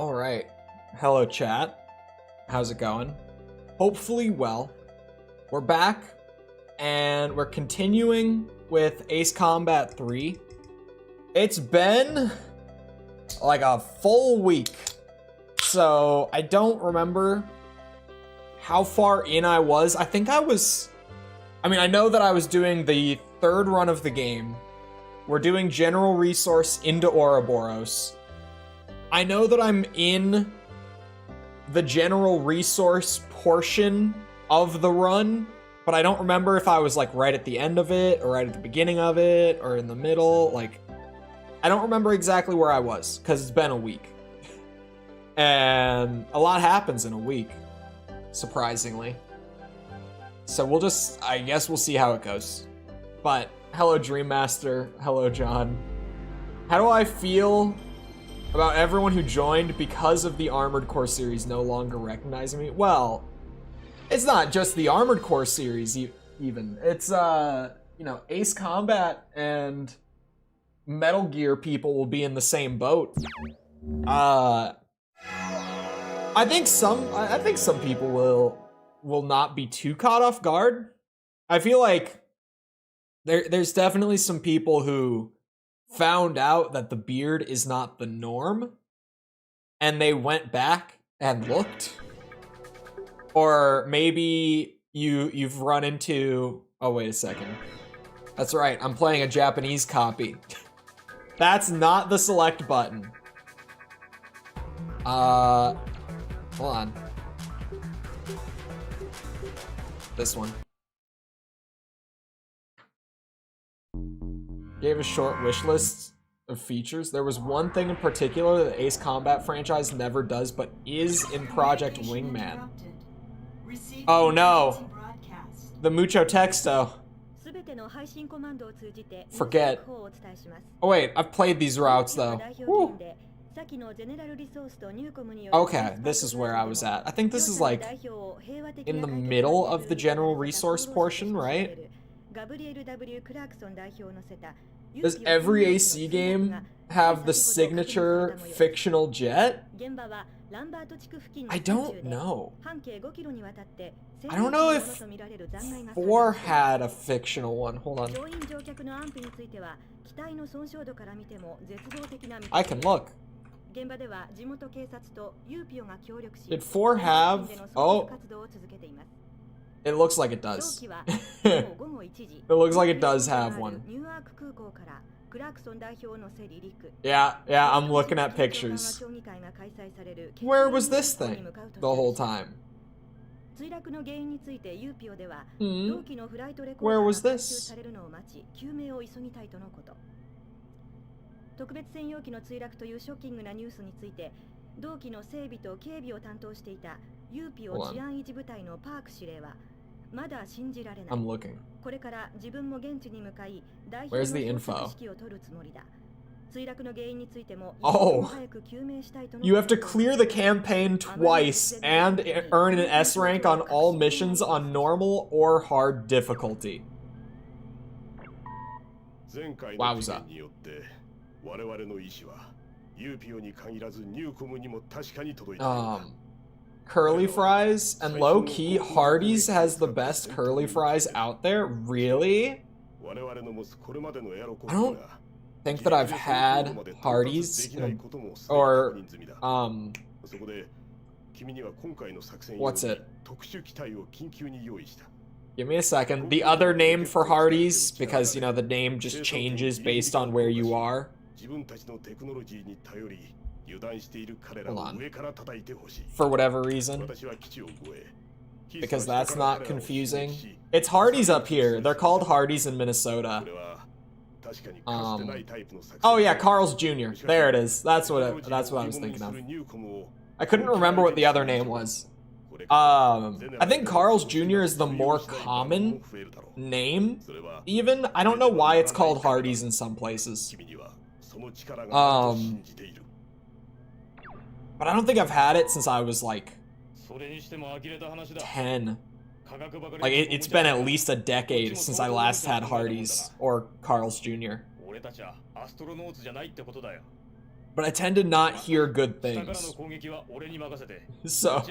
All right. Hello, chat. How's it going? Hopefully well. We're back, and we're continuing with Ace Combat 3. It's been like a full week, so I don't remember how far in I was. I think I know that I was doing the third run of the game. We're doing General Resource into Ouroboros. I know that I'm in the General Resource portion of the run, but I don't remember if I was like right at the end of it, or right at the beginning of it, or in the middle. Like, I don't remember exactly where I was, because it's been a week. And a lot happens in a week, surprisingly. So I guess we'll see how it goes. But, hello Dream Master, hello John. How do I feel about everyone who joined because of the Armored Core series no longer recognizing me? Well, it's not just the Armored Core series even. It's, Ace Combat and Metal Gear people will be in the same boat. I think some people will not be too caught off guard. I feel like there's definitely some people who found out that the beard is not the norm, and they went back and looked. Or maybe you've run into... Oh, wait a second. That's right, I'm playing a Japanese copy. That's not the select button. Hold on. This one. Gave a short wish list of features. There was one thing in particular that the Ace Combat franchise never does, but is in Project Wingman. Oh no! The mucho texto. Forget. Oh wait, I've played these routes though. Woo. Okay, this is where I was at. I think this is like in the middle of the general resource portion, right? Does every AC game have the signature fictional jet? I don't know. I don't know if 4 had a fictional one. Hold on. I can look. Did 4 have... Oh. It looks like it does. It looks like it does have one. Yeah, I'm looking at pictures. Where was this thing the whole time? Where was this? I'm looking. Where's the info? Oh! You have to clear the campaign twice and earn an S rank on all missions on normal or hard difficulty. Wowza. Curly fries, and low-key, Hardee's has the best curly fries out there? Really? I don't think that I've had Hardee's or, what's it? Give me a second. The other name for Hardee's, because, the name just changes based on where you are. Hold on. For whatever reason. Because that's not confusing. It's Hardee's up here. They're called Hardee's in Minnesota. Oh yeah, Carl's Jr. There it is. That's what I was thinking of. I couldn't remember what the other name was. I think Carl's Jr. is the more common name. Even, I don't know why it's called Hardee's in some places. But I don't think I've had it since I was like 10. Like, it's been at least a decade since I last had Hardee's or Carl's Jr. but I tend to not hear good things. So,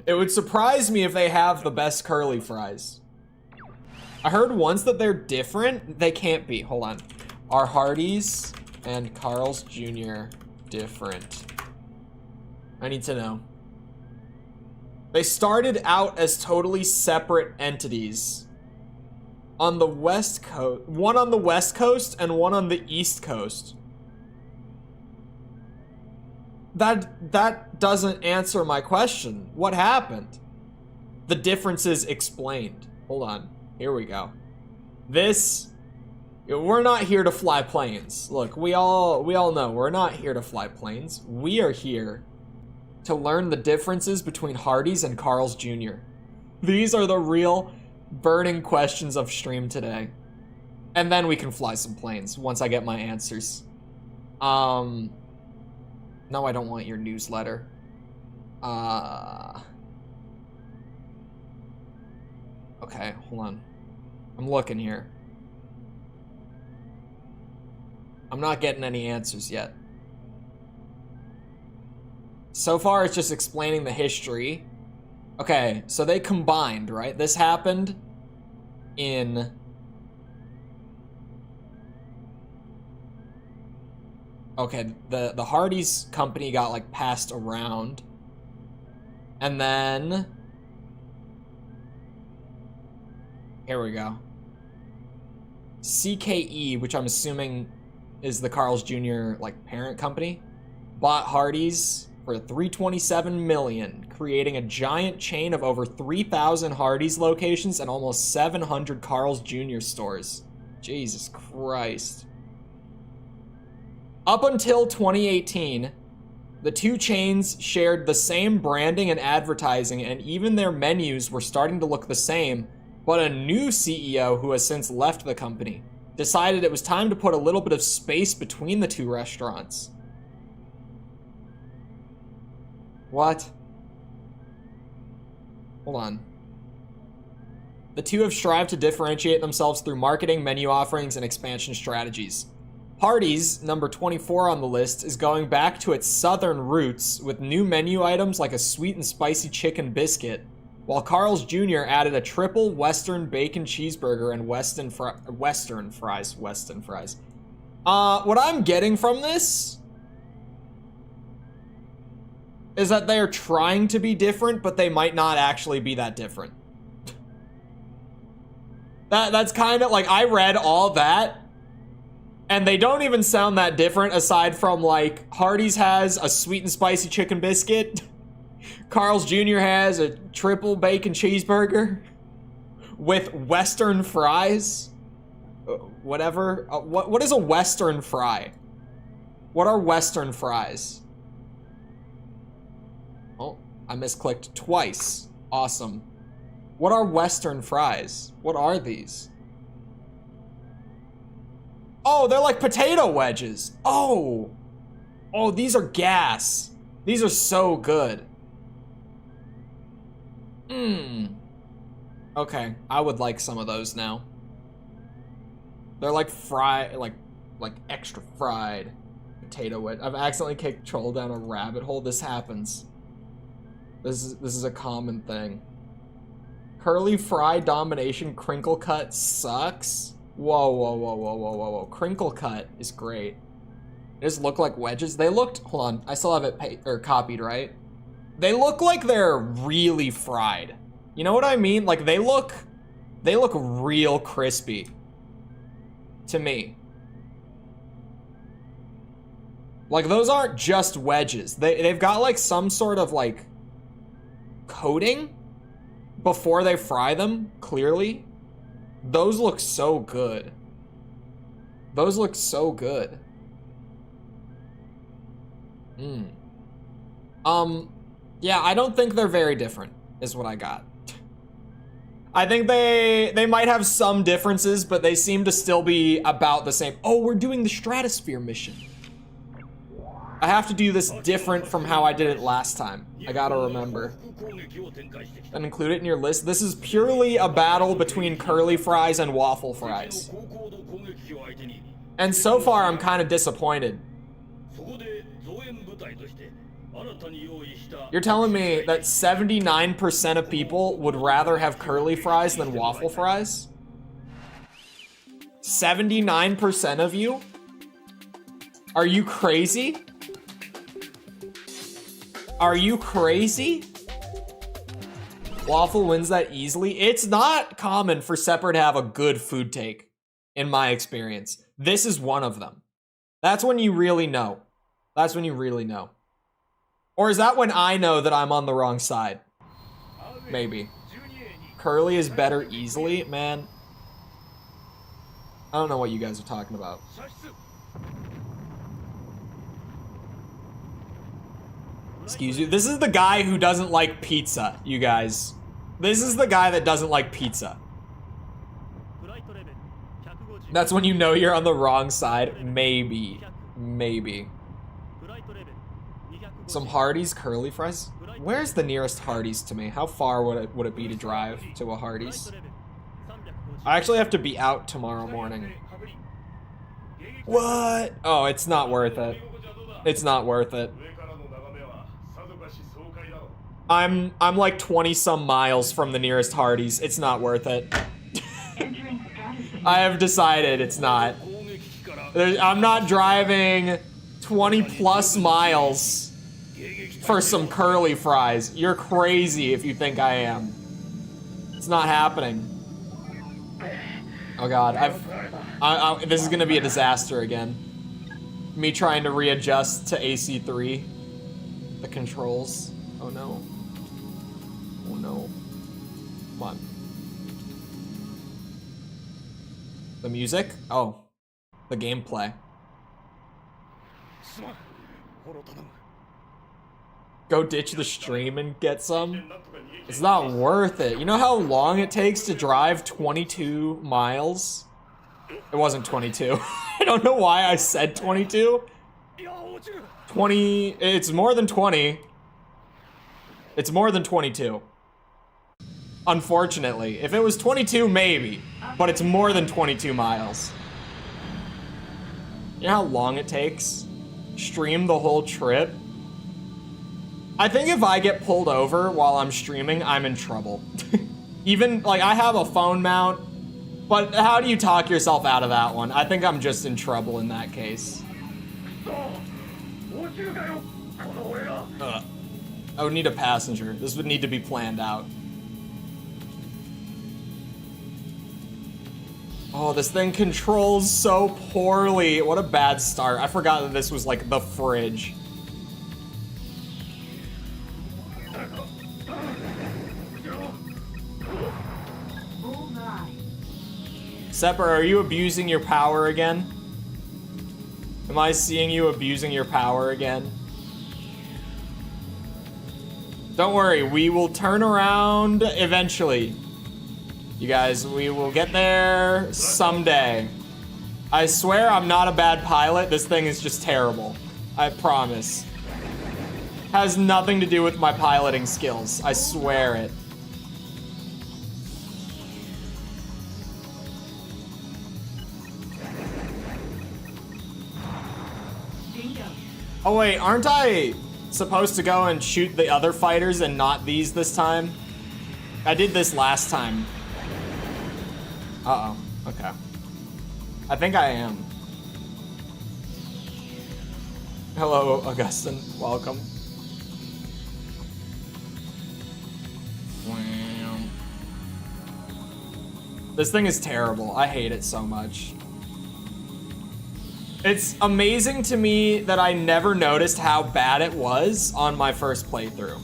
it would surprise me if they have the best curly fries. I heard once that they're different. They can't be. Hold on. Are Hardee's and Carl's Jr. different? I need to know. They started out as totally separate entities. On the West Coast. One on the West Coast and one on the East Coast. That doesn't answer my question. What happened? The differences explained. Hold on. Here we go. We're not here to fly planes. Look, we all know we're not here to fly planes. We are here to learn the differences between Hardee's and Carl's Jr. These are the real burning questions of stream today. And then we can fly some planes once I get my answers. No, I don't want your newsletter. Okay, hold on. I'm looking here. I'm not getting any answers yet. So far, it's just explaining the history. Okay, so they combined, right? This happened in... Okay, the Hardee's company got, like, passed around. And then... Here we go. CKE, which I'm assuming is the Carl's Jr. like parent company, bought Hardee's for $327 million, creating a giant chain of over 3,000 Hardee's locations and almost 700 Carl's Jr. stores. Jesus Christ. Up until 2018, the two chains shared the same branding and advertising, and even their menus were starting to look the same, but a new CEO, who has since left the company, decided it was time to put a little bit of space between the two restaurants. What? Hold on. The two have strived to differentiate themselves through marketing, menu offerings, and expansion strategies. Hardee's, number 24 on the list, is going back to its southern roots with new menu items like a sweet and spicy chicken biscuit, while Carl's Jr. added a triple Western bacon cheeseburger and Western fries. What I'm getting from this is that they're trying to be different, but they might not actually be that different. That's kind of like, I read all that, and they don't even sound that different aside from, like, Hardee's has a sweet and spicy chicken biscuit. Carl's Jr. has a triple bacon cheeseburger with Western fries. Whatever. What is a Western fry? What are Western fries? Oh, I misclicked twice. Awesome. What are Western fries? What are these? Oh, they're like potato wedges. Oh, these are gas. These are so good. Okay, I would like some of those now. They're like like extra fried potato wedge. I've accidentally kicked Chole down a rabbit hole. This happens. This is a common thing. Curly fry domination crinkle cut sucks. Whoa. Crinkle cut is great. They just look like wedges. They looked, hold on, I still have it copied, right? They look like they're really fried. You know what I mean? Like they look real crispy to me. Like those aren't just wedges. They've got like some sort of like coating before they fry them, clearly. Those look so good. Those look so good. Yeah, I don't think they're very different, is what I got. I think they might have some differences, but they seem to still be about the same. Oh, we're doing the Stratosphere mission. I have to do this different from how I did it last time. I gotta remember. And include it in your list. This is purely a battle between curly fries and waffle fries. And so far, I'm kind of disappointed. You're telling me that 79% of people would rather have curly fries than waffle fries? 79% of you? Are you crazy? Are you crazy? Waffle wins that easily? It's not common for Sepper to have a good food take, in my experience. This is one of them. That's when you really know. That's when you really know. Or is that when I know that I'm on the wrong side? Maybe. Curly is better easily? Man. I don't know what you guys are talking about. Excuse you. This is the guy who doesn't like pizza, you guys. This is the guy that doesn't like pizza. That's when you know you're on the wrong side. Maybe. Maybe. Some Hardee's curly fries? Where's the nearest Hardee's to me? How far would it be to drive to a Hardee's? I actually have to be out tomorrow morning. What? Oh, it's not worth it. It's not worth it. I'm like 20 some miles from the nearest Hardee's. It's not worth it. I have decided it's not. I'm not driving 20 plus miles for some curly fries. You're crazy if you think I am. It's not happening. Oh god, this is gonna be a disaster again. Me trying to readjust to AC3. The controls. Oh no. Oh no. Come on. The music? Oh. The gameplay. Go ditch the stream and get some? It's not worth it. You know how long it takes to drive 22 miles? It wasn't 22. I don't know why I said 22. 20, it's more than 20. It's more than 22. Unfortunately. If it was 22, maybe. But it's more than 22 miles. You know how long it takes? Stream the whole trip? I think if I get pulled over while I'm streaming, I'm in trouble. Even, like, I have a phone mount, but how do you talk yourself out of that one? I think I'm just in trouble in that case. I would need a passenger. This would need to be planned out. Oh, this thing controls so poorly. What a bad start. I forgot that this was like the fridge. Sepper, are you abusing your power again? Am I seeing you abusing your power again? Don't worry, we will turn around eventually. You guys, we will get there someday. I swear I'm not a bad pilot. This thing is just terrible. I promise. Has nothing to do with my piloting skills. I swear it. Oh wait, aren't I supposed to go and shoot the other fighters and not these this time? I did this last time. Uh-oh, okay. I think I am. Hello, Augustine, welcome. This thing is terrible, I hate it so much. It's amazing to me that I never noticed how bad it was on my first playthrough.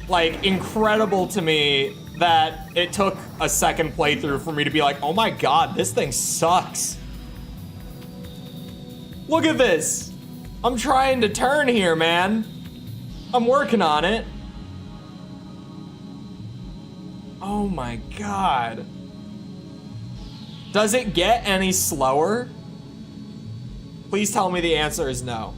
Like, incredible to me that it took a second playthrough for me to be like, oh my god, this thing sucks. Look at this. I'm trying to turn here, man. I'm working on it. Oh my god. Does it get any slower? Please tell me the answer is no.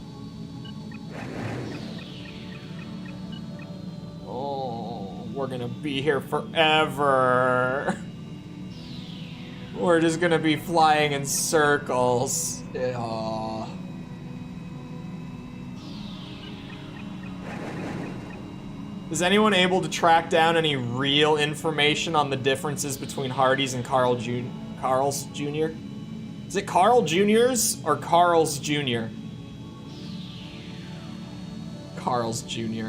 Oh, we're gonna be here forever. We're just gonna be flying in circles. Oh. Is anyone able to track down any real information on the differences between Hardee's and Carl's Jr.? Is it Carl Jr.'s or Carl's Jr.? Carl's Jr.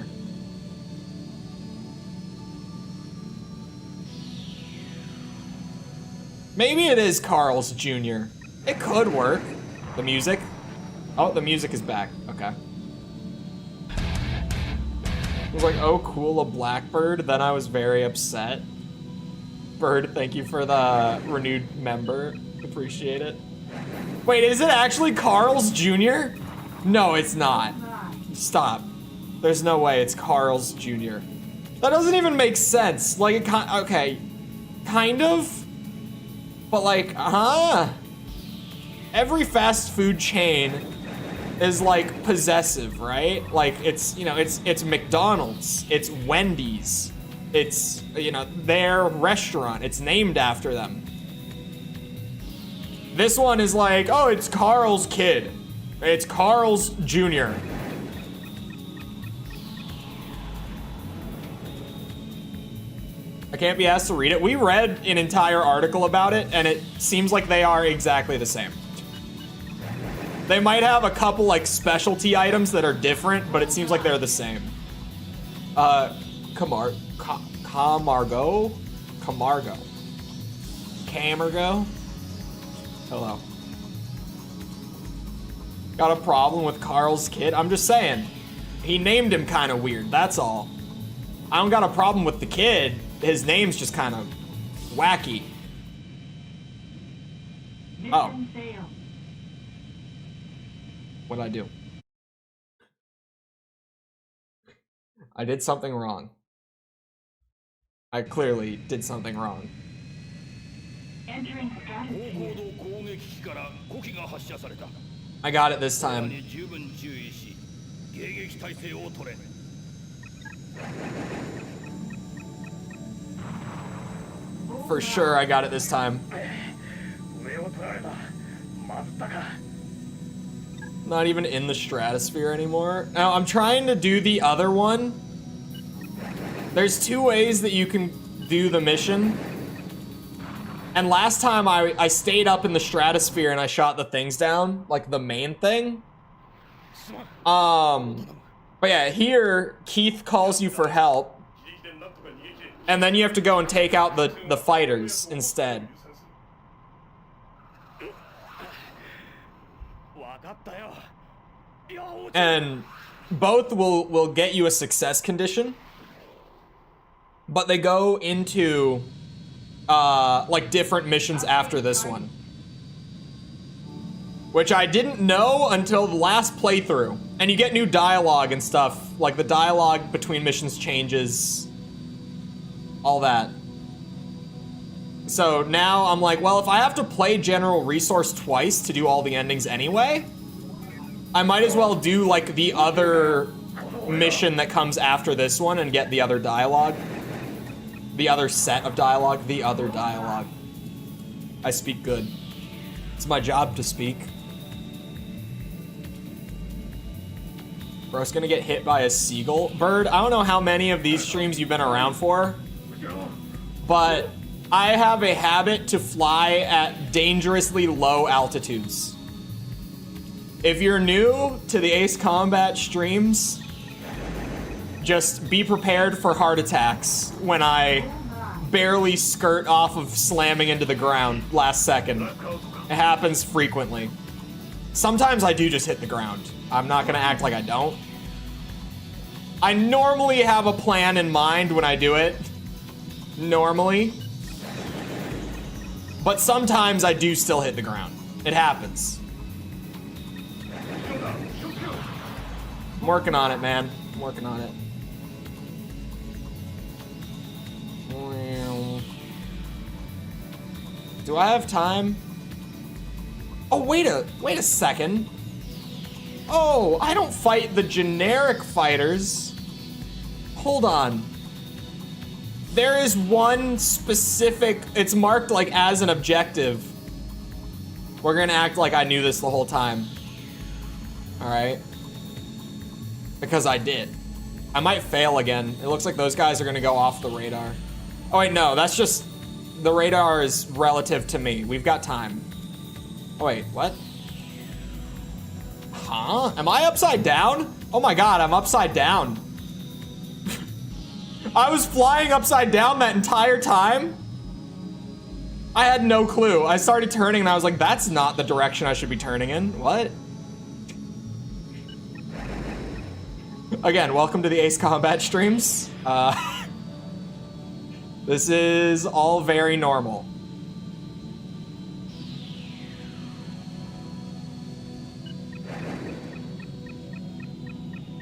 Maybe it is Carl's Jr. It could work. The music. Oh, the music is back. Okay. I was like, oh, cool, a blackbird. Then I was very upset. Bird, thank you for the renewed member. Appreciate it. Wait, is it actually Carl's Jr.? No, it's not. Stop. There's no way it's Carl's Jr. That doesn't even make sense. Like, okay. Kind of. But like, every fast food chain is like possessive, right? Like it's, you know, it's McDonald's, it's Wendy's, it's, you know, their restaurant, it's named after them. This one is like, oh, it's Carl's kid. It's Carl's Jr. I can't be asked to read it. We read an entire article about it, and it seems like they are exactly the same. They might have a couple like specialty items that are different, but it seems like they're the same. Camargo? Hello. Got a problem with Carl's kid? I'm just saying. He named him kind of weird, that's all. I don't got a problem with the kid. His name's just kind of wacky. Oh. What'd I do? I did something wrong. I clearly did something wrong. I got it this time. For sure, I got it this time. Not even in the stratosphere anymore. Now, I'm trying to do the other one. There's two ways that you can do the mission. And last time I stayed up in the stratosphere and I shot the things down, like the main thing. But yeah, here, Keith calls you for help. And then you have to go and take out the fighters instead. And both will get you a success condition. But they go into like different missions after this one. Which I didn't know until the last playthrough. And you get new dialogue and stuff. Like the dialogue between missions changes. All that. So now I'm like, well, if I have to play General Resource twice to do all the endings anyway, I might as well do like the other mission that comes after this one and get the other dialogue. The other set of dialogue, the other dialogue. I speak good. It's my job to speak. Bro's gonna get hit by a seagull. Bird, I don't know how many of these streams you've been around for, but I have a habit to fly at dangerously low altitudes. If you're new to the Ace Combat streams, just be prepared for heart attacks when I barely skirt off of slamming into the ground last second. It happens frequently. Sometimes I do just hit the ground. I'm not gonna act like I don't. I normally have a plan in mind when I do it. Normally. But sometimes I do still hit the ground. It happens. I'm working on it, man. I'm working on it. Do I have time? Oh, wait a second. Oh, I don't fight the generic fighters. Hold on. There is one specific, it's marked like as an objective. We're gonna act like I knew this the whole time. All right. Because I did. I might fail again. It looks like those guys are gonna go off the radar. Oh wait, no, that's just, the radar is relative to me. We've got time. Oh wait, what? Huh? Am I upside down? Oh my god, I'm upside down. I was flying upside down that entire time? I had no clue. I started turning and I was like, that's not the direction I should be turning in. What? Again, welcome to the Ace Combat streams. This is all very normal.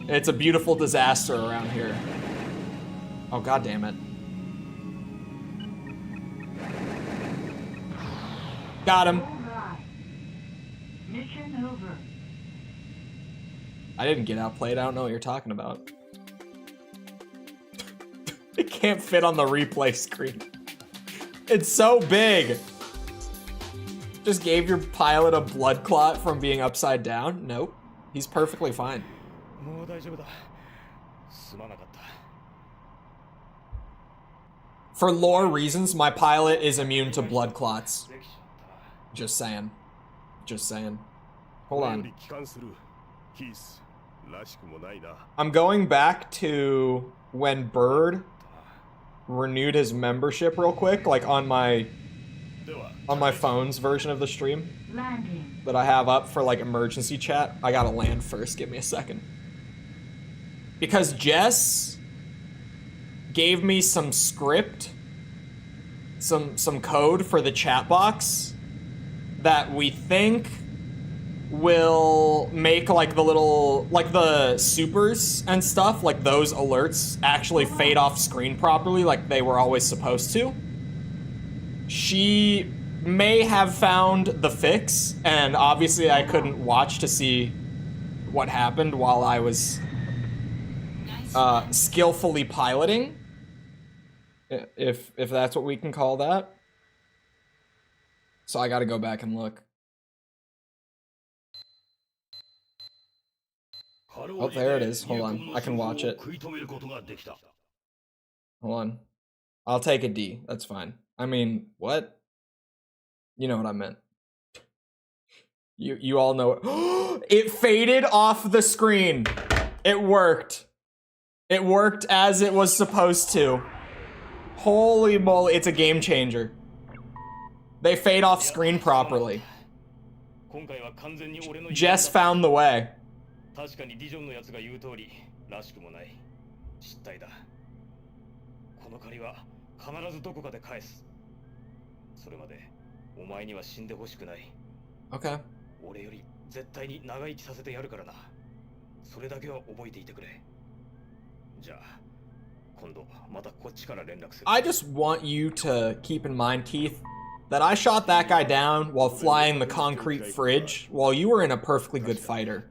It's a beautiful disaster around here. Oh, god damn it. Got him. Mission over. I didn't get outplayed. I don't know what you're talking about. It can't fit on the replay screen. It's so big. Just gave your pilot a blood clot from being upside down? Nope. He's perfectly fine. For lore reasons, my pilot is immune to blood clots. Just saying. Just saying. Hold on. I'm going back to when Bird renewed his membership real quick, like on my phone's version of the stream that I have up for like emergency chat. I gotta land first, give me a second. Because Jess gave me some script, some code for the chat box that we think will make like the little, like the supers and stuff, like those alerts actually fade off screen properly like they were always supposed to. She may have found the fix, and obviously I couldn't watch to see what happened while I was skillfully piloting, if that's what we can call that. So I gotta go back and look. Oh, there it is. Hold on. I can watch it. Hold on. I'll take a D. That's fine. I mean, what? You know what I meant. You all know it. It faded off the screen. It worked. It worked as it was supposed to. Holy moly, it's a game changer. They fade off screen properly. Jess found the way. 確かにディジョンのやつが言う通りらしくもない失態だ。この借りは必ずどこかで返す。それまでお前には死んでほしくない。Okay. 俺より絶対に長生きさせてやるからな。それだけは覚えていてくれ。じゃあ今度またこっちから連絡する。I just want you to keep in mind, Keith, that I shot that guy down while flying the concrete fridge while you were in a perfectly good fighter.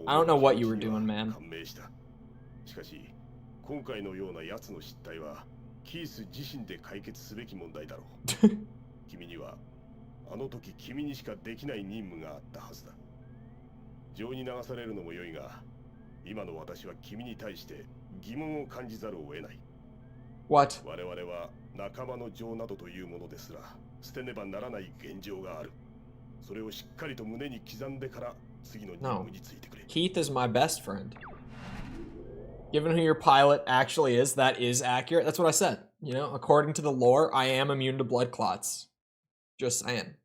I don't know what you were doing, man. しかし今回のような奴の失態はキース自身で解決すべき問題だろう。君にはあの時君にしかできない任務があったはずだ。情に流されるのも良いが、今の私は君に対して疑問を感じざるを得ない。What? 我々は仲間の情などというものですら捨てねばならない現状がある。それをしっかりと胸に刻んでから次の任務についてくれ。Keith is my best friend. Given who your pilot actually is, that is accurate. That's what I said. You know, according to the lore, I am immune to blood clots. Just saying.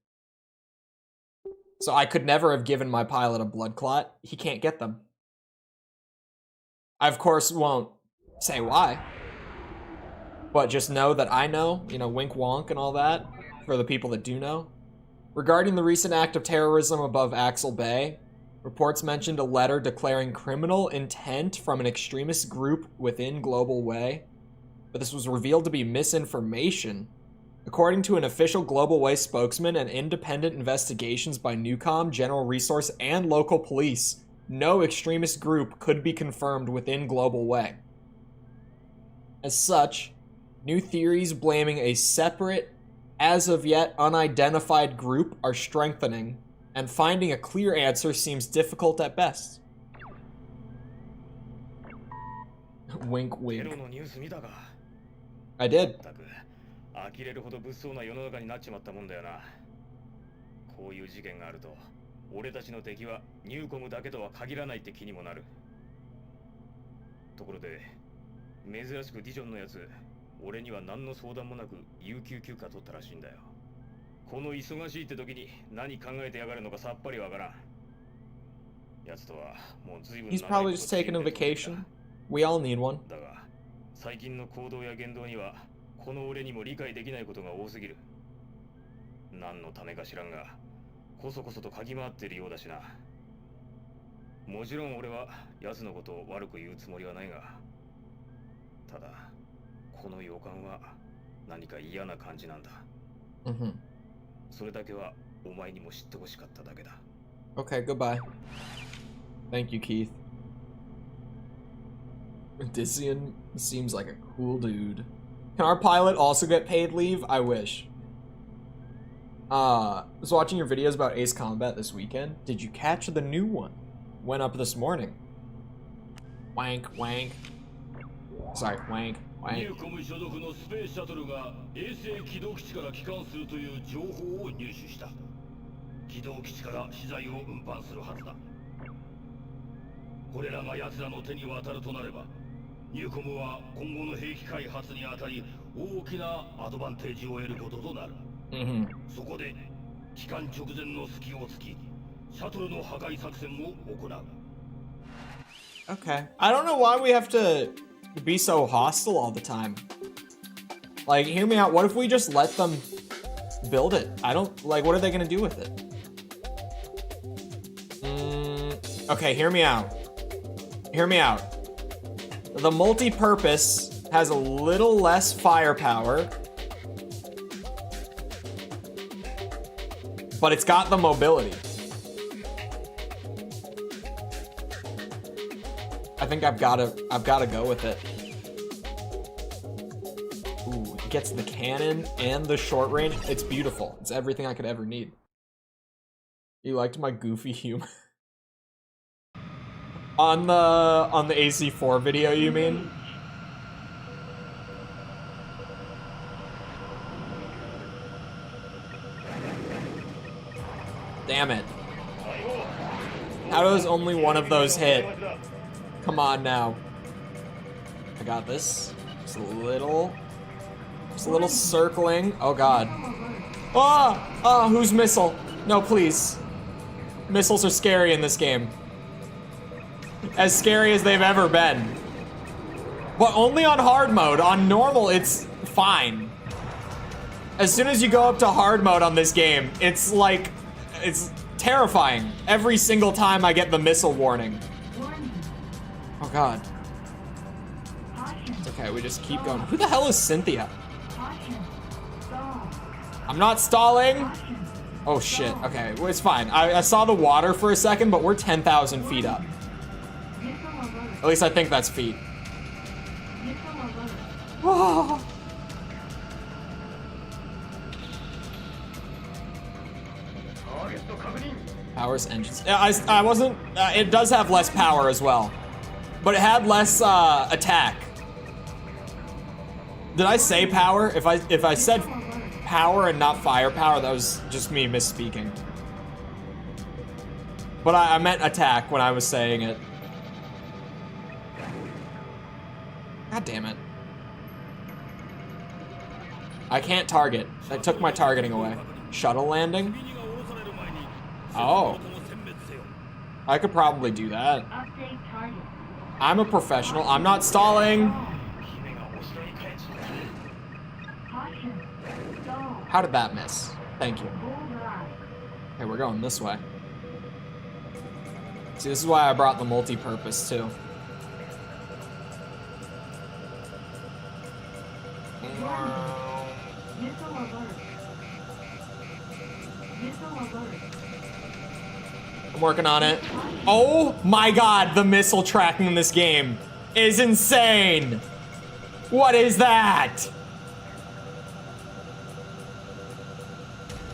So I could never have given my pilot a blood clot. He can't get them. I, of course, won't say why. But just know that I know, you know, wink wonk and all that, for the people that do know. Regarding the recent act of terrorism above Axel Bay, reports mentioned a letter declaring criminal intent from an extremist group within Global Way, but this was revealed to be misinformation. According to an official Global Way spokesman and independent investigations by Newcom, General Resource, and local police, no extremist group could be confirmed within Global Way. As such, new theories blaming a separate, as of yet unidentified group are strengthening, and finding a clear answer seems difficult at best. Wink, テロ wink. のニュース見たか。 I did. たく呆れるほど物騒な世の中になっちまったもんだよな。こういう事件があると俺たちの敵はニューコムだけとは限らないって気にもなる。ところで珍しくディジョンのやつ、俺には何の相談もなく有給休暇取ったらしいんだよ。この忙しいって時に何考えてやがるのかさっぱりわからん。やつとはもう随分 He's probably just taking a vacation. We all need one. だが最近の行動や言動にはこの俺にも理解できないことが多すぎる。何のためか知らんがこそこそと嗅ぎ回っているようだしな。もちろん俺は奴のことを悪く言うつもりはないが、ただこの予感は何か嫌な感じなんだ。Mm-hmm. それだけはお前にも知ってほしかっただけだ。 Okay, goodbye. Thank you, Keith. Odyssean seems like a cool dude. Can our pilot also get paid leave? I wish. Was watching your videos about Ace Combat this weekend. Did you catch the new one? Went up this morning. Wank, wank. Sorry, wank, ニュ wank. ーコム所属のスペースシャトルが衛星軌道基地から帰還するという情報を入手した。軌道基地から資材を運搬するはずだ。これらが奴らの手に渡るとなれば、ニューコムは今後の兵器開発にあたり大きなアドバンテージを得ることとなる。Mm-hmm. そこで帰還直前の隙を突き、シャトルの破壊作戦を行う。 Okay. I don't know why we have to be so hostile all the time. Like, hear me out. What if we just let them build it? I don't, like, what are they gonna do with it? Okay, hear me out. Hear me out. The multi-purpose has a little less firepower, but it's got the mobility. I think I've gotta go with it. Ooh, it gets the cannon and the short range. It's beautiful. It's everything I could ever need. You liked my goofy humor? On the AC4 video, you mean? Damn it. How does only one of those hit? Come on now. I got this. Just a little circling. Oh god. Ah! Who's missile? No, please. Missiles are scary in this game. As scary as they've ever been. But only on hard mode. On normal, it's fine. As soon as you go up to hard mode on this game, it's like, it's terrifying. Every single time I get the missile warning. Oh god. It's okay, we just keep going. Who the hell is Cynthia? I'm not stalling. Oh shit, okay, well, it's fine. I saw the water for a second, but we're 10,000 feet up. At least I think that's feet. Oh. Powers engines. Yeah, I wasn't. It does have less power as well, but it had less attack. Did I say power? If I said power and not firepower, that was just me misspeaking. But I meant attack when I was saying it. God damn it. I can't target. That took my targeting away. Shuttle landing? Oh. I could probably do that. I'm a professional. I'm not stalling. How did that miss? Thank you. Okay, we're going this way. See, this is why I brought the multi-purpose too. I'm working on it. Oh my god, the missile tracking in this game is insane. What is that?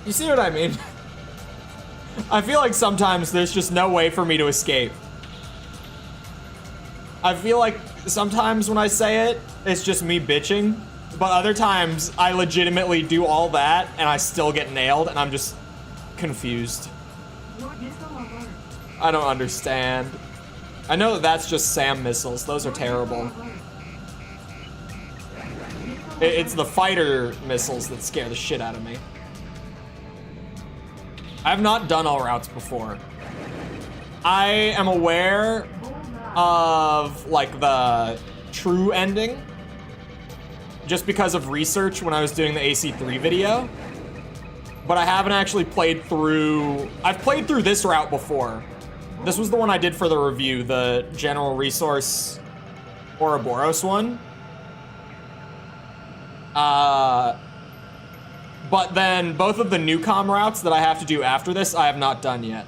You see what I mean? I feel like sometimes there's just no way for me to escape. I feel like sometimes when I say it, it's just me bitching. But other times, I legitimately do all that, and I still get nailed, and I'm just confused. I don't understand. I know that's just SAM missiles. Those are terrible. It's the fighter missiles that scare the shit out of me. I have not done all routes before. I am aware of, like, the true ending just because of research when I was doing the AC3 video. But I haven't actually played through... I've played through this route before. This was the one I did for the review, the General Resource Ouroboros one. But then both of the Newcom routes that I have to do after this, I have not done yet.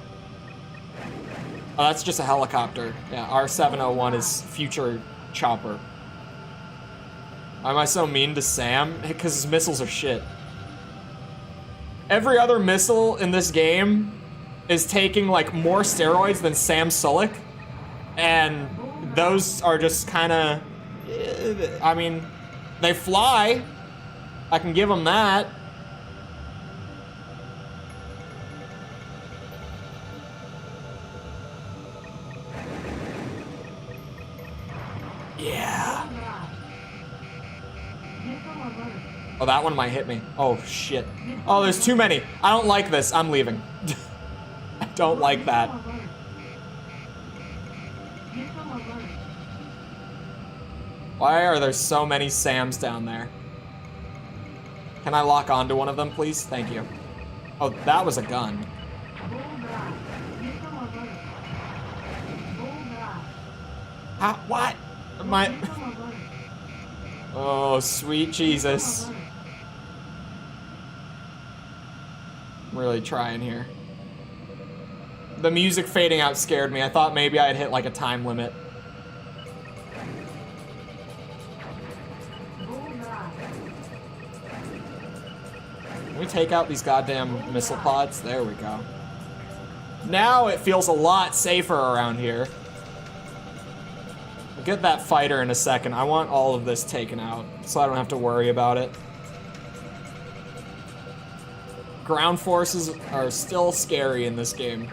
Oh, that's just a helicopter. Yeah, R701 is future chopper. Why am I so mean to Sam? Because his missiles are shit. Every other missile in this game is taking, like, more steroids than Sam Sulek. And those are just kind of... I mean, they fly. I can give them that. Yeah. Oh, that one might hit me. Oh, shit. Oh, there's too many. I don't like this. I'm leaving. I don't like that. Why are there so many Sams down there? Can I lock onto one of them, please? Thank you. Oh, that was a gun. How, what? My... Oh, sweet Jesus. I'm really trying here. The music fading out scared me. I thought maybe I had hit like a time limit. Can we take out these goddamn missile pods? There we go. Now it feels a lot safer around here. I'll get that fighter in a second. I want all of this taken out so I don't have to worry about it. Ground forces are still scary in this game.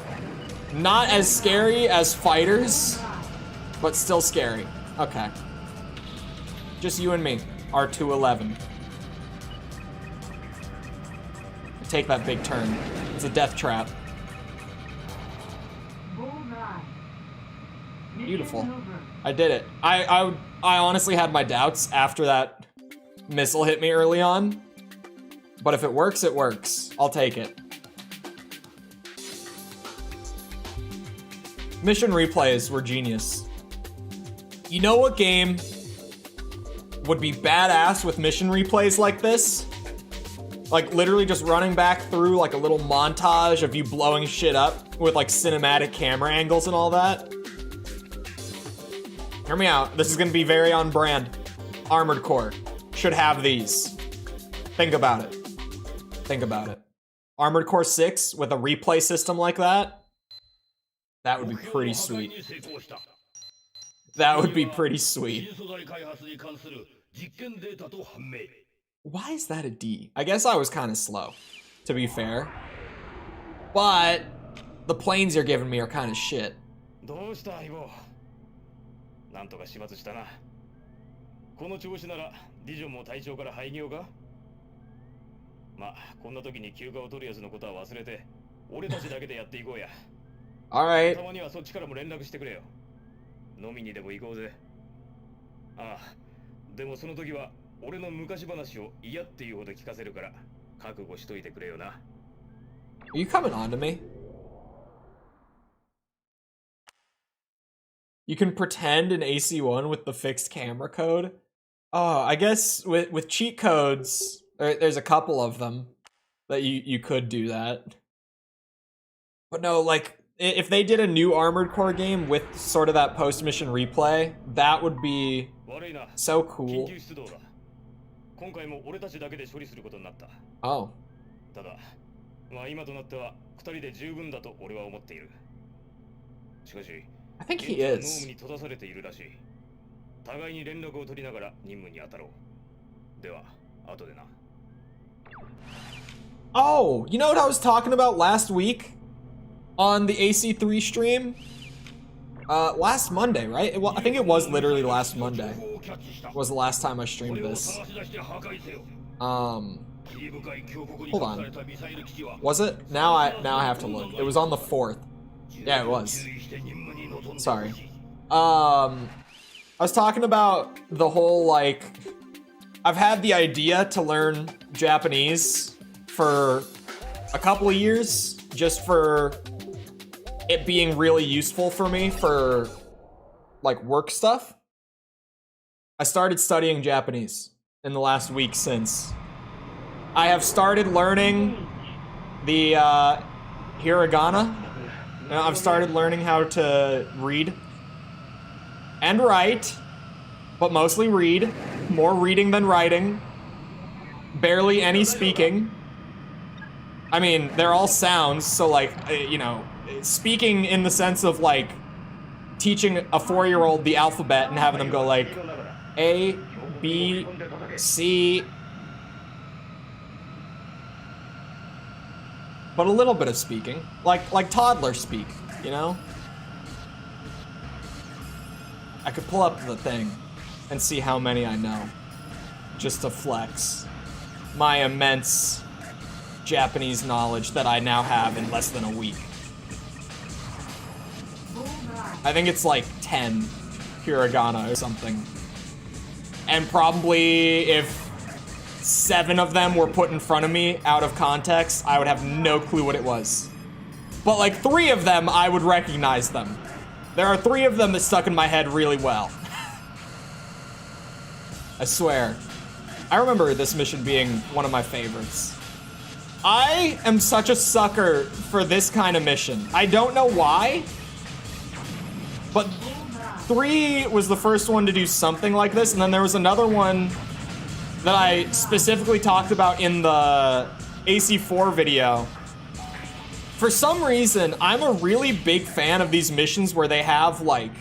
Not as scary as fighters, but still scary. Okay. Just you and me, R211. Take that big turn. It's a death trap. Beautiful. I did it. I honestly had my doubts after that missile hit me early on. But if it works, it works. I'll take it. Mission replays were genius. You know what game would be badass with mission replays like this? Like literally just running back through like a little montage of you blowing shit up with like cinematic camera angles and all that. Hear me out. This is gonna be very on brand. Armored Core should have these. Think about it. Think about it. Armored Core 6 with a replay system like that? That would be pretty sweet. That would be pretty sweet. Why is that a D? I guess I was kind of slow, to be fair. But the planes you're giving me are kind of shit. なんとか始末したな。この調子ならディジョンも隊長から廃業か。まあこんな時に休暇を取るやつのことは忘れて、俺たちだけでやっていこうや。Alright. たまにはそっちからも連絡してくれよ。飲みにでも行こうぜ。ああ、でもその時は俺の昔話を嫌っていうほど聞かせるから覚悟しといてくれよな。Are you coming on to me? You can pretend in AC1 with the fixed camera code. Oh, I guess with cheat codes, there's a couple of them that you could do that. But no, like, if they did a new Armored Core game with sort of that post-mission replay, that would be so cool. Oh. I think he is. 互いに連絡を取りながら任務に当たろう。では、後でな。Oh, you know what I was talking about last week on the AC3 stream? Last Monday, right? I think it was literally last Monday. Was the last time I streamed this. Hold on. Was it? Now I have to look. It was on the 4th. Yeah, it was. Sorry. I was talking about the whole, like, I've had the idea to learn Japanese for a couple of years, just for it being really useful for me for, like, work stuff. I started studying Japanese in the last week since. I have started learning the hiragana. I've started learning how to read and write, but mostly read. More reading than writing. Barely any speaking. I mean, they're all sounds, so like, you know, speaking in the sense of like teaching a 4-year-old the alphabet and having them go like A, B, C. But a little bit of speaking, like toddler speak, you know? I could pull up the thing and see how many I know, just to flex my immense Japanese knowledge that I now have in less than a week. I think it's like 10 hiragana or something. And probably if 7 of them were put in front of me out of context, I would have no clue what it was. But like 3 of them, I would recognize them. There are 3 of them that stuck in my head really well. I swear. I remember this mission being one of my favorites. I am such a sucker for this kind of mission. I don't know why, but 3 was the first one to do something like this, and then there was another one that I specifically talked about in the AC4 video. For some reason, I'm a really big fan of these missions where they have, like,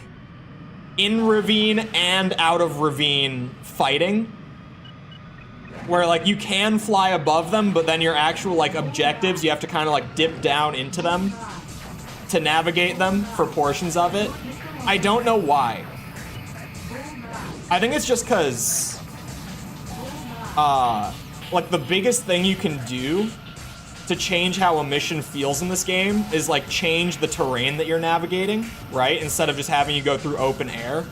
in ravine and out of ravine fighting. Where, like, you can fly above them, but then your actual, like, objectives, you have to kind of, like, dip down into them to navigate them for portions of it. I don't know why. I think it's just because, like, the biggest thing you can do to change how a mission feels in this game is, like, change the terrain that you're navigating, right? Instead of just having you go through open air.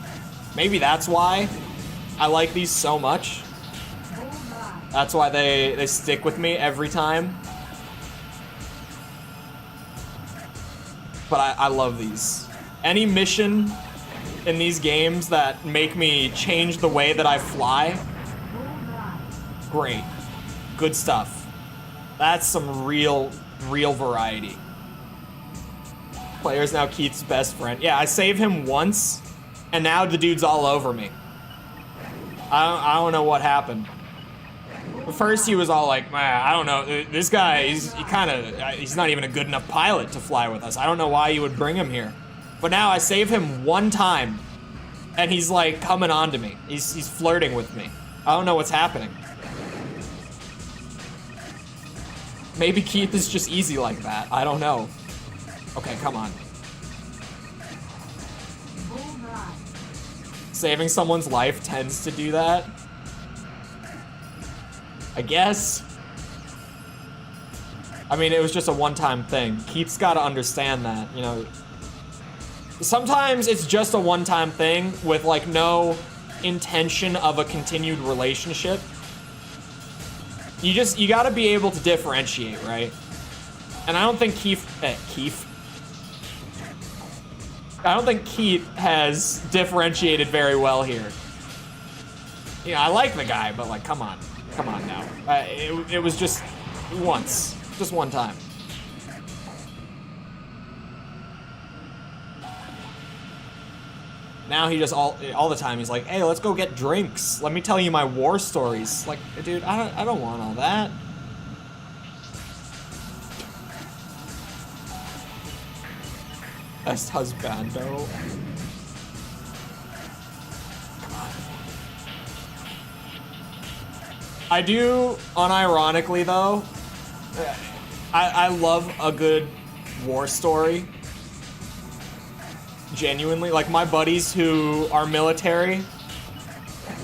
Maybe that's why I like these so much. That's why they stick with me every time. But I love these. Any mission in these games that make me change the way that I fly, great. Good stuff. That's some real variety. Player's now Keith's best friend. Yeah, I save him once, and now the dude's all over me. I don't know what happened. At first he was all like, I don't know, this guy, he's not even a good enough pilot to fly with us. I don't know why you would bring him here. But now I save him one time, and he's like coming on to me. He's flirting with me. I don't know what's happening. Maybe Keith is just easy like that. I don't know. Okay, come on. Saving someone's life tends to do that. I guess. I mean, it was just a one-time thing. Keith's got to understand that, you know. Sometimes it's just a one-time thing with, like, no intention of a continued relationship. You got to be able to differentiate, right? And I don't think I don't think Keith has differentiated very well here. You know, I like the guy, but, like, come on. Come on now. It was just once. Just one time. Now he just all the time he's like, hey, let's go get drinks. Let me tell you my war stories. Like, dude, I don't want all that. Best husbando. Come on. I do, unironically though, I love a good war story. Genuinely, like my buddies who are military,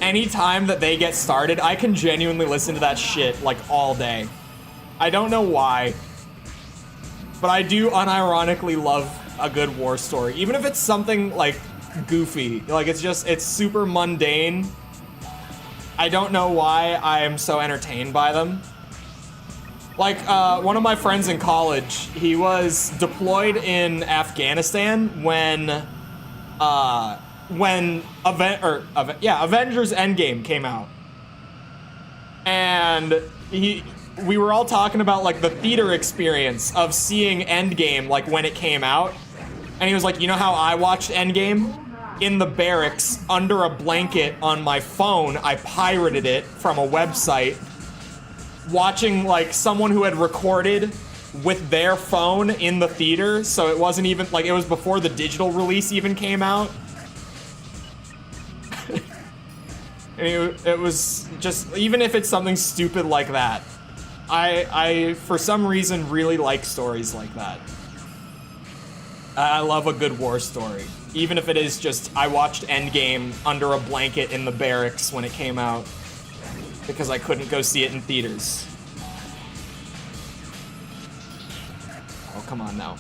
anytime that they get started, I can genuinely listen to that shit like all day. I don't know why, but I do unironically love a good war story, even if it's something like goofy, like it's super mundane. I don't know why I am so entertained by them. Like, one of my friends in college, he was deployed in Afghanistan when Avengers Endgame came out. And we were all talking about, like, the theater experience of seeing Endgame, like, when it came out. And he was like, you know how I watched Endgame? In the barracks, under a blanket on my phone, I pirated it from a website, watching like someone who had recorded with their phone in the theater, so it wasn't even like, it was before the digital release even came out. And it was just, even if it's something stupid like that, I for some reason really like stories like that. I love a good war story. Even if it is just, I watched Endgame under a blanket in the barracks when it came out because I couldn't go see it in theaters. Oh, come on now.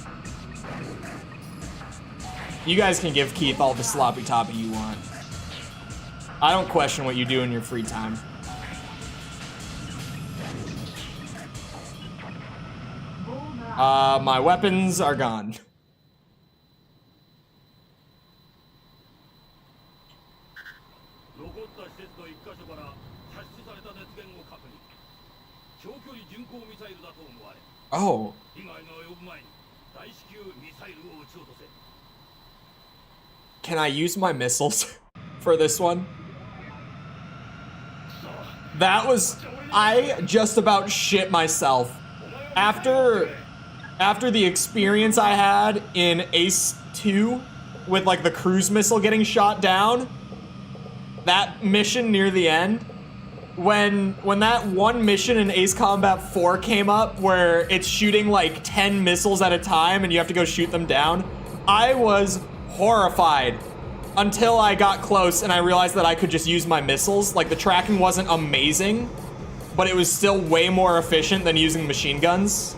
You guys can give Keith all the sloppy toppy you want. I don't question what you do in your free time. My weapons are gone. Oh. Can I use my missiles for this one? That was... I just about shit myself. After the experience I had in Ace 2 with like the cruise missile getting shot down, that mission near the end, when that one mission in Ace Combat 4 came up where it's shooting like 10 missiles at a time and you have to go shoot them down, I was horrified until I got close and I realized that I could just use my missiles. Like, the tracking wasn't amazing, but it was still way more efficient than using machine guns.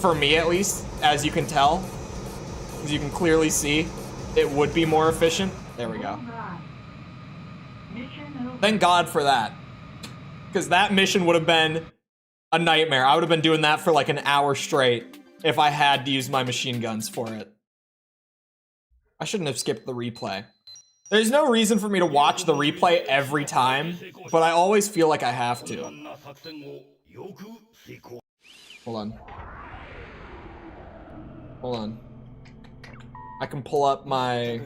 For me, at least, as you can tell. As you can clearly see, it would be more efficient. There we go. Thank God for that. Because that mission would have been a nightmare. I would have been doing that for like an hour straight if I had to use my machine guns for it. I shouldn't have skipped the replay. There's no reason for me to watch the replay every time, but I always feel like I have to. Hold on. Hold on. I can pull up my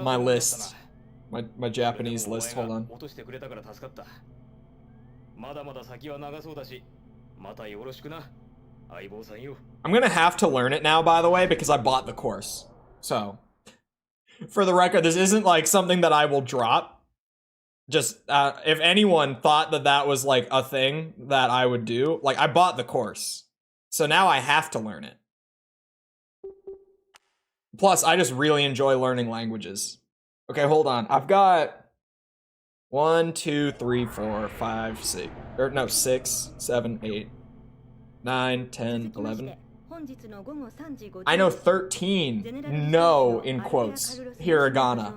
list. My Japanese list, hold on. I'm gonna have to learn it now, by the way, because I bought the course. So, for the record, this isn't like something that I will drop. Just, if anyone thought that that was like a thing that I would do, like, I bought the course. So now I have to learn it. Plus, I just really enjoy learning languages. Okay, hold on. I've got 1, 2, 3, 4, 5, 6, or no, 6, 7, 8, 9, 10, 11. I know 13 no in quotes hiragana.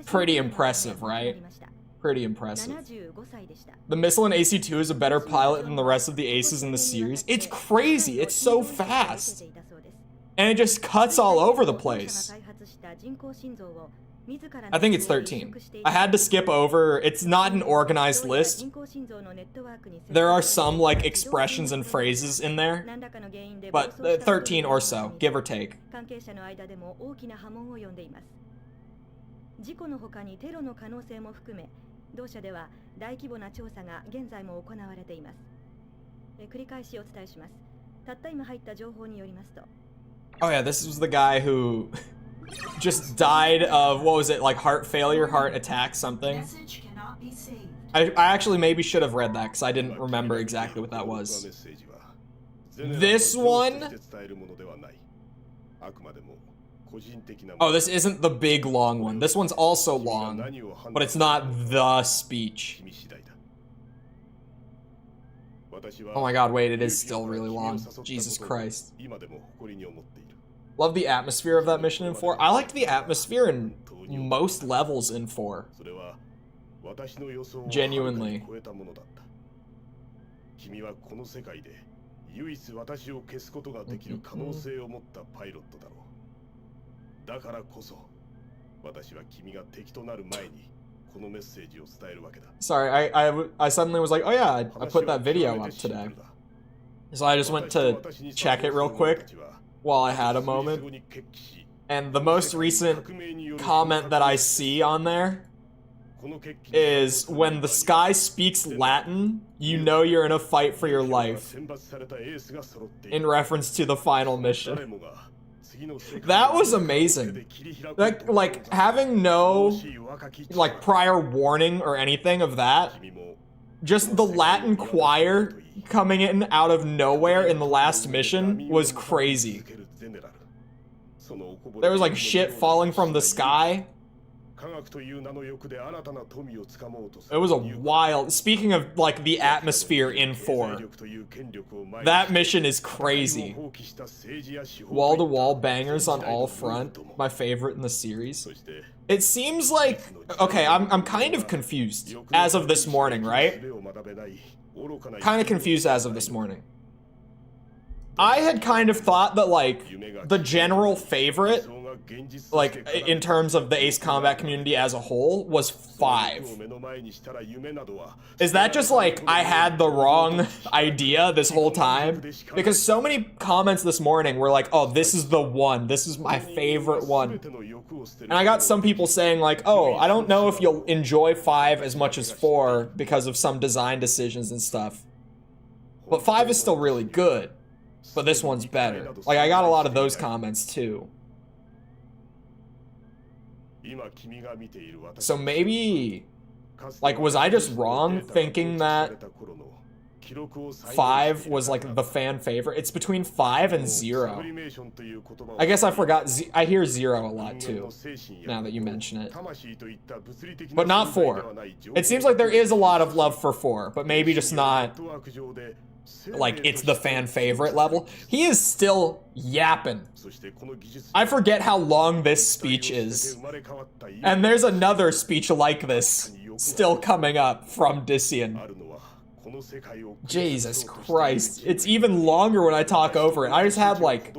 Pretty impressive, right? Pretty impressive. The missile in AC2 is a better pilot than the rest of the aces in the series. It's crazy. It's so fast. And it just cuts all over the place. I think it's 13. I had to skip over. It's not an organized list. There are some, like, expressions and phrases in there. But 13 or so, give or take. Oh yeah, this was the guy who just died of, what was it, like heart failure, heart attack, something. Message cannot be saved. I actually maybe should have read that because I didn't remember exactly what that was. This one? Oh, this isn't the big long one. This one's also long, but it's not the speech. Oh my god, wait, it is still really long. Jesus Christ. Love the atmosphere of that mission in 4. I liked the atmosphere in most levels in 4. Genuinely. 唯一私を消すことができる可能性を持ったパイロットだろう。だからこそ、私は君が敵となる前にこのメッセージを伝えるわけだ。 Sorry, I suddenly was like, oh yeah, I put that video up today. So I just went to check it real quick while I had a moment. And the most recent comment that I see on there is when the sky speaks Latin, you know you're in a fight for your life. In reference to the final mission. That was amazing. Like having no like prior warning or anything of that. Just the Latin choir coming in out of nowhere in the last mission was crazy. There was like shit falling from the sky. It was a wild... Speaking of, like, the atmosphere in 4, that mission is crazy. Wall-to-wall bangers on all front, my favorite in the series. It seems like... Okay, I'm kind of confused as of this morning, right? Kind of confused as of this morning. I had kind of thought that, like, the general favorite, like, in terms of the Ace Combat community as a whole, was 5. Is that just, like, I had the wrong idea this whole time? Because so many comments this morning were like, oh, this is the one. This is my favorite one. And I got some people saying, like, oh, I don't know if you'll enjoy 5 as much as 4 because of some design decisions and stuff. But 5 is still really good. But this one's better. Like, I got a lot of those comments, too. So maybe... Like, was I just wrong thinking that 5 was, like, the fan favorite? It's between 5 and 0. I guess I forgot... I hear 0 a lot, too, now that you mention it. But not 4. It seems like there is a lot of love for 4, but maybe just not... Like, it's the fan favorite level. He is still yapping. I forget how long this speech is. And there's another speech like this still coming up from Dician. Jesus Christ. It's even longer when I talk over it. I just had, like,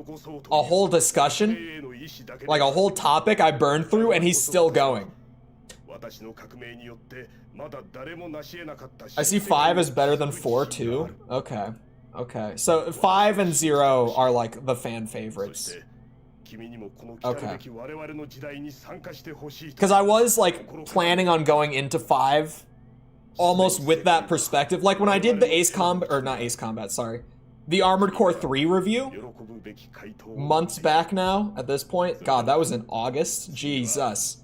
a whole discussion. Like, a whole topic I burned through, and he's still going. I see 5 is better than 4 too. Okay. Okay. So 5 and 0 are like the fan favorites. Okay. Because I was like planning on going into 5 almost with that perspective. Like when I did the Ace Combat, or not Ace Combat, sorry. The Armored Core 3 review. Months back now at this point. God, that was in August. Jesus.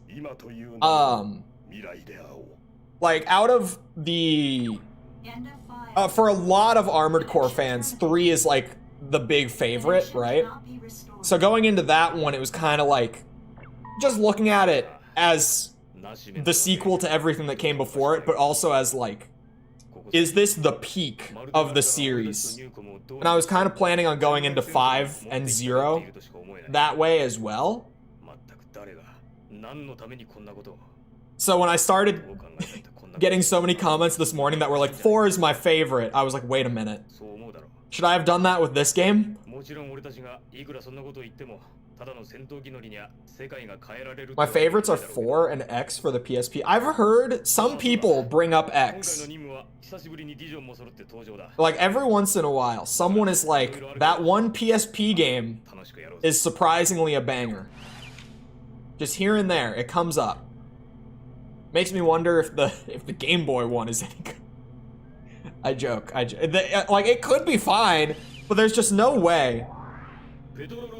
Like, out of the... for a lot of Armored Core fans, 3 is, like, the big favorite, right? So going into that one, it was kind of like... Just looking at it as the sequel to everything that came before it, but also as, like... Is this the peak of the series? And I was kind of planning on going into 5 and 0 that way as well. So when I started getting so many comments this morning that were like, 4 is my favorite, I was like, wait a minute. Should I have done that with this game? My favorites are 4 and X for the PSP. I've heard some people bring up X. Like, every once in a while, someone is like, that one PSP game is surprisingly a banger. Just here and there, it comes up. Makes me wonder if the Game Boy one is any good. I joke. Like, it could be fine, but there's just no way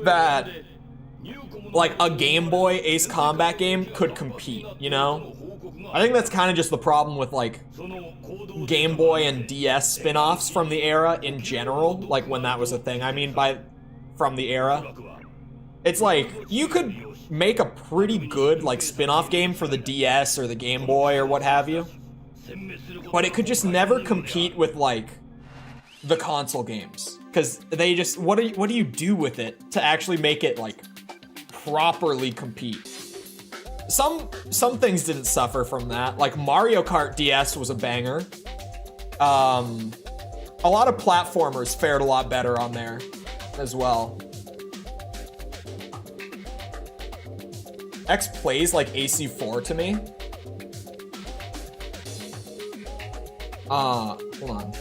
that like a Game Boy Ace Combat game could compete, you know? I think that's kind of just the problem with like Game Boy and DS spin-offs from the era in general, like when that was a thing. I mean by from the era. It's like, you could make a pretty good like spin-off game for the DS or the Game Boy or what have you. But it could just never compete with like the console games. Because they just, what do you do with it to actually make it like properly compete? Some things didn't suffer from that. Like Mario Kart DS was a banger. A lot of platformers fared a lot better on there as well. X plays like AC4 to me. Hold on.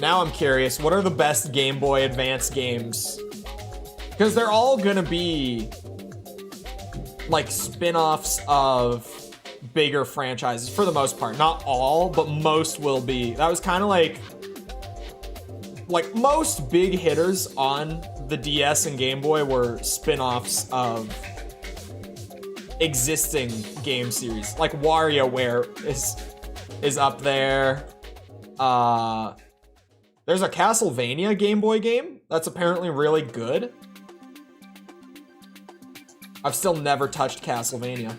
Now I'm curious, what are the best Game Boy Advance games? Because they're all gonna be like spin-offs of bigger franchises for the most part. Not all, but most will be. That was kind of like most big hitters on the DS and Game Boy were spin-offs of existing game series. Like WarioWare is up there. There's a Castlevania Game Boy game that's apparently really good. I've still never touched Castlevania.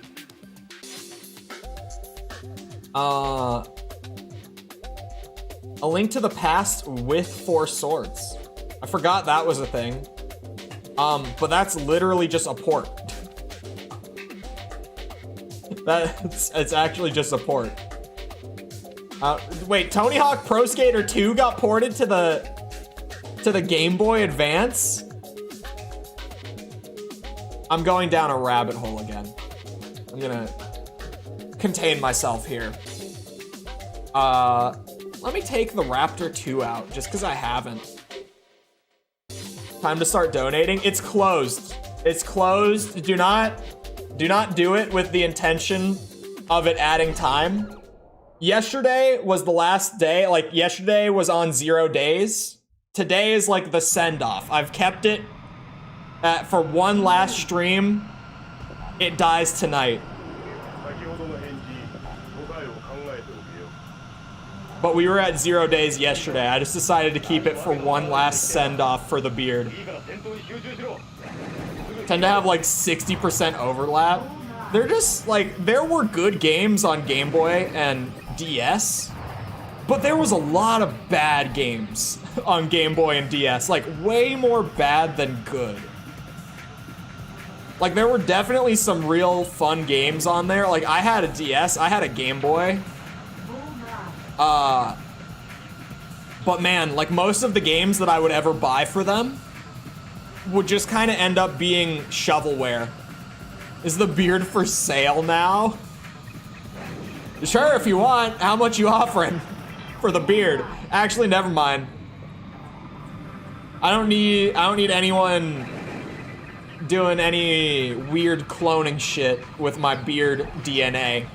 A Link to the Past with 4 Swords. I forgot that was a thing. But that's literally just a port. It's actually just a port. Wait, Tony Hawk Pro Skater 2 got ported to the Game Boy Advance? I'm going down a rabbit hole again. I'm gonna contain myself here. Let me take the Raptor 2 out, just because I haven't. Time to start donating. It's closed. It's closed. Do not do it with the intention of it adding time. Yesterday was the last day. Like, yesterday was on 0 days. Today is like the send-off. I've kept it for one last stream. It dies tonight. But we were at 0 days yesterday. I just decided to keep it for one last send-off for the beard. Tend to have like 60% overlap. They're just like, there were good games on Game Boy and DS, but there was a lot of bad games on Game Boy and DS. Like, way more bad than good. Like, there were definitely some real fun games on there. Like, I had a DS, I had a Game Boy. But man, like, most of the games that I would ever buy for them would just kind of end up being shovelware. Is the beard for sale now? Sure, if you want. How much you offering for the beard? Actually, never mind. I don't need anyone doing any weird cloning shit with my beard DNA.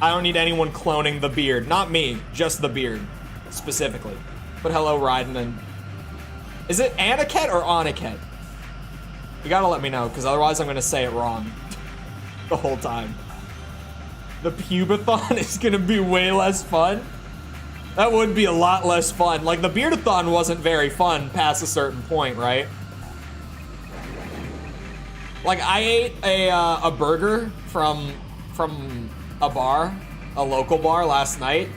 I don't need anyone cloning the beard. Not me, just the beard, specifically. But hello, Raiden, and... Is it Aniket or Aniket? You gotta let me know, because otherwise I'm gonna say it wrong the whole time. The pubathon is gonna be way less fun? That would be a lot less fun. Like, the beardathon wasn't very fun past a certain point, right? Like, I ate a burger from a bar, a local bar last night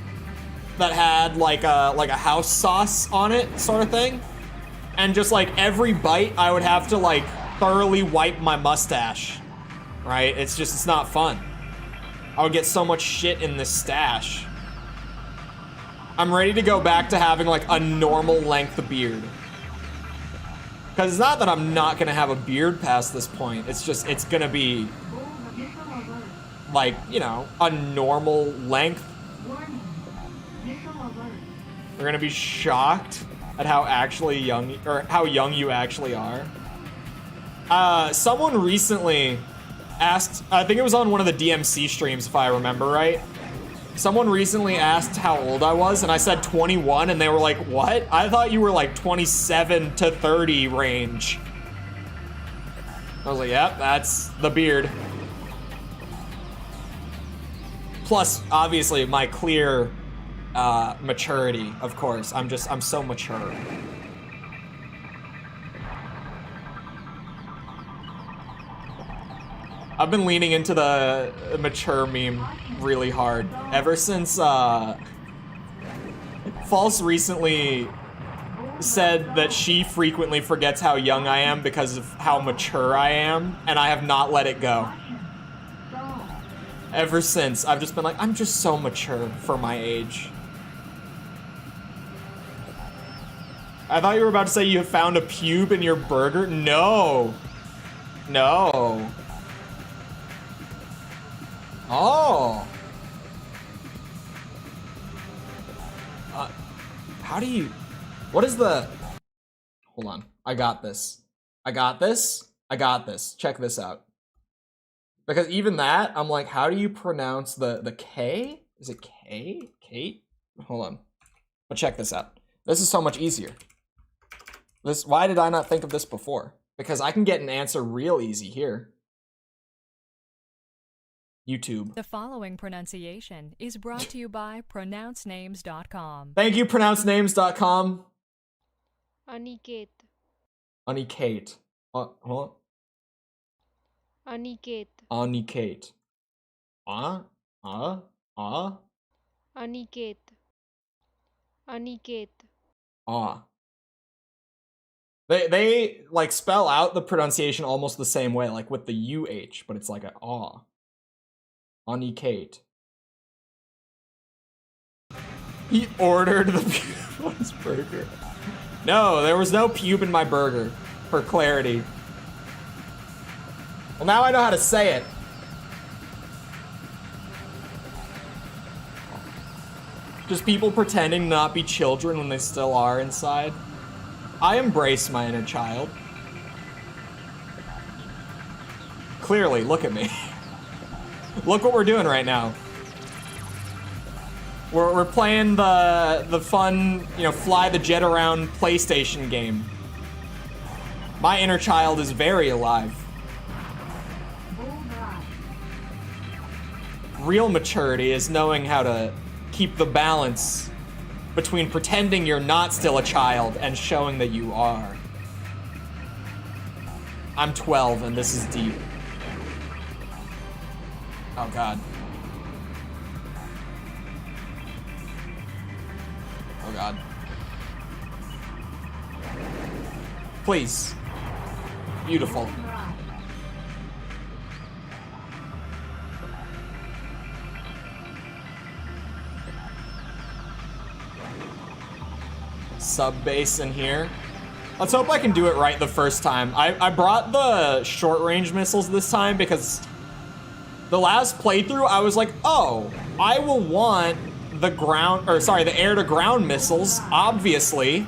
that had like a house sauce on it, sort of thing. And just like every bite, I would have to like thoroughly wipe my mustache, right? It's not fun. I would get so much shit in this stash. I'm ready to go back to having like a normal length beard. Because it's not that I'm not gonna have a beard past this point. It's just, it's gonna be like, you know, a normal length. We're gonna be shocked at how actually young, or how young you actually are. Someone recently asked, I think it was on one of the DMC streams if I remember right, Someone recently asked how old I was, and I said 21, and they were like, what? I thought you were like 27 to 30 range. I was like, yep, that's the beard. Plus, obviously, my clear maturity, of course. I'm so mature. I've been leaning into the mature meme really hard ever since False recently said that she frequently forgets how young I am because of how mature I am, and I have not let it go. Ever since, I've just been like, I'm just so mature for my age. I thought you were about to say you have found a pube in your burger. No. No. Oh. How do you... What is the... Hold on. I got this. I got this. I got this. Check this out. Because even that, I'm like, how do you pronounce the K? Is it K? Kate? Hold on. But check this out. This is so much easier. Why did I not think of this before? Because I can get an answer real easy here. YouTube. The following pronunciation is brought to you by pronouncenames.com. Thank you, pronouncenames.com. Aniket. Aniket. Hold on. Aniket. Aniket. Aniket. Aniket. They like spell out the pronunciation almost the same way, like with the UH, but it's like a ah. Aniket. He ordered the pube on his burger. No, there was no pube in my burger, for clarity. Well, now I know how to say it. Just people pretending to not be children when they still are inside. I embrace my inner child. Clearly, look at me. Look what we're doing right now. We're playing the fun, you know, fly the jet around PlayStation game. My inner child is very alive. Real maturity is knowing how to keep the balance between pretending you're not still a child and showing that you are. I'm 12 and this is deep. Oh God. Oh God. Please. Beautiful. Sub base in here. Let's hope I can do it right the first time. I brought the short range missiles this time because the last playthrough I was like, oh, I will want the air to ground missiles, obviously,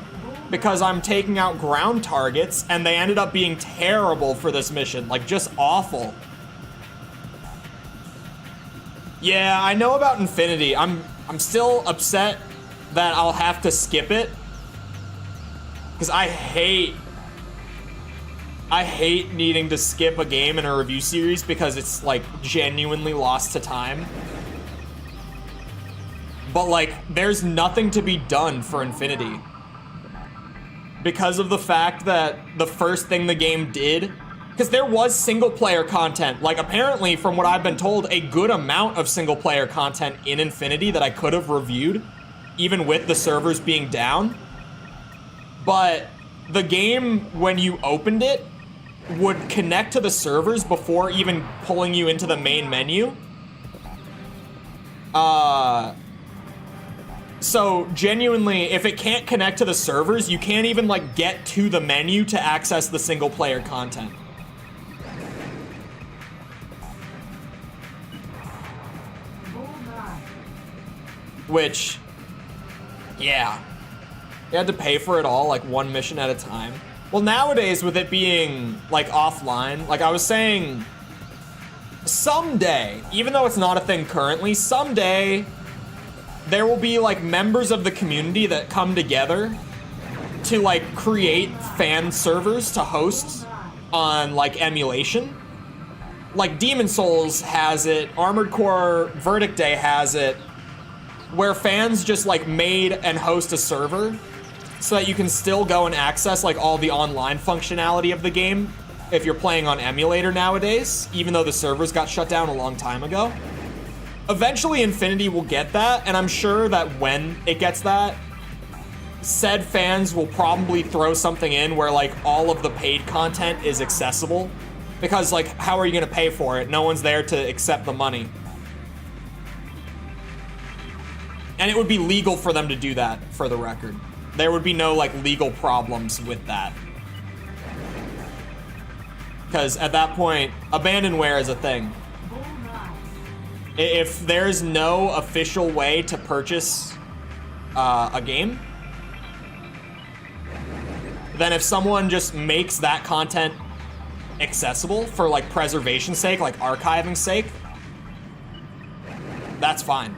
because I'm taking out ground targets, and they ended up being terrible for this mission, like just awful. Yeah, I know about Infinity. I'm still upset that I'll have to skip it. Because I hate needing to skip a game in a review series because it's like genuinely lost to time. But like, there's nothing to be done for Infinity. Because of the fact that the first thing the game did, because there was single player content, like apparently from what I've been told, a good amount of single player content in Infinity that I could have reviewed, even with the servers being down. But the game, when you opened it, would connect to the servers before even pulling you into the main menu. So genuinely, if it can't connect to the servers, you can't even like get to the menu to access the single player content. Which, yeah. You had to pay for it all, like one mission at a time. Well, nowadays, with it being like offline, like I was saying, someday, even though it's not a thing currently, someday there will be like members of the community that come together to like create fan servers to host on like emulation. Like Demon Souls has it, Armored Core Verdict Day has it, where fans just like made and host a server so that you can still go and access like all the online functionality of the game if you're playing on emulator nowadays, even though the servers got shut down a long time ago. Eventually Infinity will get that, and I'm sure that when it gets that, said fans will probably throw something in where like all of the paid content is accessible, because like how are you gonna pay for it? No one's there to accept the money. And it would be legal for them to do that, for the record. There would be no like legal problems with that. Because at that point, abandonware is a thing. If there's no official way to purchase a game, then if someone just makes that content accessible for like preservation's sake, like archiving's sake, that's fine.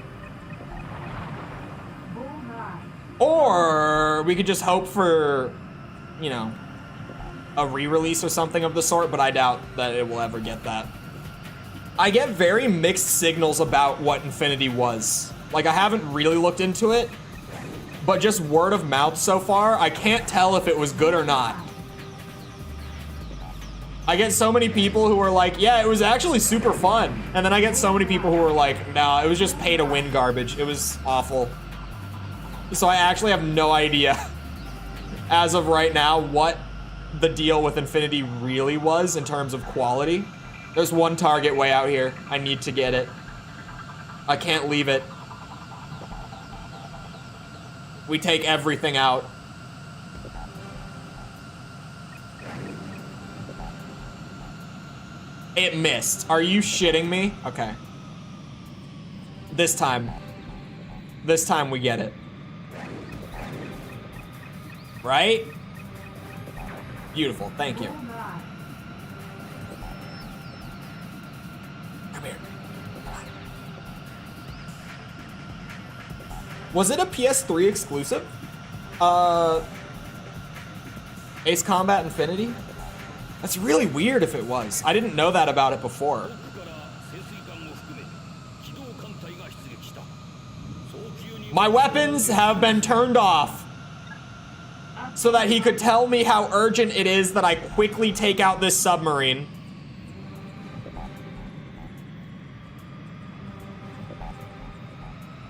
Or we could just hope for, you know, a re-release or something of the sort, but I doubt that it will ever get that. I get very mixed signals about what Infinity was. Like, I haven't really looked into it, but just word of mouth so far, I can't tell if it was good or not. I get so many people who are like, yeah, it was actually super fun. And then I get so many people who are like, nah, it was just pay to win garbage. It was awful. So I actually have no idea, as of right now, what the deal with Infinity really was in terms of quality. There's one target way out here. I need to get it. I can't leave it. We take everything out. It missed. Are you shitting me? Okay. This time we get it. Right? Beautiful, thank you. Come here. Was it a PS3 exclusive? Ace Combat Infinity? That's really weird if it was. I didn't know that about it before. My weapons have been turned off so that he could tell me how urgent it is that I quickly take out this submarine.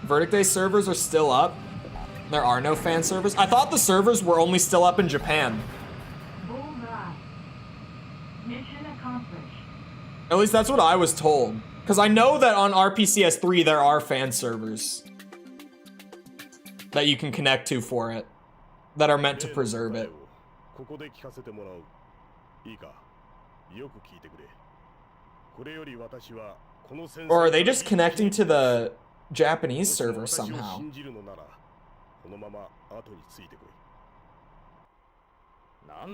Verdict Day servers are still up. There are no fan servers. I thought the servers were only still up in Japan. At least that's what I was told. Because I know that on RPCS3 there are fan servers that you can connect to for it, that are meant to preserve it. Or are they just connecting to the Japanese server somehow?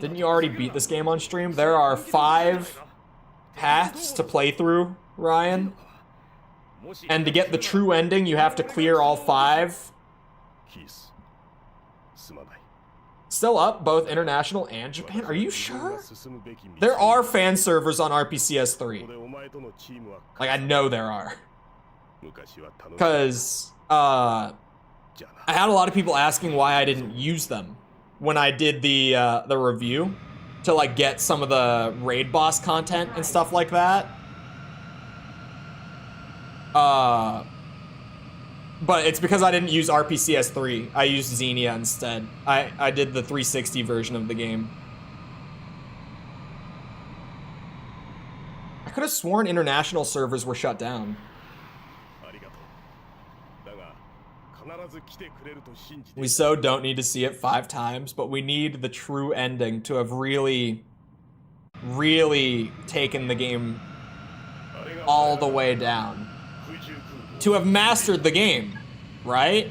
Didn't you already beat this game on stream? There are 5 paths to play through, Ryan. And to get the true ending, you have to clear all 5. Still up, both international and Japan. Are you sure? There are fan servers on RPCS3. Like, I know there are. Because, I had a lot of people asking why I didn't use them when I did the review to, like, get some of the raid boss content and stuff like that. But it's because I didn't use RPCS3. I used Xenia instead. I did the 360 version of the game. I could have sworn international servers were shut down. We so don't need to see it 5 times, but we need the true ending to have really, really taken the game all the way down. To have mastered the game, right?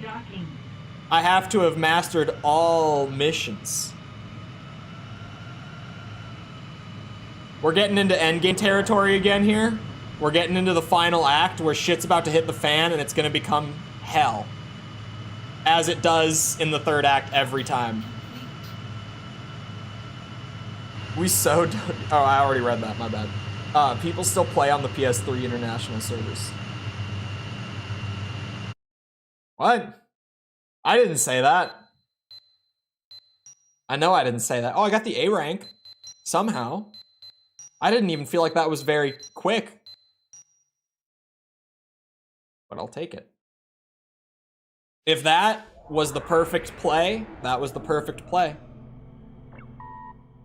I have to have mastered all missions. We're getting into endgame territory again here. We're getting into the final act where shit's about to hit the fan and it's gonna become hell. as it does in the third act every time. We so don't... Oh, I already read that, my bad. People still play on the PS3 international servers. What? I didn't say that. I know I didn't say that. Oh, I got the A rank. Somehow. I didn't even feel like that was very quick. But I'll take it. If that was the perfect play, that was the perfect play.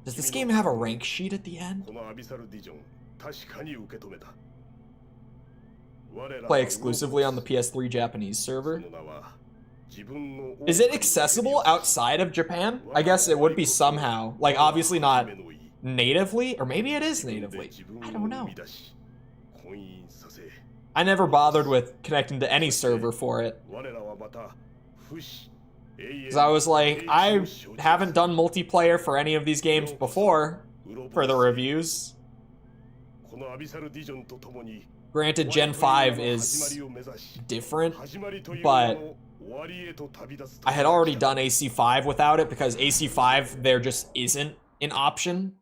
Does this game have a rank sheet at the end? Play exclusively on the PS3 Japanese server. Is it accessible outside of Japan? I guess it would be somehow. Like, obviously not natively, or maybe it is natively. I don't know. I never bothered with connecting to any server for it. Because I was like, I haven't done multiplayer for any of these games before for the reviews. Granted, Gen 5 is different, but I had already done AC5 without it because AC5, there just isn't an option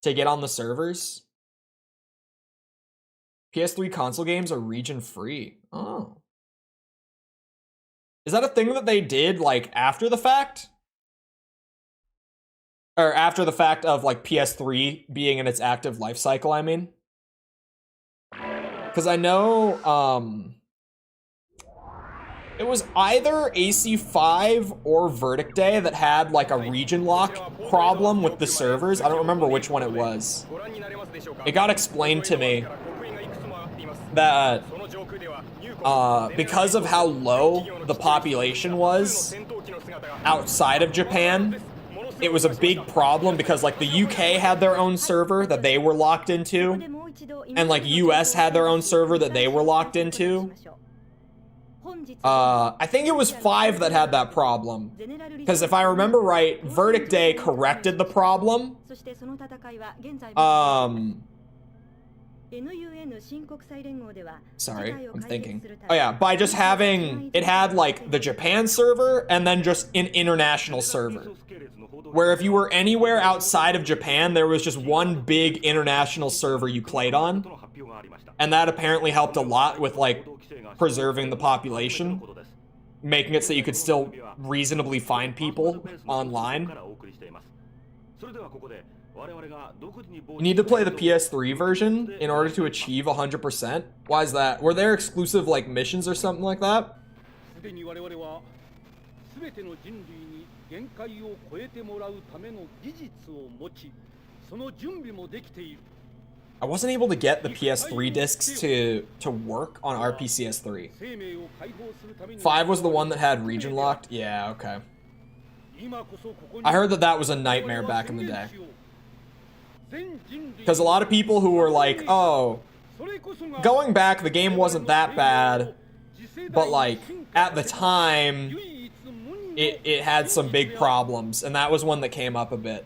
to get on the servers. PS3 console games are region free. Oh. Is that a thing that they did, like, after the fact? Or after the fact of, like, PS3 being in its active life cycle, I mean? Because I know, it was either AC5 or Verdict Day that had, like, a region lock problem with the servers. I don't remember which one it was. It got explained to me that because of how low the population was outside of Japan, it was a big problem because, like, the UK had their own server that they were locked into, and, like, US had their own server that they were locked into. I think it was 5 that had that problem, because if I remember right, Verdict Day corrected the problem. Sorry, I'm thinking. Oh yeah, by just having, it had like the Japan server and then just an international server. Where if you were anywhere outside of Japan, there was just one big international server you played on. And that apparently helped a lot with like preserving the population, making it so you could still reasonably find people online. You need to play the PS3 version in order to achieve 100%. Why is that? Were there exclusive like missions or something like that? I wasn't able to get the PS3 discs to work on RPCS3. 5 was the one that had region locked? Yeah, okay. I heard that that was a nightmare back in the day. Because a lot of people who were like, oh, going back, the game wasn't that bad, but like, at the time, it had some big problems, and that was one that came up a bit.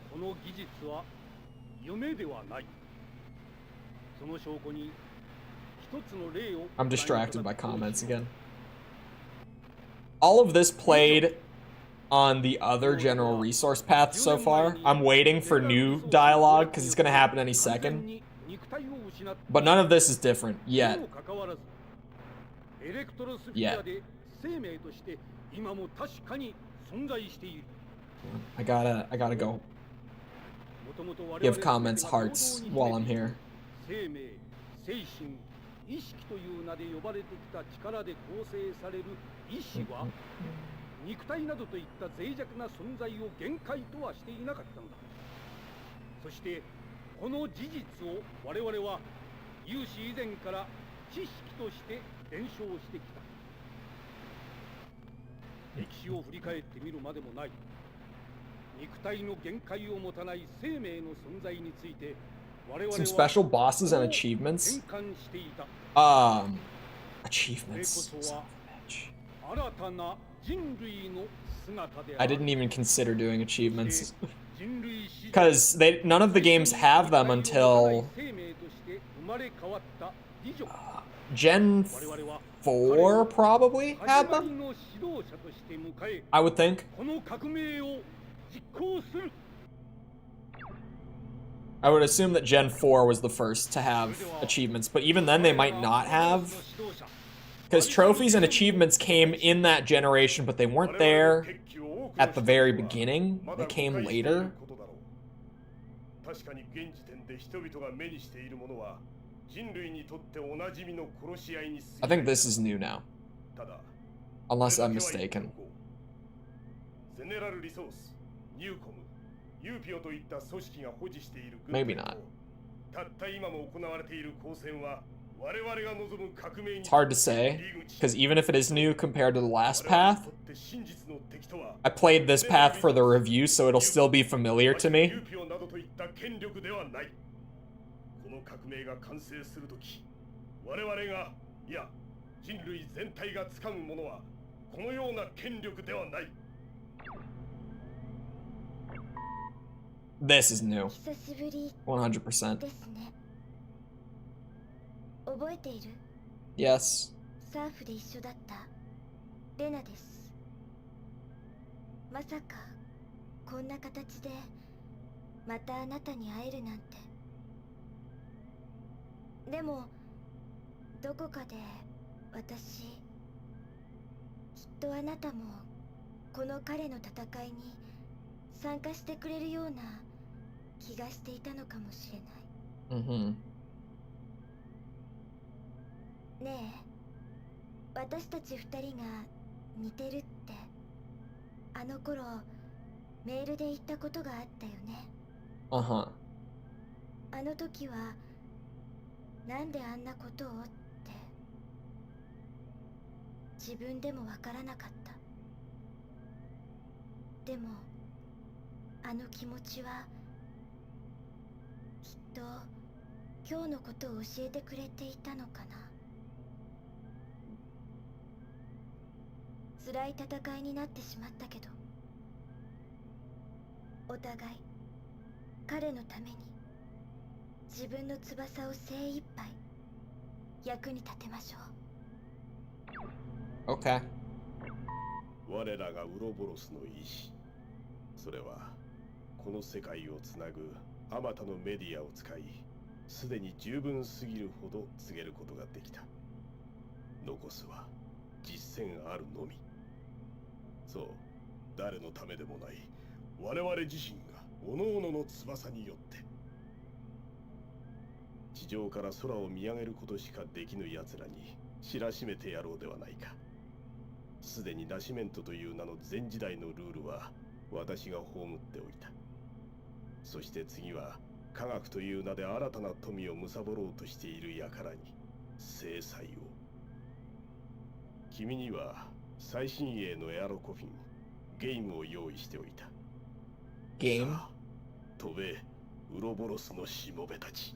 I'm distracted by comments again. All of this played on the other general resource path so far. I'm waiting for new dialogue because it's going to happen any second. But none of this is different yet. I gotta go give comments hearts while I'm here. 肉体などといった脆弱な存在を限界とはしていなかったのだ。そしてこの事実を我々は有史以前から知識として伝承してきた。歴史を振り返ってみるまでもない。肉体の限界を持たない生命の存在について我々は Some special bosses and achievements. Achievements. I didn't even consider doing achievements because none of the games have them until Gen 4 probably had them. I would think. I would assume that Gen 4 was the first to have achievements, but even then they might not have. Because trophies and achievements came in that generation, but they weren't there at the very beginning. They came later. I think this is new now. Unless I'm mistaken. Maybe not. It's hard to say, because even if it is new compared to the last path, I played this path for the review, so it'll still be familiar to me. This is new. 100%. 覚えている Yes. サーフで一緒だったレナです。まさかこんな形でまたあなたに会えるなんて。でもどこかで私、きっとあなたもこの彼の戦いに参加してくれるような気がしていたのかもしれない。Mm-hmm. ねえ、私たち二人が似てるってあの頃メールで言ったことがあったよね。Uh-huh. あの時はなんであんなことをって自分でもわからなかった。でもあの気持ちはきっと今日のことを教えてくれていたのかな。辛い戦いになってしまったけど、お互い彼のために自分の翼を精一杯役に立てましょう。 Okay. 我らがウロボロスの意志、それはこの世界をつなぐあまたのメディアを使い、すでに十分すぎるほど告げることができた。残すは実践あるのみ。そう、誰のためでもない我々自身が各々の翼によって地上から空を見上げることしかできぬ奴らに知らしめてやろうではないか。すでにナシメントという名の前時代のルールは私が葬っておいた。そして次は科学という名で新たな富を貪ろうとしている輩に制裁を。君には最新鋭のエアロコフィンゲームを用意しておいた。ゲーム？飛べ、ウロボロスのしもべたち。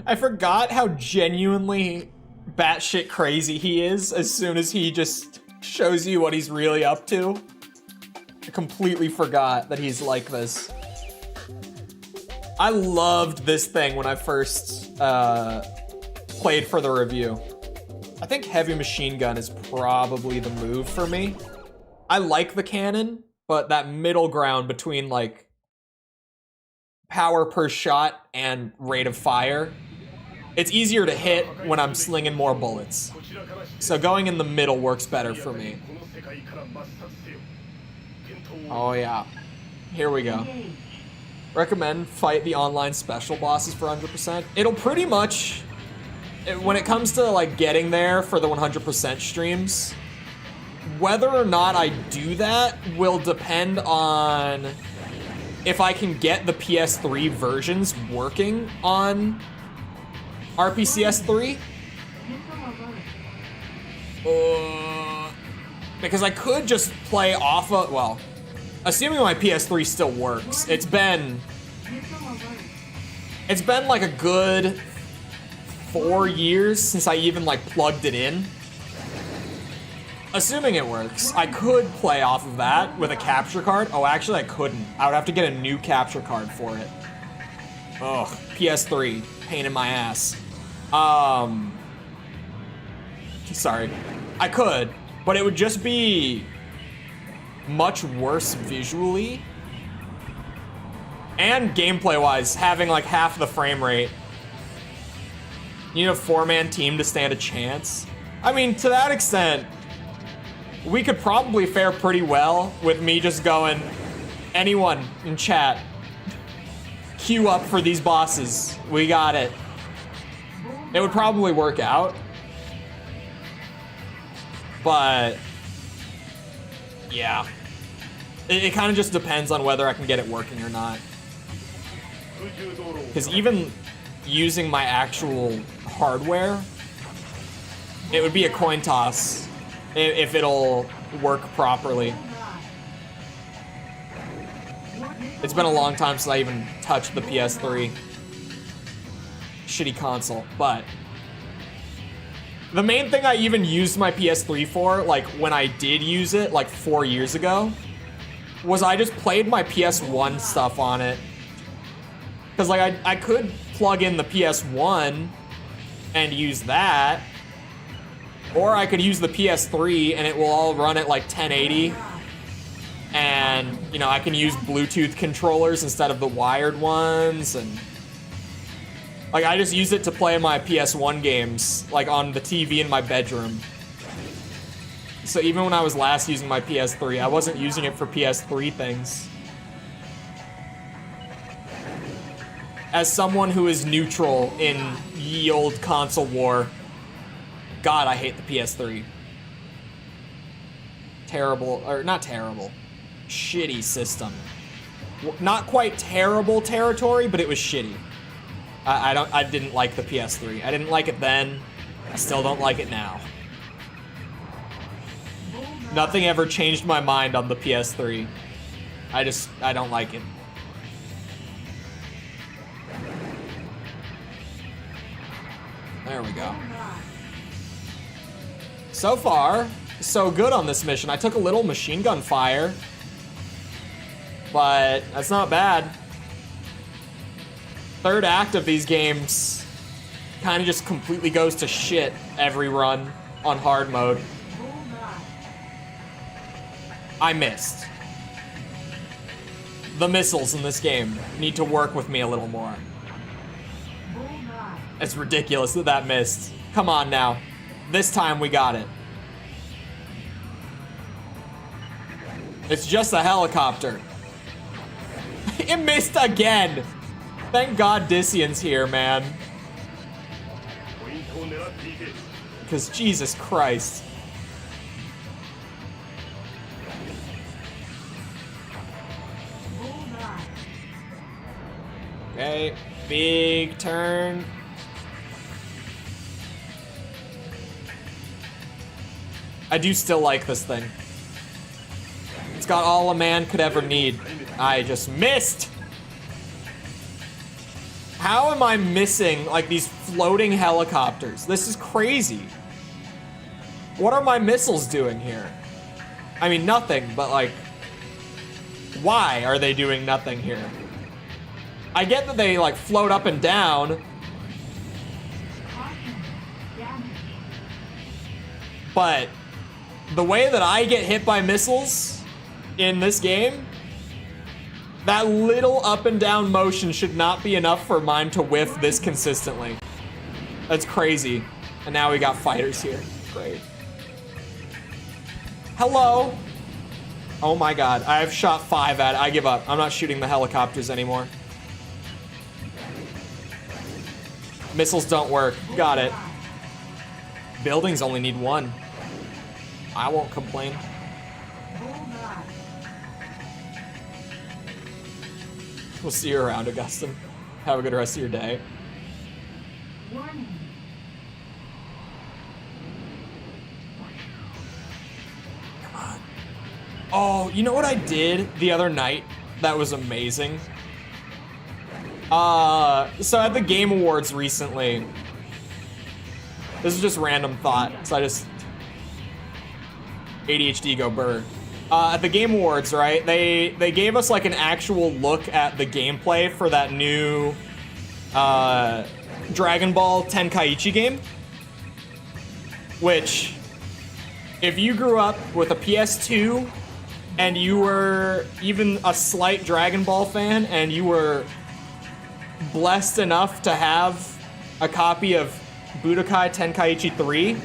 I forgot how genuinely batshit crazy he is as soon as he just shows you what he's really up to. I completely forgot that he's like this. I loved this thing when I first played for the review. I think heavy machine gun is probably the move for me. I like the cannon, but that middle ground between like power per shot and rate of fire, it's easier to hit when I'm slinging more bullets. So going in the middle works better for me. Oh yeah, here we go. Recommend fight the online special bosses for 100%. It'll pretty much, when it comes to like getting there for the 100% streams, whether or not I do that will depend on if I can get the PS3 versions working on RPCS 3. Because I could just play off of, well, assuming my PS3 still works, it's been like a good 4 years since I even like plugged it in. Assuming it works, I could play off of that with a capture card. Oh, actually I couldn't. I would have to get a new capture card for it. Ugh, PS3, pain in my ass. Sorry. I could, but it would just be much worse visually. And gameplay-wise, having like half the frame rate. You need a 4-man team to stand a chance. I mean, to that extent, we could probably fare pretty well with me just going, anyone in chat, queue up for these bosses. We got it. It would probably work out. But yeah, it kind of just depends on whether I can get it working or not. Because even using my actual hardware, it would be a coin toss if it'll work properly. It's been a long time since I even touched the PS3. Shitty console, but the main thing I even used my PS3 for, like when I did use it like 4 years ago, was I just played my PS1 stuff on it. Because like I could plug in the PS1 and use that, or I could use the PS3 and it will all run at like 1080. And, you know, I can use Bluetooth controllers instead of the wired ones, and like I just use it to play my PS1 games, like on the TV in my bedroom. So even when I was last using my PS3, I wasn't using it for PS3 things. As someone who is neutral in ye old console war, God, I hate the PS3. Terrible, or not terrible, shitty system. Not quite terrible territory, but it was shitty. I didn't like the PS3. I didn't like it then. I still don't like it now. Nothing ever changed my mind on the PS3. I don't like it. There we go. So far, so good on this mission. I took a little machine gun fire, but that's not bad. Third act of these games kind of just completely goes to shit every run on hard mode. I missed. The missiles in this game need to work with me a little more. It's ridiculous that that missed. Come on now. This time we got it. It's just a helicopter. It missed again. Thank God Disian's here, man. Because Jesus Christ. Okay, big turn. I do still like this thing. It's got all a man could ever need. I just missed. How am I missing, like, these floating helicopters? This is crazy. What are my missiles doing here? I mean, nothing, but, like, why are they doing nothing here? I get that they, like, float up and down. But the way that I get hit by missiles in this game, that little up and down motion should not be enough for mine to whiff this consistently. That's crazy. And now we got fighters here. Great. Hello. Oh my God. I have shot 5 at it. I give up. I'm not shooting the helicopters anymore. Missiles don't work. Got it. Buildings only need 1. I won't complain. We'll see you around, Augustin. Have a good rest of your day. Come on. Oh, you know what I did the other night that was amazing? So at the Game Awards recently, this is just random thought, so I just ADHD go burr. At the Game Awards, right, they gave us like an actual look at the gameplay for that new Dragon Ball Tenkaichi game, which, if you grew up with a PS2 and you were even a slight Dragon Ball fan and you were blessed enough to have a copy of Budokai Tenkaichi 3,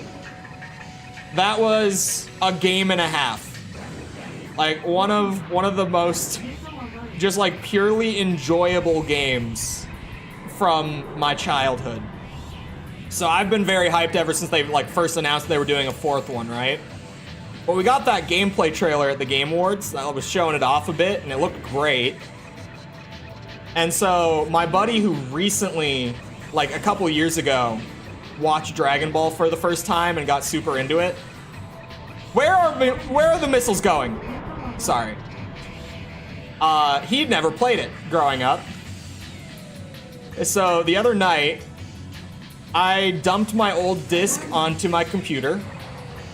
that was a game and a half. Like one of the most just like purely enjoyable games from my childhood. So I've been very hyped ever since they like first announced they were doing a fourth one, right? But we got that gameplay trailer at the Game Awards that was showing it off a bit, and it looked great. And so my buddy who recently, like a couple years ago, watched Dragon Ball for the first time and got super into it. Where are the missiles going? Sorry. He'd never played it growing up. So the other night, I dumped my old disc onto my computer,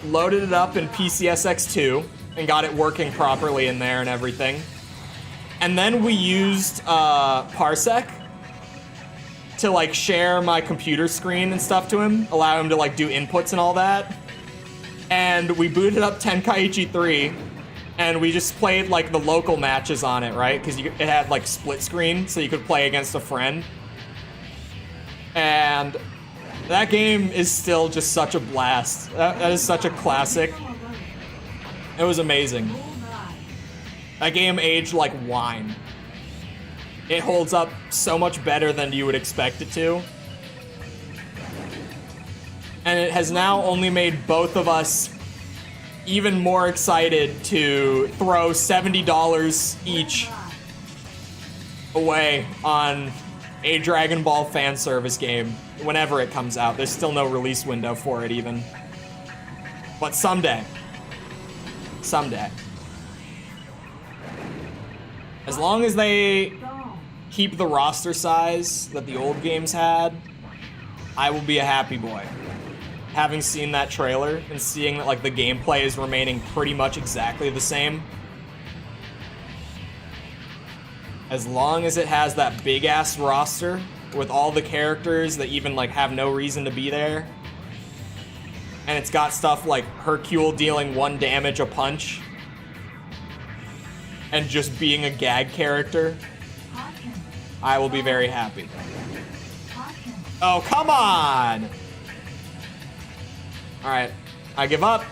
loaded it up in PCSX2, and got it working properly in there and everything. And then we used Parsec to like share my computer screen and stuff to him, allow him to like do inputs and all that. And we booted up Tenkaichi 3, and we just played like the local matches on it, right? Because it had like split screen, so you could play against a friend. And that game is still just such a blast. That is such a classic. It was amazing. That game aged like wine. It holds up so much better than you would expect it to. And it has now only made both of us even more excited to throw $70 each away on a Dragon Ball fan service game whenever it comes out. There's still no release window for it even. But someday. Someday. As long as they keep the roster size that the old games had, I will be a happy boy. Having seen that trailer and seeing that like the gameplay is remaining pretty much exactly the same. As long as it has that big ass roster with all the characters that even like have no reason to be there. And it's got stuff like Hercule dealing 1 damage a punch. And just being a gag character. I will be very happy. Oh, come on! Alright, I give up.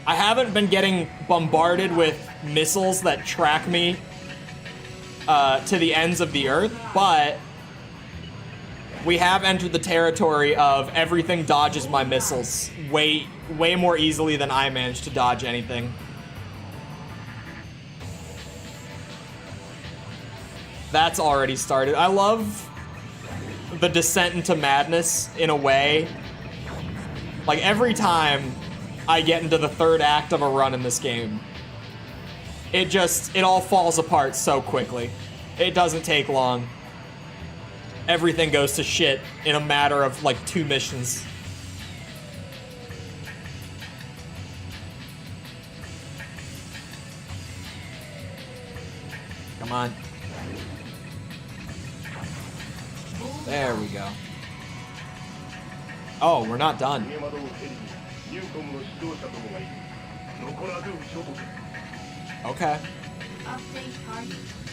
I haven't been getting bombarded with missiles that track me to the ends of the earth, but we have entered the territory of everything dodges my missiles way more easily than I manage to dodge anything. That's already started. I love the descent into madness in a way. Like every time I get into the 3rd act of a run in this game, it all falls apart so quickly. It doesn't take long. Everything goes to shit in a matter of like 2 missions. Come on. There we go. Oh, we're not done. Okay.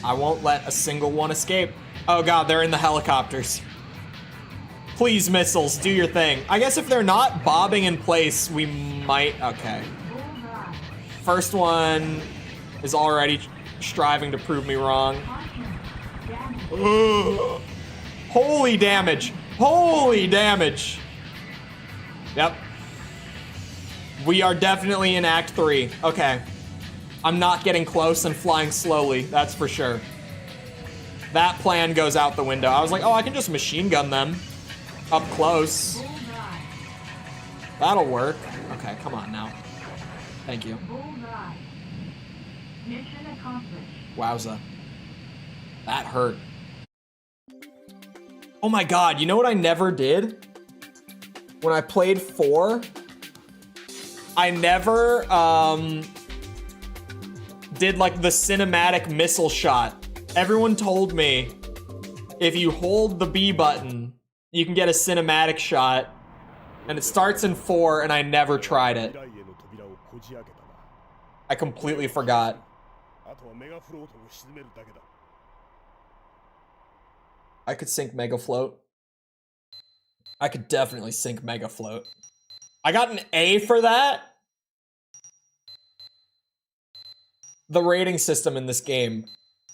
I won't let a single one escape. Oh god, they're in the helicopters. Please, missiles, do your thing. I guess if they're not bobbing in place, we might... Okay. First one is already striving to prove me wrong. Ugh. Holy damage. Holy damage. Yep. We are definitely in Act 3. Okay. I'm not getting close and flying slowly, that's for sure. That plan goes out the window. I was like, oh, I can just machine gun them up close. That'll work. Okay, come on now. Thank you. Wowza. That hurt. Oh my god, you know what I never did? When I played 4, I never did like the cinematic missile shot. Everyone told me if you hold the B button, you can get a cinematic shot, and it starts in 4, and I never tried it. I completely forgot. I could sink Mega Float. I could definitely sink Mega Float. I got an A for that. The rating system in this game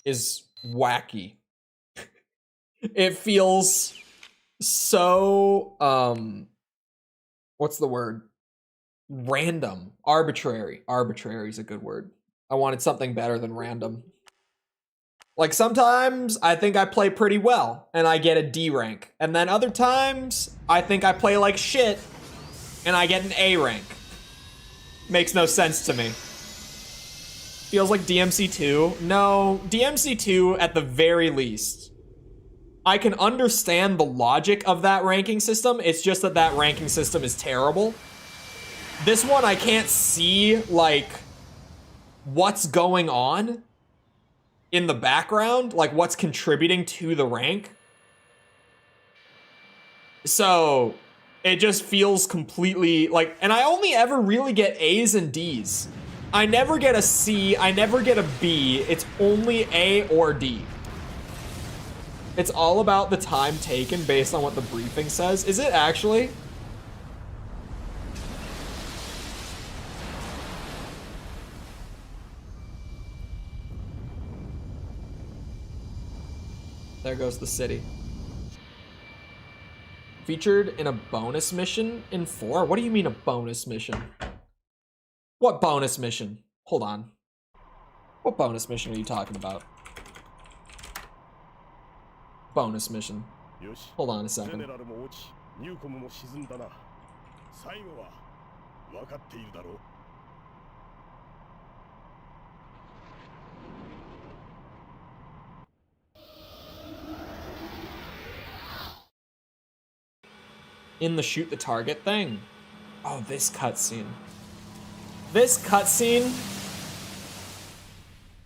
is wacky. It feels so, what's the word? Random. Arbitrary. Arbitrary is a good word. I wanted something better than random. Like sometimes I think I play pretty well and I get a D rank. And then other times I think I play like shit and I get an A rank. Makes no sense to me. Feels like DMC2. No, DMC2 at the very least. I can understand the logic of that ranking system. It's just that that ranking system is terrible. This one I can't see like what's going on in the background, like what's contributing to the rank. So it just feels completely like, and I only ever really get A's and D's. I never get a C, I never get a B, it's only A or D. It's all about the time taken based on what the briefing says. Is it actually? There goes the city. Featured in a bonus mission in 4? What do you mean a bonus mission? What bonus mission? Hold on. What bonus mission are you talking about? Bonus mission. Hold on a second. In the shoot the target thing. Oh, this cutscene. This cutscene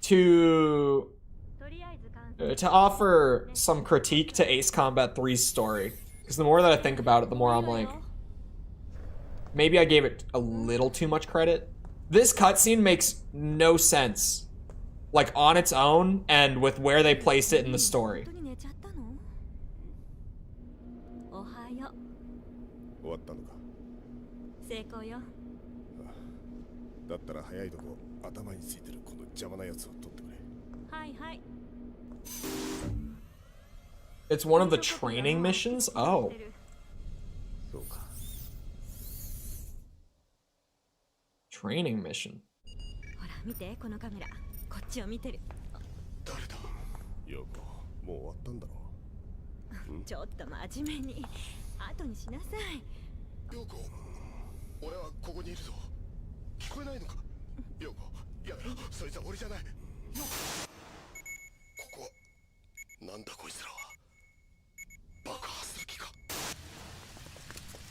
to offer some critique to Ace Combat 3's story. Because the more that I think about it, the more I'm like, maybe I gave it a little too much credit. This cutscene makes no sense, like on its own and with where they placed it in the story. It's one of the training missions? Oh. Training mission.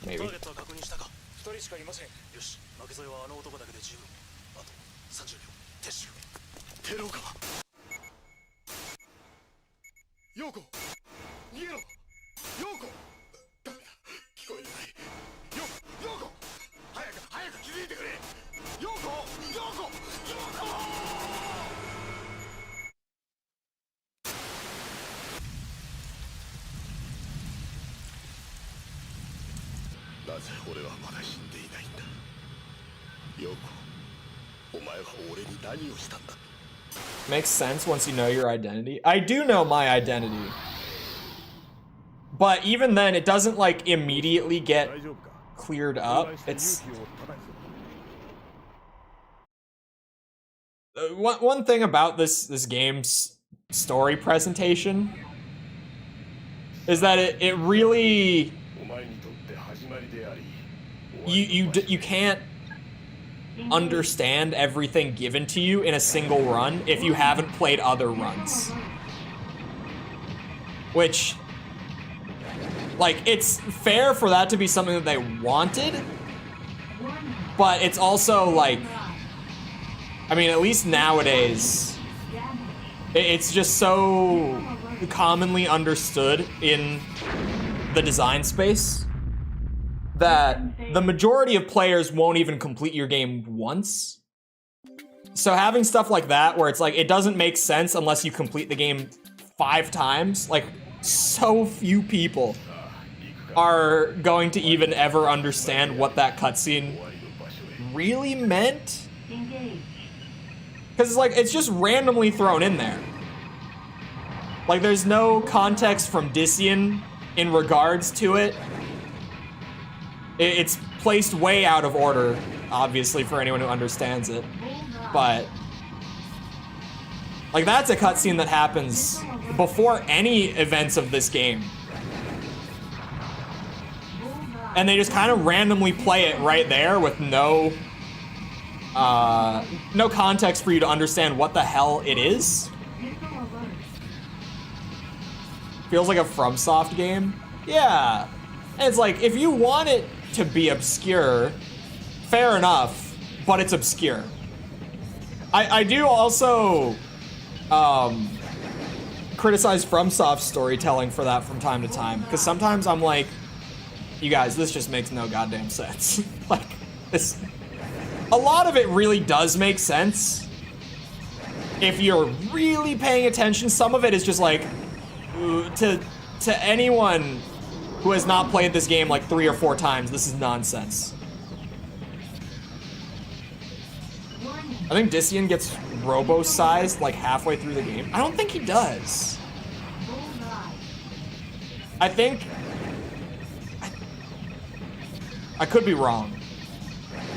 Maybe. Makes sense once you know your identity. I do know my identity. But even then, it doesn't like immediately get cleared up. It's... One thing about this game's story presentation is that it really... You can't understand everything given to you in a single run if you haven't played other runs. Which, like, it's fair for that to be something that they wanted, but it's also like, I mean, at least nowadays, it's just so commonly understood in the design space that the majority of players won't even complete your game once. So having stuff like that where it's like, it doesn't make sense unless you complete the game 5 times, like, so few people are going to even ever understand what that cutscene really meant. Because it's like, it's just randomly thrown in there. Like, there's no context from Dician in regards to it. It's placed way out of order, obviously, for anyone who understands it. But, like, that's a cutscene that happens before any events of this game. And they just kind of randomly play it right there with no context for you to understand what the hell it is. Feels like a FromSoft game. Yeah. And it's like, if you want it to be obscure, fair enough, but it's obscure. I do also criticize FromSoft storytelling for that from time to time, because sometimes I'm like, you guys, this just makes no goddamn sense. Like, this, a lot of it really does make sense if you're really paying attention. Some of it is just like, to anyone who has not played this game like 3 or 4 times, this is nonsense. I think Dician gets robo-sized like halfway through the game. I don't think he does. I think... I could be wrong.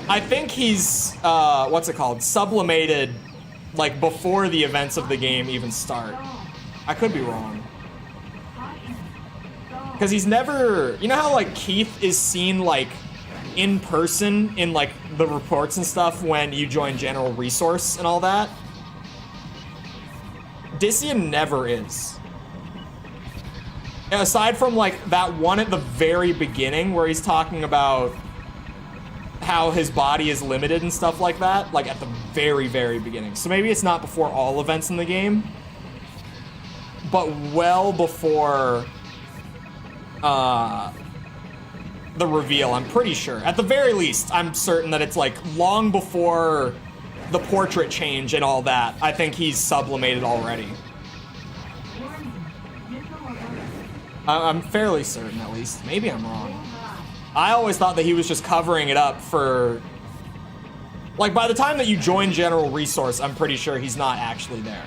I think he's, what's it called? Sublimated, like, before the events of the game even start. I could be wrong. Because he's never... You know how, like, Keith is seen, like, in person in, like, the reports and stuff when you join General Resource and all that? Dician never is. Aside from, like, that one at the very beginning where he's talking about how his body is limited and stuff like that, like, at the very, very beginning. So maybe it's not before all events in the game, but well before the reveal, I'm pretty sure. At the very least, I'm certain that it's, like, long before the portrait change and all that. I think he's sublimated already. I'm fairly certain, at least. Maybe I'm wrong. I always thought that he was just covering it up for... Like, by the time that you join General Resource, I'm pretty sure he's not actually there.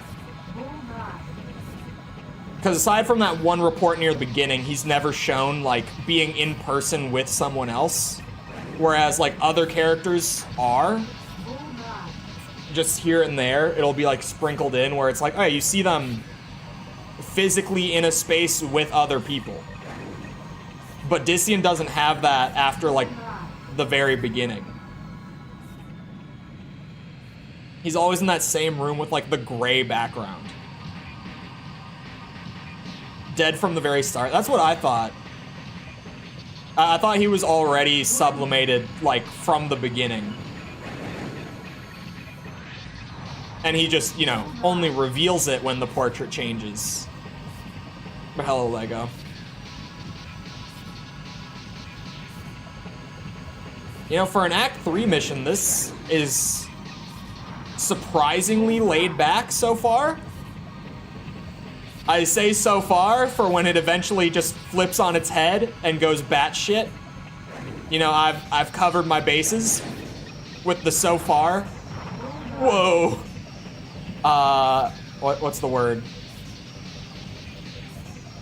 Because aside from that one report near the beginning, he's never shown, like, being in person with someone else. Whereas, like, other characters are. Just here and there, it'll be, like, sprinkled in where it's like, oh, you see them physically in a space with other people. But Dician doesn't have that after, like, the very beginning. He's always in that same room with, like, the gray background. Dead from the very start. That's what I thought. I thought he was already sublimated, like, from the beginning. And he just, you know, only reveals it when the portrait changes. But hello, Lego. You know, for an Act 3 mission, this is surprisingly laid back so far. I say so far for when it eventually just flips on its head and goes batshit. You know, I've covered my bases with the so far. Whoa. What's the word?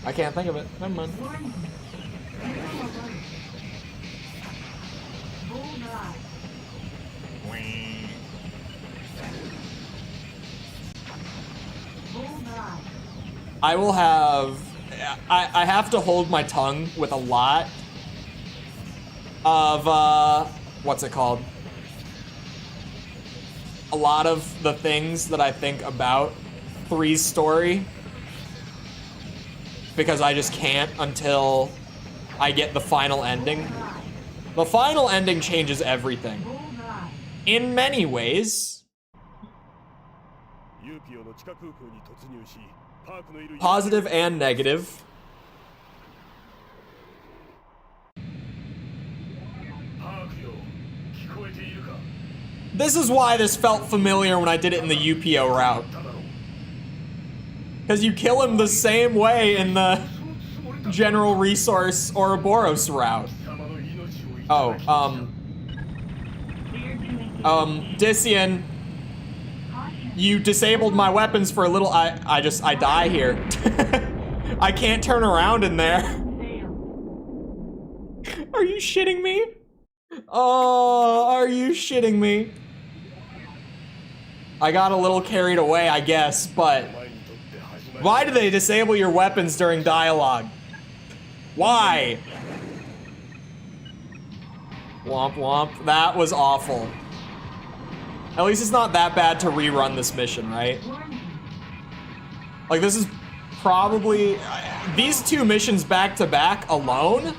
I can't think of it. Never mind. I will have... I have to hold my tongue with a lot of, what's it called? A lot of the things that I think about 3's story. Because I just can't until I get the final ending. The final ending changes everything. In many ways. Positive and negative. This is why this felt familiar when I did it in the UPO route. Because you kill him the same way in the General Resource Ouroboros route. Oh, Dician, you disabled my weapons for a little. I die here. I can't turn around in there. Are you shitting me? Oh, are you shitting me? I got a little carried away, I guess, but why do they disable your weapons during dialogue? Why? Womp womp. That was awful. At least it's not that bad to rerun this mission, right? Like, this is probably... These two missions back to back alone?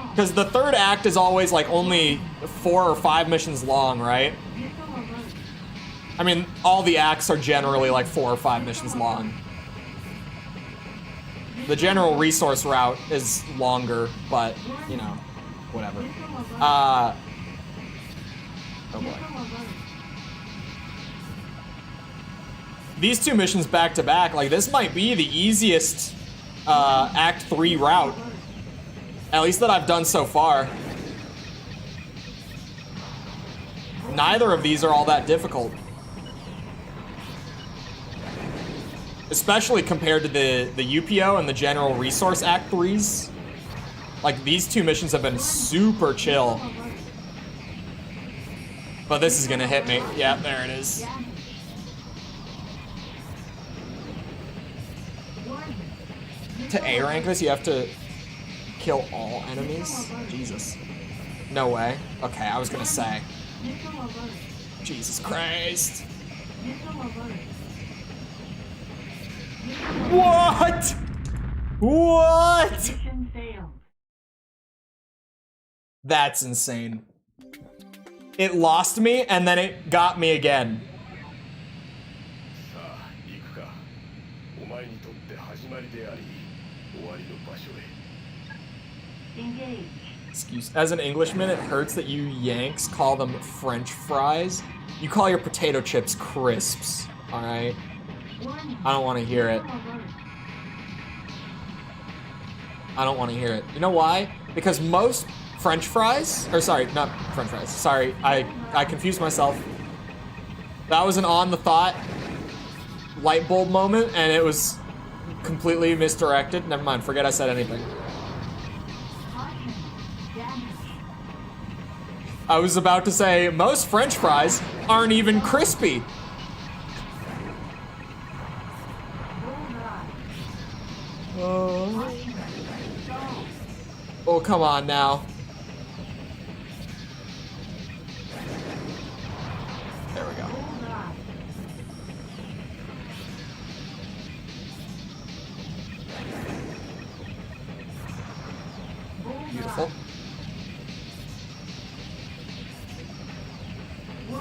Because the third act is always, like, only 4 or 5 missions long, right? I mean, all the acts are generally, like, 4 or 5 missions long. The General Resource route is longer, but, you know, whatever. Oh boy. These two missions back to back, like, this might be the easiest Act 3 route. At least that I've done so far. Neither of these are all that difficult. Especially compared to the UPO and the General Resource Act 3s. Like, these two missions have been super chill. But this is gonna hit me. Yeah, there it is. To A rank this, you have to kill all enemies? Jesus. No way. Okay, I was gonna say. Jesus Christ. What? What? That's insane. It lost me and then it got me again. Excuse. As an Englishman, it hurts that you Yanks call them French fries. You call your potato chips crisps. All right. I don't want to hear it. I don't want to hear it. You know why? Because most French fries, or sorry, not French fries. Sorry, I confused myself. That was an on-the-thought light bulb moment, and it was completely misdirected. Never mind, forget I said anything. I was about to say, most French fries aren't even crispy. Oh, come on now. There we go. Beautiful.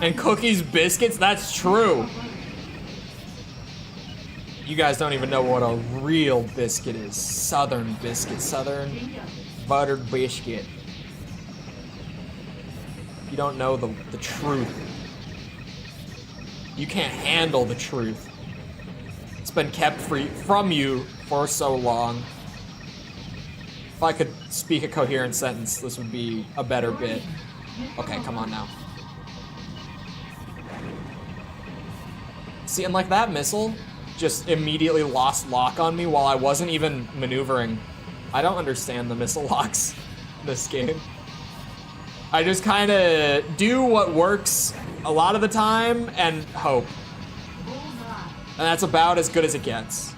And cookies, biscuits, that's true. You guys don't even know what a real biscuit is. Southern biscuit, southern buttered biscuit. You don't know the truth. You can't handle the truth. It's been kept from you for so long. If I could speak a coherent sentence, this would be a better bit. Okay, come on now. See, and like that missile just immediately lost lock on me while I wasn't even maneuvering. I don't understand the missile locks in this game. I just kind of do what works a lot of the time and hope. And that's about as good as it gets.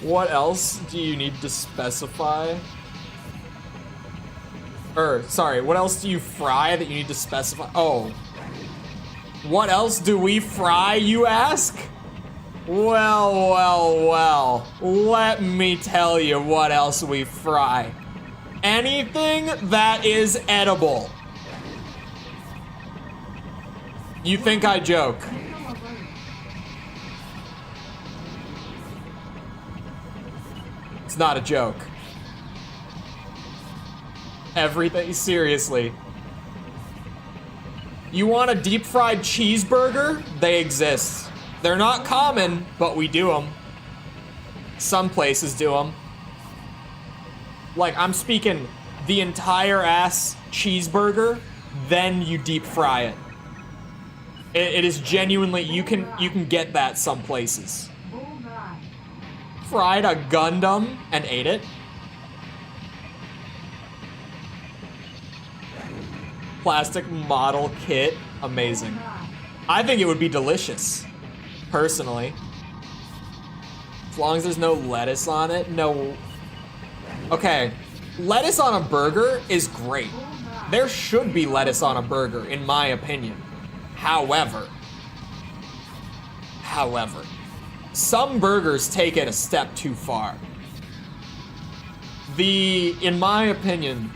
What else do you need to specify? Sorry, what else do you fry that you need to specify? Oh. What else do we fry, you ask? Well, well, well. Let me tell you what else we fry. Anything that is edible. You think I joke? It's not a joke. Everything, seriously. You want a deep fried cheeseburger? They exist. They're not common, but we do them. Some places do them. Like, I'm speaking the entire ass cheeseburger, then you deep fry it. It is genuinely, you can get that some places. Fried a Gundam and ate it. Plastic model kit, amazing. I think it would be delicious, personally. As long as there's no lettuce on it, no. Okay, lettuce on a burger is great. There should be lettuce on a burger, in my opinion. However, some burgers take it a step too far. In my opinion,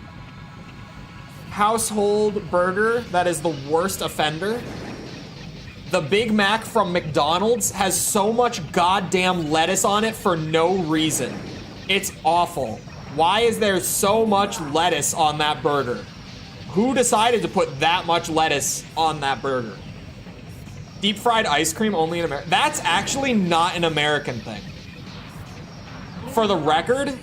household burger that is the worst offender, the Big Mac from McDonald's has so much goddamn lettuce on it for no reason. It's awful. Why is there so much lettuce on that burger? Who decided to put that much lettuce on that burger? Deep fried ice cream only in America. That's actually not an American thing. For the record,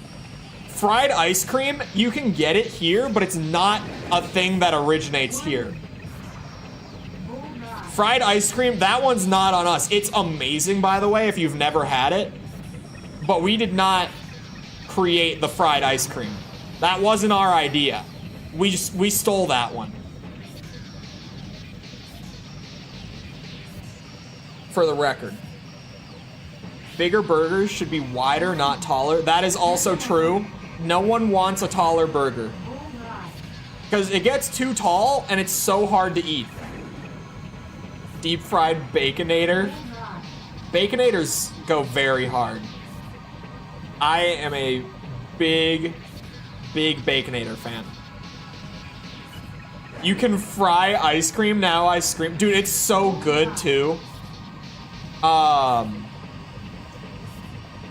fried ice cream, you can get it here, but it's not a thing that originates here. Fried ice cream, that one's not on us. It's amazing, by the way, if you've never had it. But we did not create the fried ice cream. That wasn't our idea. We stole that one. For the record. Bigger burgers should be wider, not taller. That is also true. No one wants a taller burger. Because it gets too tall and it's so hard to eat. Deep fried Baconator. Baconators go very hard. I am a big Baconator fan. You can fry ice cream now, ice cream. Dude, it's so good too.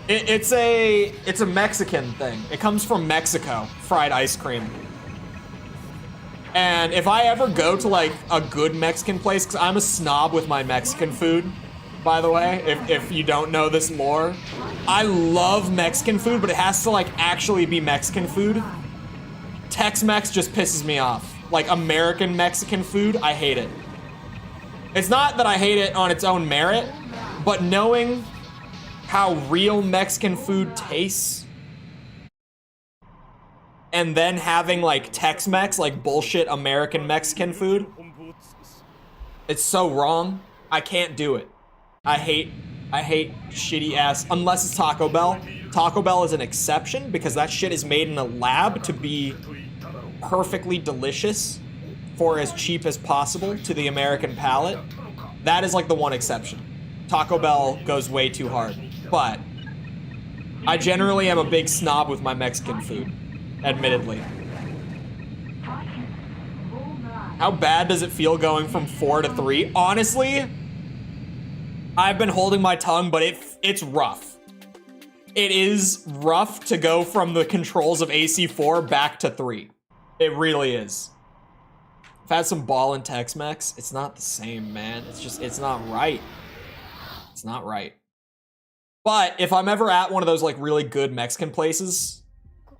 It's a Mexican thing. It comes from Mexico, fried ice cream. And if I ever go to like a good Mexican place, because I'm a snob with my Mexican food, by the way, if you don't know this lore, I love Mexican food, but it has to like actually be Mexican food. Tex-Mex just pisses me off. Like American Mexican food, I hate it. It's not that I hate it on its own merit, but knowing how real Mexican food tastes and then having like Tex-Mex, like bullshit American Mexican food, it's so wrong. I can't do it. I hate shitty ass, unless it's Taco Bell. Taco Bell is an exception because that shit is made in a lab to be perfectly delicious for as cheap as possible to the American palate. That is like the one exception. Taco Bell goes way too hard. But I generally am a big snob with my Mexican food, admittedly. How bad does it feel going from 4 to 3? Honestly, I've been holding my tongue, but it's rough. It is rough to go from the controls of AC4 back to 3. It really is. I've had some ball and Tex-Mex. It's not the same, man. It's not right. It's not right. But if I'm ever at one of those like really good Mexican places,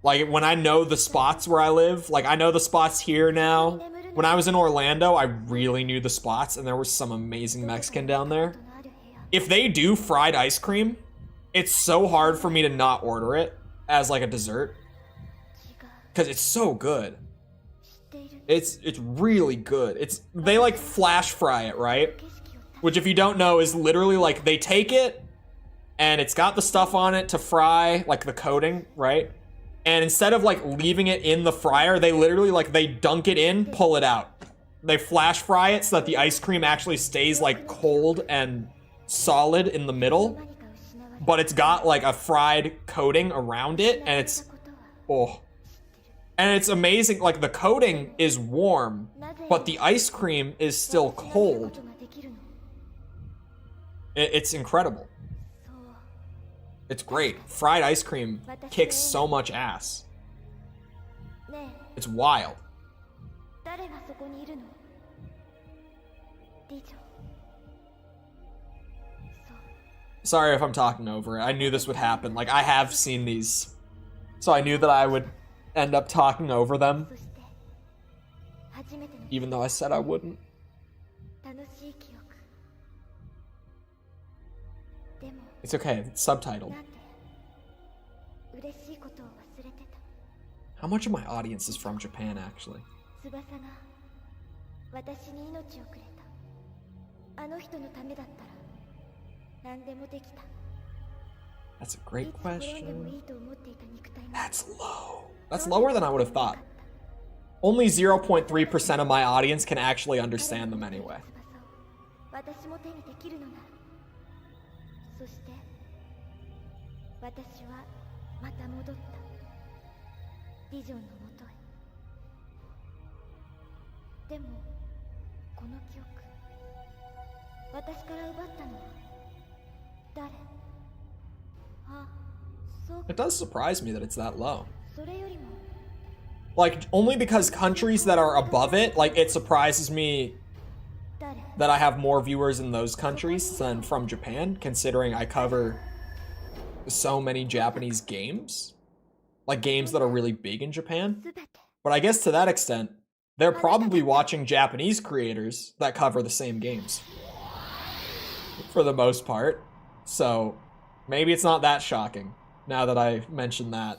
like when I know the spots where I live, like I know the spots here now. When I was in Orlando, I really knew the spots and there was some amazing Mexican down there. If they do fried ice cream, it's so hard for me to not order it as like a dessert. Because it's so good. It's really good. They like flash fry it, right? Which if you don't know is literally like they take it and it's got the stuff on it to fry, like the coating, right? And instead of like leaving it in the fryer, they literally like they dunk it in, pull it out. They flash fry it so that the ice cream actually stays like cold and solid in the middle. But it's got like a fried coating around it and it's, oh, And it's amazing, like the coating is warm, but the ice cream is still cold. It's incredible. It's great. Fried ice cream kicks so much ass. It's wild. Sorry if I'm talking over it. I knew this would happen. Like, I have seen these. So I knew that I would end up talking over them. Even though I said I wouldn't. It's okay, it's subtitled. How much of my audience is from Japan, actually? That's a great question. That's low. That's lower than I would have thought. Only 0.3% of my audience can actually understand them anyway. It does surprise me that it's that low. Like, only because countries that are above it, like, it surprises me that I have more viewers in those countries than from Japan, considering I cover so many Japanese games. Like, games that are really big in Japan. But I guess to that extent, they're probably watching Japanese creators that cover the same games. For the most part. So, maybe it's not that shocking, now that I mentioned that.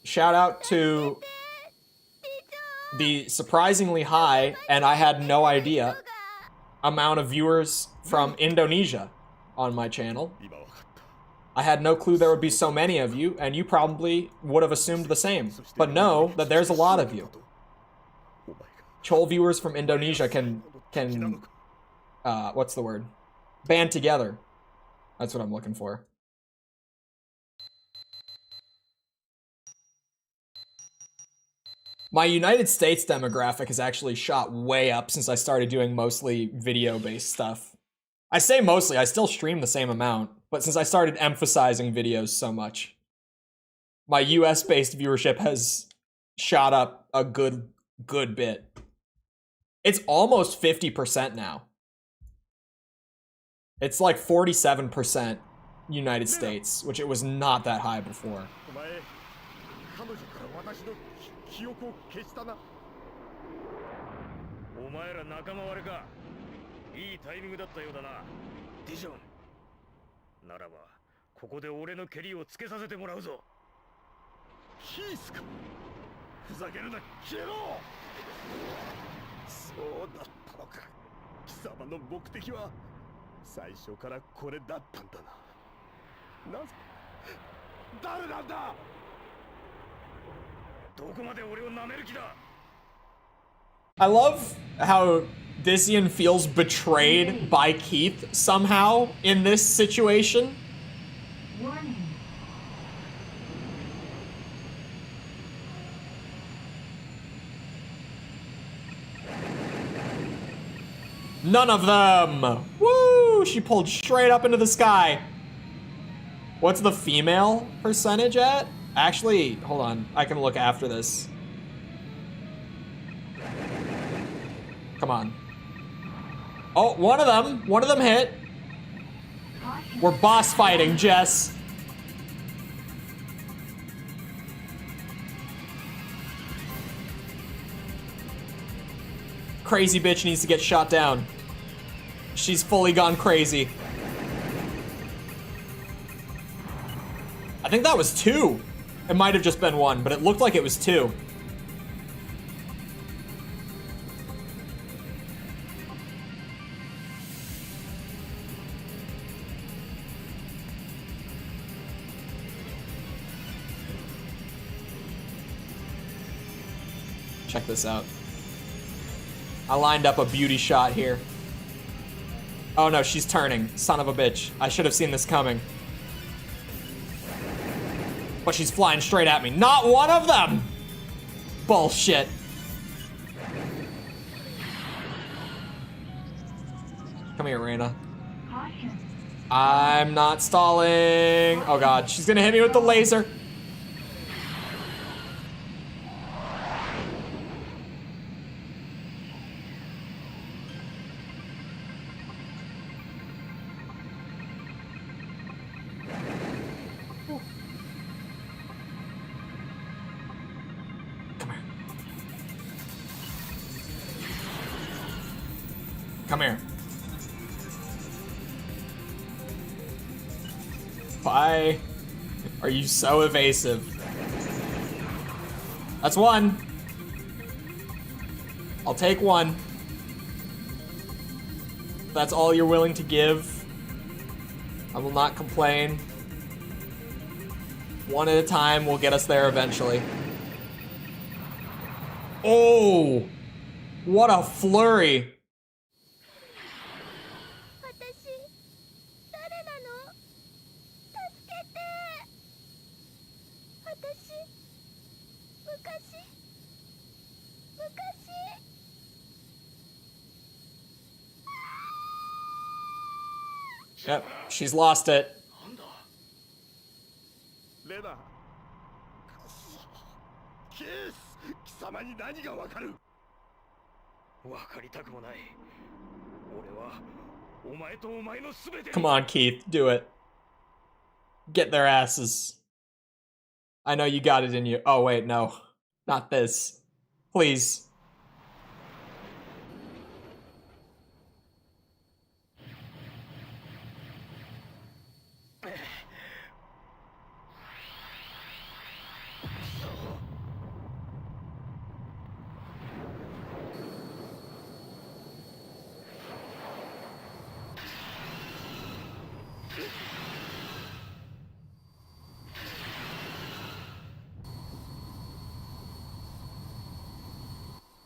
Shout out to the surprisingly high, and I had no idea, amount of viewers from Indonesia on my channel. I had no clue there would be so many of you, and you probably would have assumed the same. But know that there's a lot of you. Chole viewers from Indonesia can what's the word? Band together. That's what I'm looking for. My United States demographic has actually shot way up since I started doing mostly video-based stuff. I say mostly, I still stream the same amount, but since I started emphasizing videos so much, my US-based viewership has shot up a good bit. It's almost 50% now. It's like 47% United States, which it was not that high before. お前ら仲間割れか。いいタイミングだったようだな。ディジョン。ならばここで俺の蹴りをつけさせてもらうぞ。キースか。ふざけるな、消えろ。そうだったのか。貴様の目的は最初からこれだったんだな。なぜ誰なんだ。 I love how Dizian feels betrayed by Keith somehow in this situation. Warning. None of them! Woo! She pulled straight up into the sky. What's the female percentage at? Actually, hold on. I can look after this. Come on. Oh, one of them hit. We're boss fighting, Jess. Crazy bitch needs to get shot down. She's fully gone crazy. I think that was 2. It might have just been 1, but it looked like it was 2. Check this out. I lined up a beauty shot here. Oh no, she's turning. Son of a bitch. I should have seen this coming. But she's flying straight at me. Not one of them! Bullshit. Come here, Reyna. I'm not stalling. Oh god, she's gonna hit me with the laser. Come here. Why are you so evasive? That's one. I'll take one. If that's all you're willing to give, I will not complain. One at a time will get us there eventually. Oh! What a flurry! 私誰なの？助けて。私昔。 Yep, she's lost it. レナケース貴様に何がわかる？わかりたくもない。俺はお前とお前のすべて。 Come on, Keith, do it. Get their asses. I know you got it in you. Oh, wait, no. Not this. Please.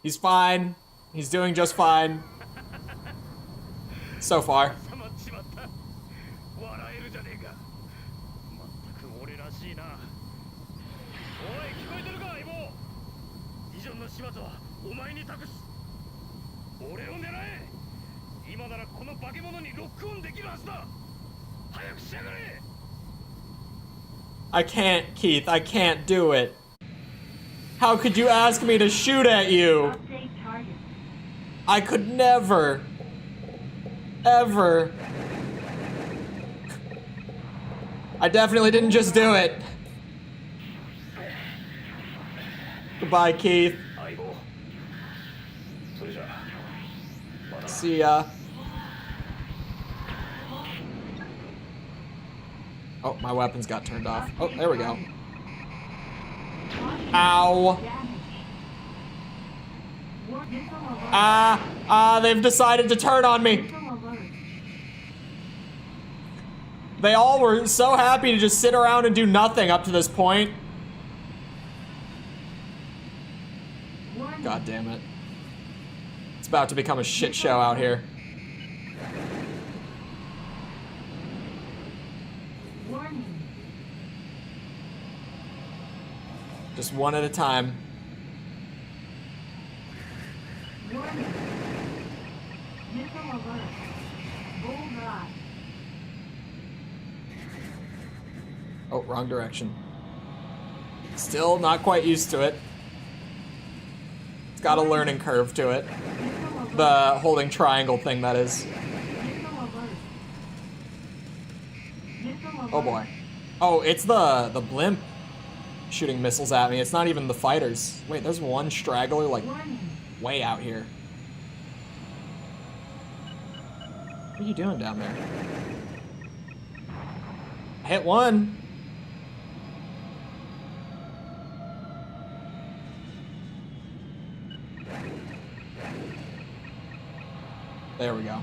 He's fine. He's doing just fine. So far. 笑えるじゃねえか。全く俺らしいな。おい、聞こえてるか、相棒。ビジョンの始末はお前に託す。俺を狙え。今ならこの化け物にロックオンできるはずだ。早くしやがれ。 I can't, Keith. I can't do it. How could you ask me to shoot at you? I could never, ever. I definitely didn't just do it. Goodbye, Keith. See ya. Oh, my weapons got turned off. Oh, there we go. Ow. They've decided to turn on me. They all were so happy to just sit around and do nothing up to this point. God damn it. It's about to become a shit show out here. Just one at a time. Oh, wrong direction. Still not quite used to it. It's got a learning curve to it. The holding triangle thing, that is. Oh boy. Oh, it's the blimp shooting missiles at me. It's not even the fighters. Wait, there's one straggler, like, way out here. What are you doing down there? I hit one. There we go.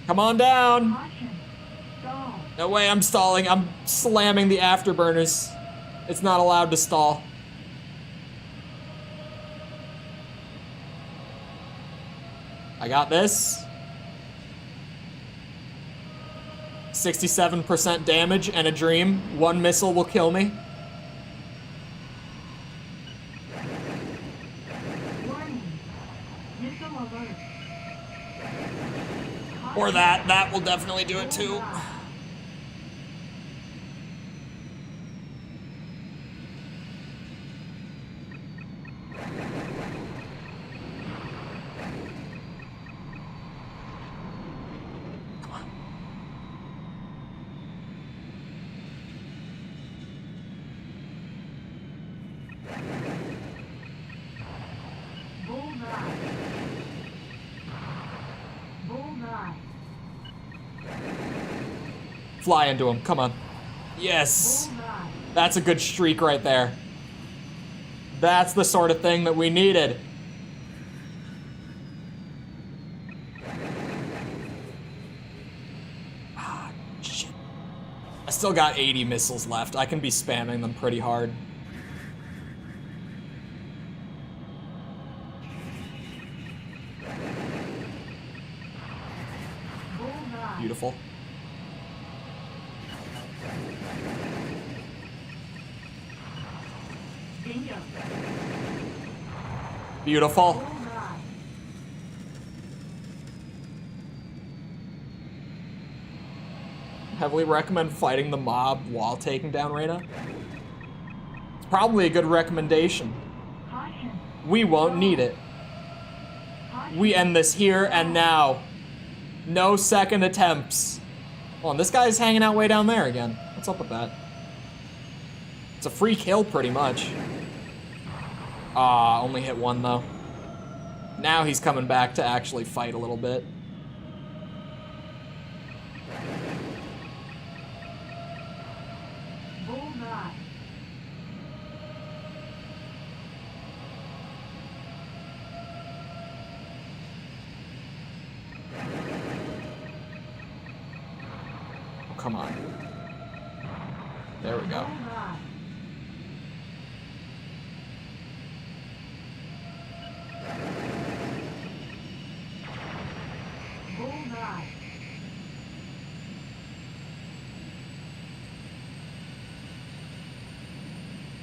Come on down. No way, I'm stalling. I'm slamming the afterburners. It's not allowed to stall. I got this. 67% damage and a dream. One missile will kill me. Or that will definitely do it too. Fly into him, come on. Yes! That's a good streak right there. That's the sort of thing that we needed. Ah, shit. I still got 80 missiles left. I can be spamming them pretty hard. Beautiful. Beautiful. Heavily recommend fighting the mob while taking down Reyna. It's probably a good recommendation. We won't need it. We end this here and now. No second attempts. Hold on, this guy's hanging out way down there again. What's up with that? It's a free kill pretty much. Ah, only hit one though. Now he's coming back to actually fight a little bit. Oh, come on. There we go.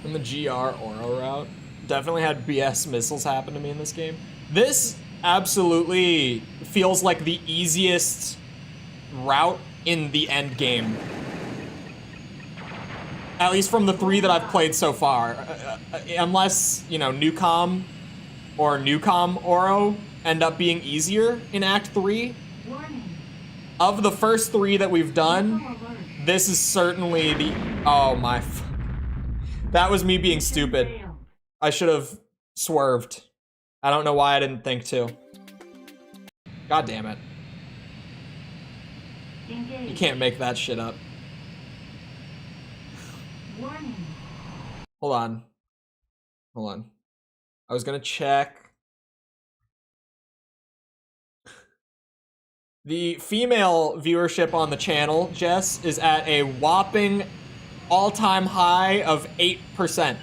In the GR Oro route, definitely had BS missiles happen to me in this game. This absolutely feels like the easiest route in the end game. At least from the 3 that I've played so far. Unless, you know, Newcom or Newcom Oro end up being easier in Act 3. Of the first 3 that we've done, this is certainly the... Oh my... That was me being stupid. I should have swerved. I don't know why I didn't think to. God damn it. You can't make that shit up. Hold on. Hold on. I was gonna check. The female viewership on the channel, Jess, is at a whopping all-time high of 8%.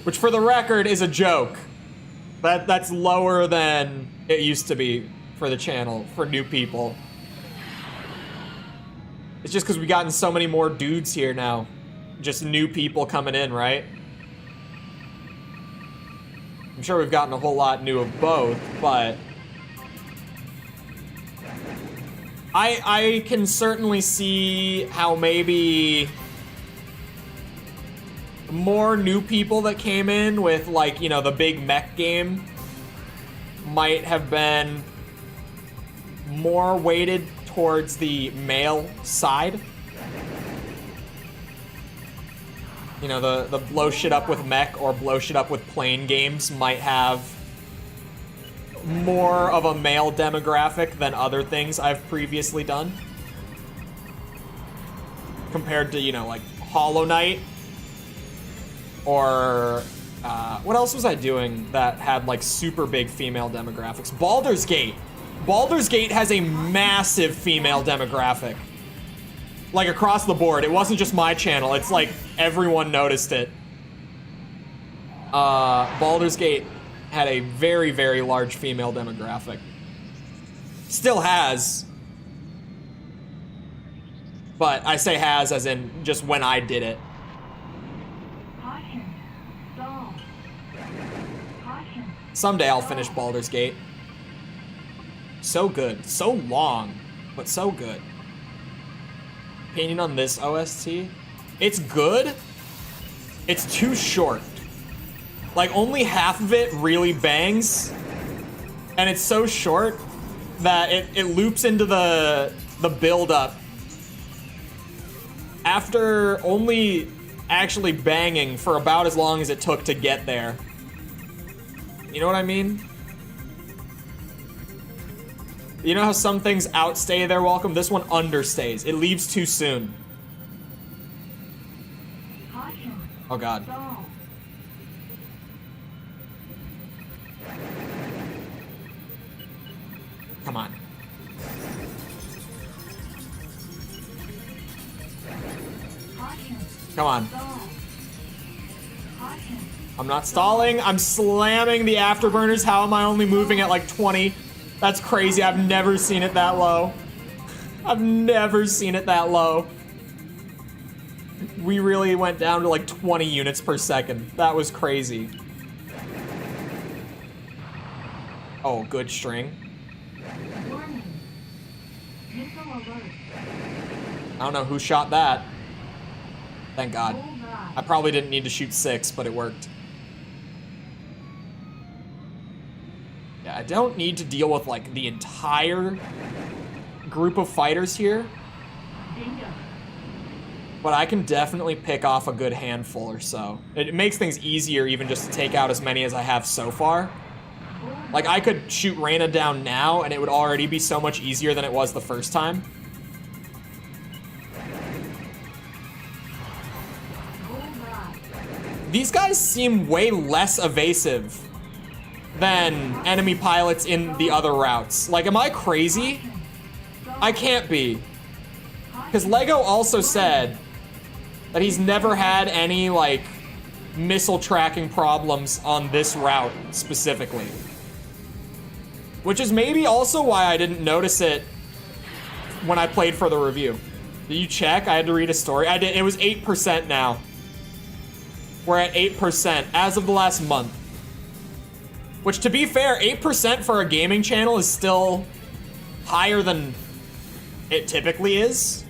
Which, for the record, is a joke. That's lower than it used to be for the channel, for new people. It's just because we've gotten so many more dudes here now. Just new people coming in, right? I'm sure we've gotten a whole lot new of both, but... I can certainly see how maybe more new people that came in with, like, you know, the big mech game might have been more weighted towards the male side. You know, the blow shit up with mech or blow shit up with plane games might have more of a male demographic than other things I've previously done. Compared to, you know, like Hollow Knight or what else was I doing that had like super big female demographics? Baldur's Gate. Baldur's Gate has a massive female demographic. Like across the board. It wasn't just my channel. It's like everyone noticed it. Baldur's Gate had a very, very large female demographic. Still has. But I say has as in just when I did it. Someday I'll finish Baldur's Gate. So good. So long, but so good. Opinion on this OST? It's good. It's too short. Like, only half of it really bangs. And it's so short that it loops into the build-up after only actually banging for about as long as it took to get there. You know what I mean? You know how some things outstay their welcome? This one understays. It leaves too soon. Oh god. Come on. Come on. I'm not stalling. I'm slamming the afterburners. How am I only moving at like 20? That's crazy. I've never seen it that low. I've never seen it that low. We really went down to like 20 units per second. That was crazy. Oh, good string. I don't know who shot that. Thank God. I probably didn't need to shoot 6, but it worked. Yeah, I don't need to deal with like the entire group of fighters here. But I can definitely pick off a good handful or so. It makes things easier even just to take out as many as I have so far. Like, I could shoot Reyna down now and it would already be so much easier than it was the first time. These guys seem way less evasive than enemy pilots in the other routes. Like, am I crazy? I can't be. Because Lego also said that he's never had any, like, missile tracking problems on this route specifically. Which is maybe also why I didn't notice it when I played for the review. Did you check? I had to read a story. I did. It was 8% now. We're at 8% as of the last month. Which, to be fair, 8% for a gaming channel is still higher than it typically is.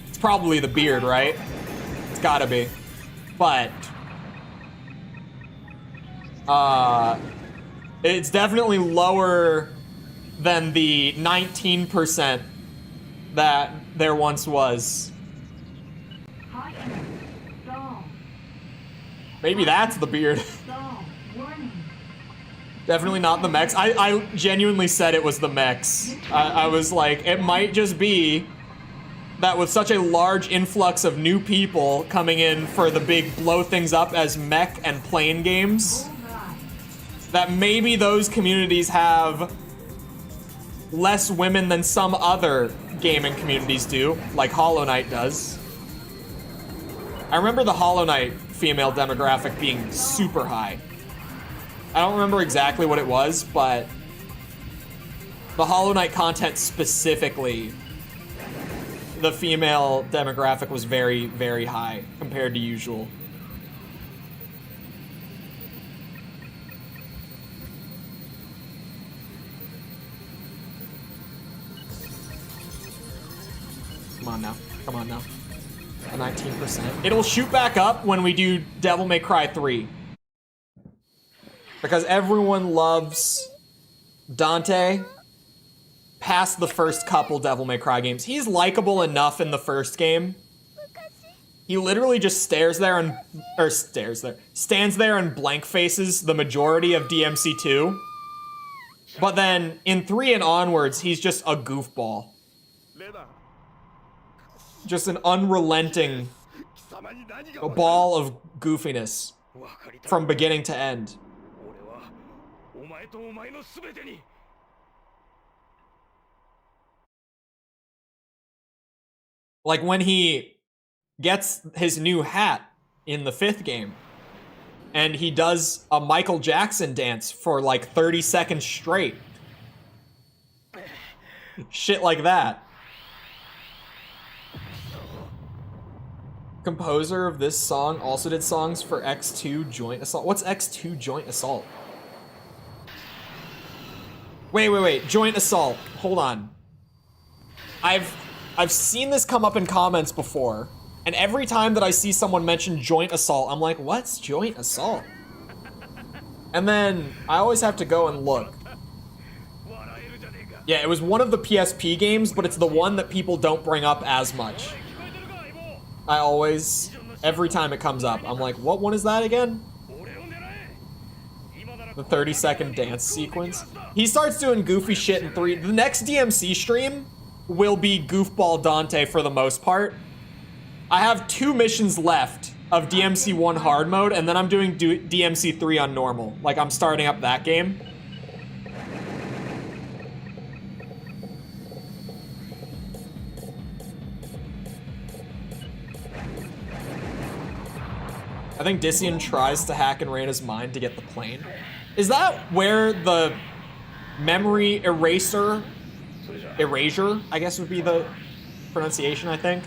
It's probably the beard, right? It's gotta be. But it's definitely lower than the 19% that there once was. Maybe that's the beard. Definitely not the mechs. I genuinely said it was the mechs. I was like, it might just be that with such a large influx of new people coming in for the big blow things up as mech and plane games, that maybe those communities have less women than some other gaming communities do, like Hollow Knight does. I remember the Hollow Knight female demographic being super high. I don't remember exactly what it was, but the Hollow Knight content specifically, the female demographic was very, very high compared to usual. Come on now. Come on now. A 19%. It'll shoot back up when we do Devil May Cry 3. Because everyone loves Dante past the first couple Devil May Cry games. He's likable enough in the first game. He literally just stands there and blank faces the majority of DMC2. But then in 3 and onwards, he's just a goofball. Just an unrelenting ball of goofiness from beginning to end. Like when he gets his new hat in the 5th game and he does a Michael Jackson dance for like 30 seconds straight. Shit like that. Composer of this song also did songs for X2 Joint Assault. What's X2 Joint Assault? Wait. Joint Assault. Hold on. I've seen this come up in comments before, and every time that I see someone mention Joint Assault, I'm like, what's Joint Assault? And then I always have to go and look. Yeah, it was one of the PSP games, but it's the one that people don't bring up as much. I always, every time it comes up, I'm like, what one is that again? The 30-second dance sequence. He starts doing goofy shit in 3. The next DMC stream will be Goofball Dante for the most part. I have 2 missions left of DMC 1 hard mode, and then I'm doing DMC 3 on normal. Like, I'm starting up that game. I think Dissian tries to hack in Reina's mind to get the plane. Is that where the memory erasure, I guess would be the pronunciation, I think,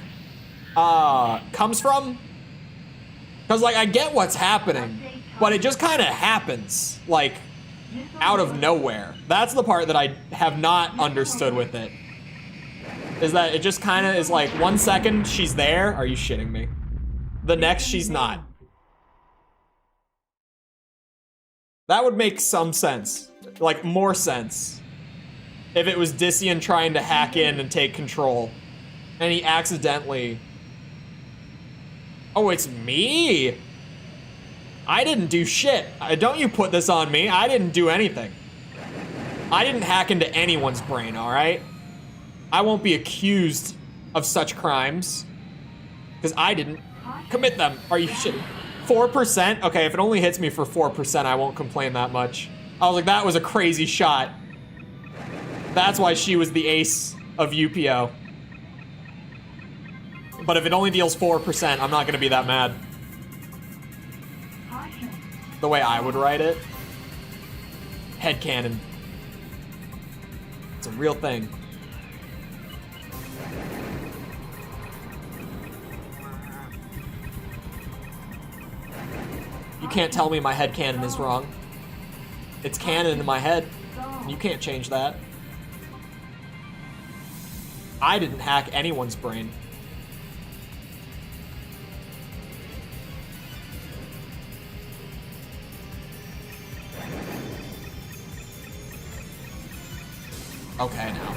comes from? Because, like, I get what's happening, but it just kind of happens, like, out of nowhere. That's the part that I have not understood with it. Is that it just kind of is like, 1 second, she's there. Are you shitting me? The next, she's not. That would make some sense. Like, more sense. If it was Dissian trying to hack in and take control. And he accidentally... Oh, it's me? I didn't do shit. Don't you put this on me. I didn't do anything. I didn't hack into anyone's brain, alright? I won't be accused of such crimes. Because I didn't commit them. Are you shitting? 4%? Okay, if it only hits me for 4%, I won't complain that much. I was like, that was a crazy shot. That's why she was the ace of UPO. But if it only deals 4%, I'm not gonna be that mad. The way I would write it. Headcanon. It's a real thing. You can't tell me my headcanon is wrong. It's canon in my head. You can't change that. I didn't hack anyone's brain. Okay, now.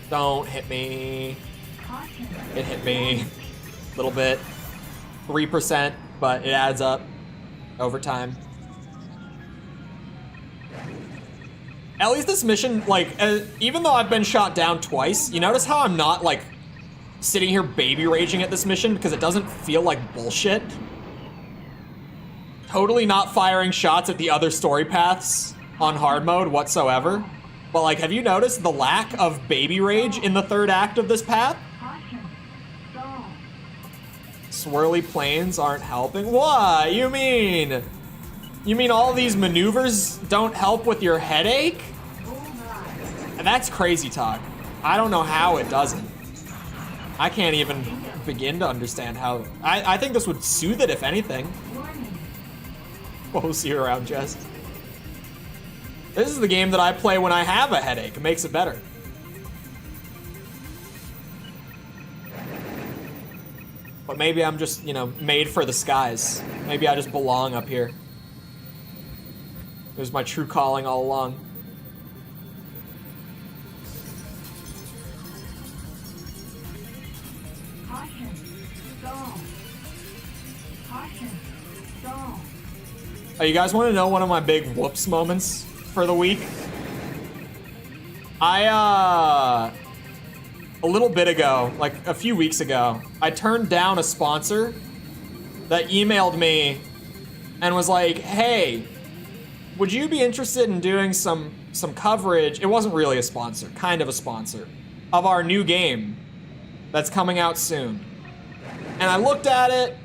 Don't hit me. It hit me a little bit. 3%, but it adds up over time. At least this mission, like, even though I've been shot down twice, you notice how I'm not, like, sitting here baby raging at this mission because it doesn't feel like bullshit? Totally not firing shots at the other story paths on hard mode whatsoever. But, like, have you noticed the lack of baby rage in the third act of this path? Swirly planes aren't helping? What? You mean all these maneuvers don't help with your headache? And that's crazy talk. I don't know how it doesn't. I can't even begin to understand how. I think this would soothe it, if anything. We'll see you around, Jess. This is the game that I play when I have a headache. It makes it better. But maybe I'm just, you know, made for the skies. Maybe I just belong up here. It was my true calling all along. Oh, you guys want to know one of my big whoops moments for the week? A little bit ago, like a few weeks ago, I turned down a sponsor that emailed me and was like, hey, would you be interested in doing some coverage? It wasn't really a sponsor, kind of a sponsor, of our new game that's coming out soon. And I looked at it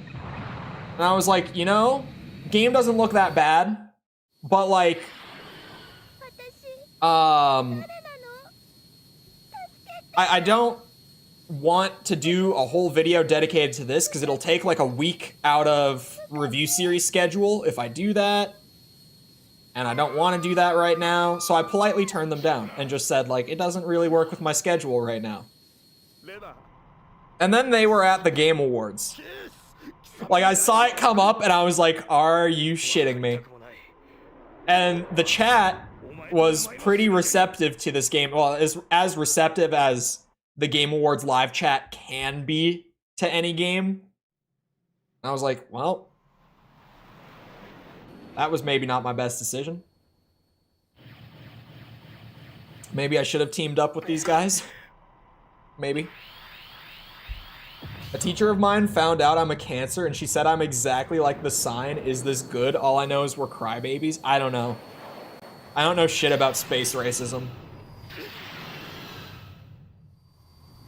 and I was like, you know, game doesn't look that bad, but like, I don't want to do a whole video dedicated to this because it'll take like a week out of review series schedule if I do that. And I don't want to do that right now, so I politely turned them down and just said, like, it doesn't really work with my schedule right now. And then they were at the Game Awards. Like, I saw it come up and I was like, are you shitting me? And the chat was pretty receptive to this game. Well, as receptive as the Game Awards live chat can be to any game. And I was like, well, that was maybe not my best decision. Maybe I should have teamed up with these guys. Maybe. A teacher of mine found out I'm a Cancer and she said I'm exactly like the sign. Is this good? All I know is we're crybabies. I don't know. I don't know shit about space racism.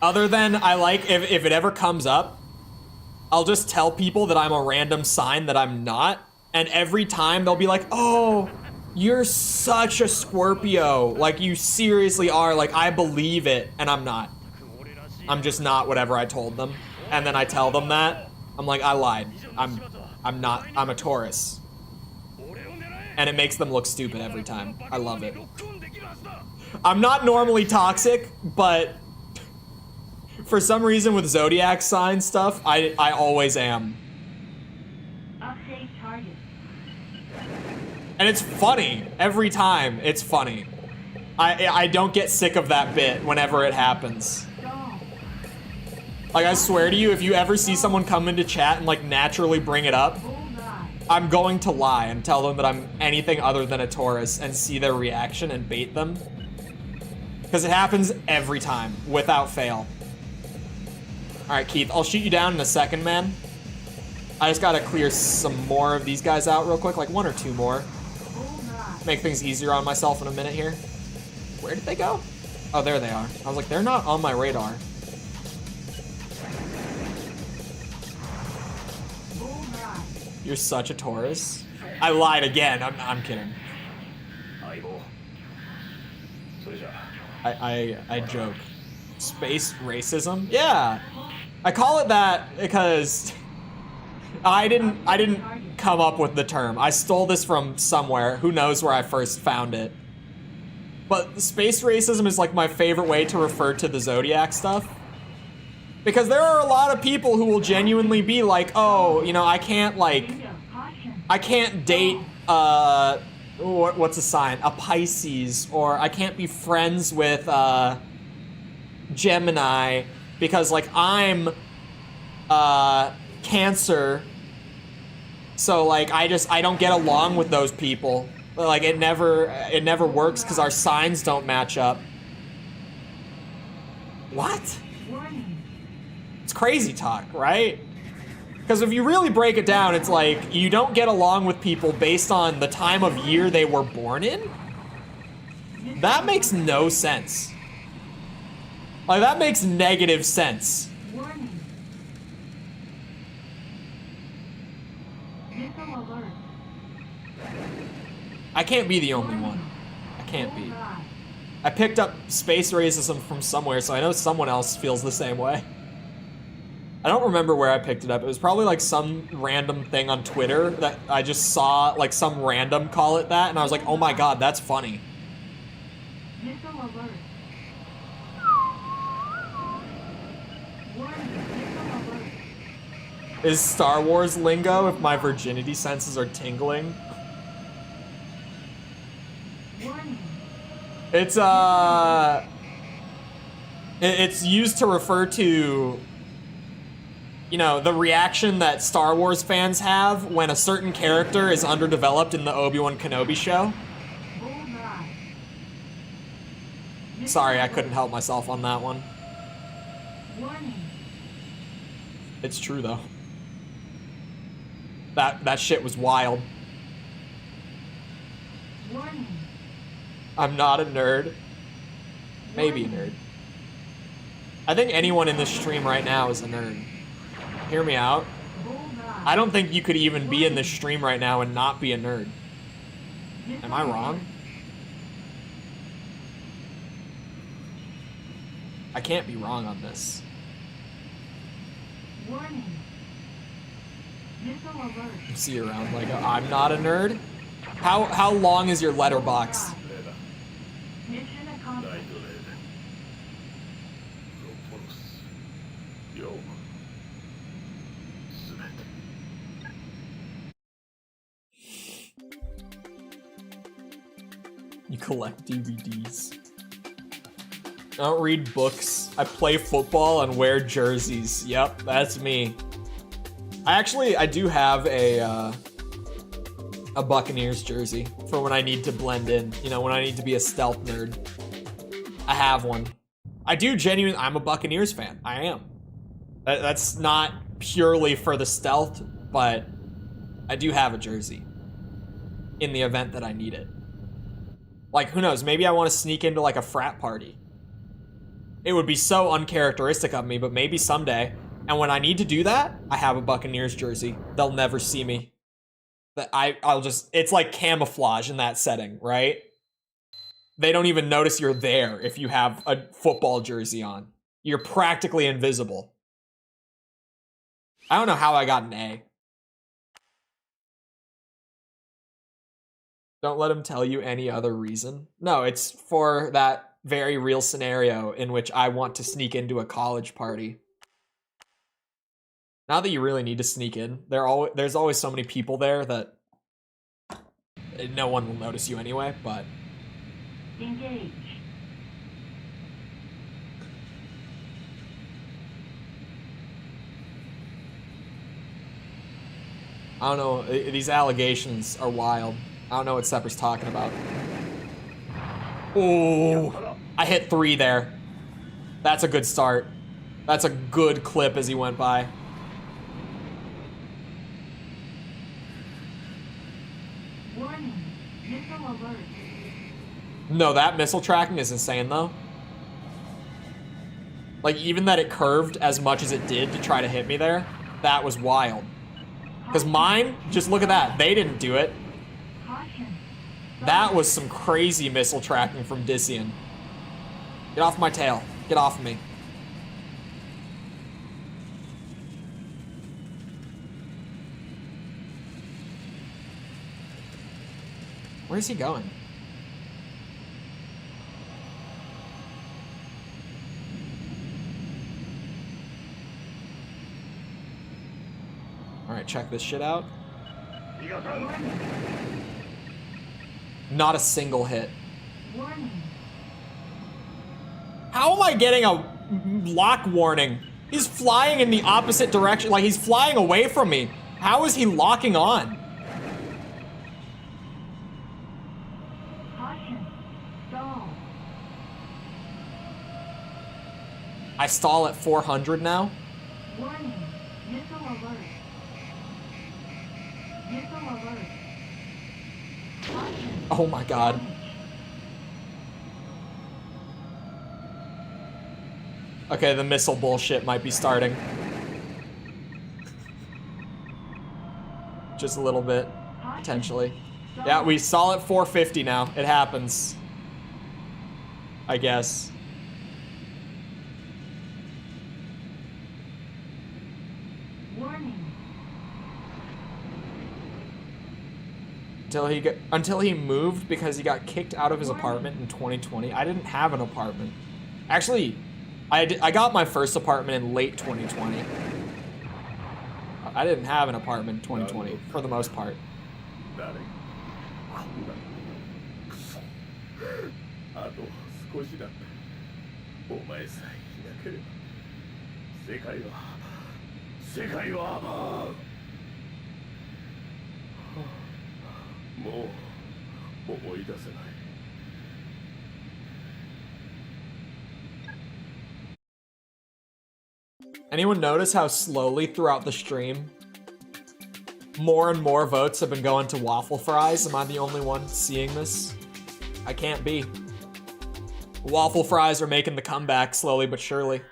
Other than I like, if it ever comes up, I'll just tell people that I'm a random sign that I'm not. And every time they'll be like, oh, you're such a Scorpio. Like, you seriously are. Like, I believe it. And I'm not. I'm just not whatever I told them. And then I tell them that. I'm like, I lied. I'm not. I'm a Taurus. And it makes them look stupid every time. I love it. I'm not normally toxic, but for some reason with zodiac sign stuff, I always am. And it's funny. Every time, it's funny. I don't get sick of that bit whenever it happens. Like, I swear to you, if you ever see someone come into chat and, like, naturally bring it up, I'm going to lie and tell them that I'm anything other than a Taurus and see their reaction and bait them. Because it happens every time, without fail. Alright, Keith, I'll shoot you down in a second, man. I just gotta clear some more of these guys out real quick, like 1 or 2 more. Make things easier on myself in a minute here. Where did they go? Oh, there they are. I was like, they're not on my radar. You're such a Taurus. I lied again. I'm kidding. I joke. Space racism? Yeah. I call it that because I didn't come up with the term. I stole this from somewhere. Who knows where I first found it. But space racism is like my favorite way to refer to the zodiac stuff. Because there are a lot of people who will genuinely be like, oh, you know, I can't date, what's a sign? A Pisces, or I can't be friends with, Gemini, because, like, I'm, Cancer, so, like, I don't get along with those people. Like, it never works because our signs don't match up. What? It's crazy talk, right? Because if you really break it down, it's like, you don't get along with people based on the time of year they were born in? That makes no sense. Like, that makes negative sense. I can't be the only one. I can't be. I picked up space racism from somewhere, so I know someone else feels the same way. I don't remember where I picked it up. It was probably like some random thing on Twitter that I just saw, like some random call it that, and I was like, oh my god, that's funny. Is Star Wars lingo if my virginity senses are tingling? It's it's used to refer to, you know, the reaction that Star Wars fans have when a certain character is underdeveloped in the Obi-Wan Kenobi show. Sorry, I couldn't help myself on that one. It's true though. That shit was wild. I'm not a nerd. Maybe a nerd. I think anyone in this stream right now is a nerd. Hear me out. I don't think you could even be in this stream right now and not be a nerd. Am I wrong? I can't be wrong on this. Warning. Missile alert. See you around like I'm not a nerd. How long is your letterbox? Mission accomplished. You collect DVDs. I don't read books. I play football and wear jerseys. Yep, that's me. I do have a Buccaneers jersey for when I need to blend in. You know, when I need to be a stealth nerd. I have one. I do genuinely. I'm a Buccaneers fan. I am. That's not purely for the stealth, but I do have a jersey in the event that I need it. Like, who knows? Maybe I want to sneak into like a frat party. It would be so uncharacteristic of me, but maybe someday. And when I need to do that, I have a Buccaneers jersey. They'll never see me. That I'll just, it's like camouflage in that setting, right? They don't even notice you're there if you have a football jersey on. You're practically invisible. I don't know how I got an A. Don't let him tell you any other reason. No, it's for that very real scenario in which I want to sneak into a college party. Not that you really need to sneak in. There's always so many people there that no one will notice you anyway, but... Engage. I don't know, these allegations are wild. I don't know what Sepper's talking about. Oh, I hit 3 there. That's a good start. That's a good clip as he went by. Warning. Missile alert. No, that missile tracking is insane though. Like, even that it curved as much as it did to try to hit me there, that was wild. Because mine, just look at that, they didn't do it. Caution. That was some crazy missile tracking from Dissian. Get off my tail. Get off of me. Where's he going? Alright, check this shit out. Not a single hit. Warning. How am I getting a lock warning? He's flying in the opposite direction. Like, he's flying away from me. How is he locking on? Caution. Stall. I stall at 400 now. Warning. Missile alert. Missile alert. Caution. Oh my god. Okay, the missile bullshit might be starting. Just a little bit, potentially. Yeah, we stall at 450 now. It happens. I guess. Warning. Until he moved because he got kicked out of his apartment in 2020. I didn't have an apartment. Actually, I got my first apartment in late 2020. I didn't have an apartment in 2020 for the most part. Anyone notice how slowly throughout the stream more and more votes have been going to waffle fries? Am I the only one seeing this? I can't be. Waffle fries are making the comeback slowly but surely.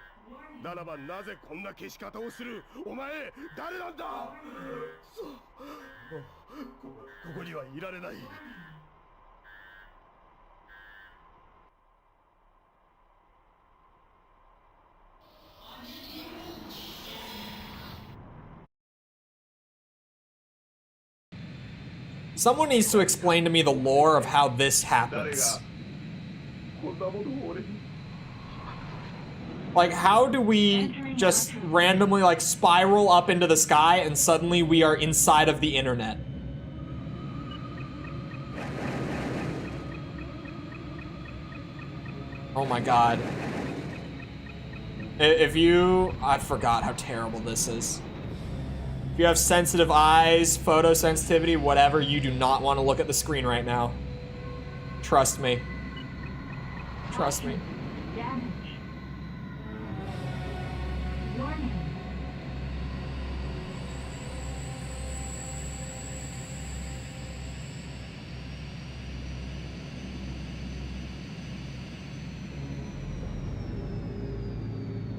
ならばなぜこんな消し方をするお前誰なんだここにはいられない Warning. Someone needs to explain to me the lore of how this happens. Like, how do we just randomly, like, spiral up into the sky and suddenly we are inside of the internet? Oh my god. If you... I forgot how terrible this is. If you have sensitive eyes, photosensitivity, whatever, you do not want to look at the screen right now. Trust me. Trust me. Damage. Warning.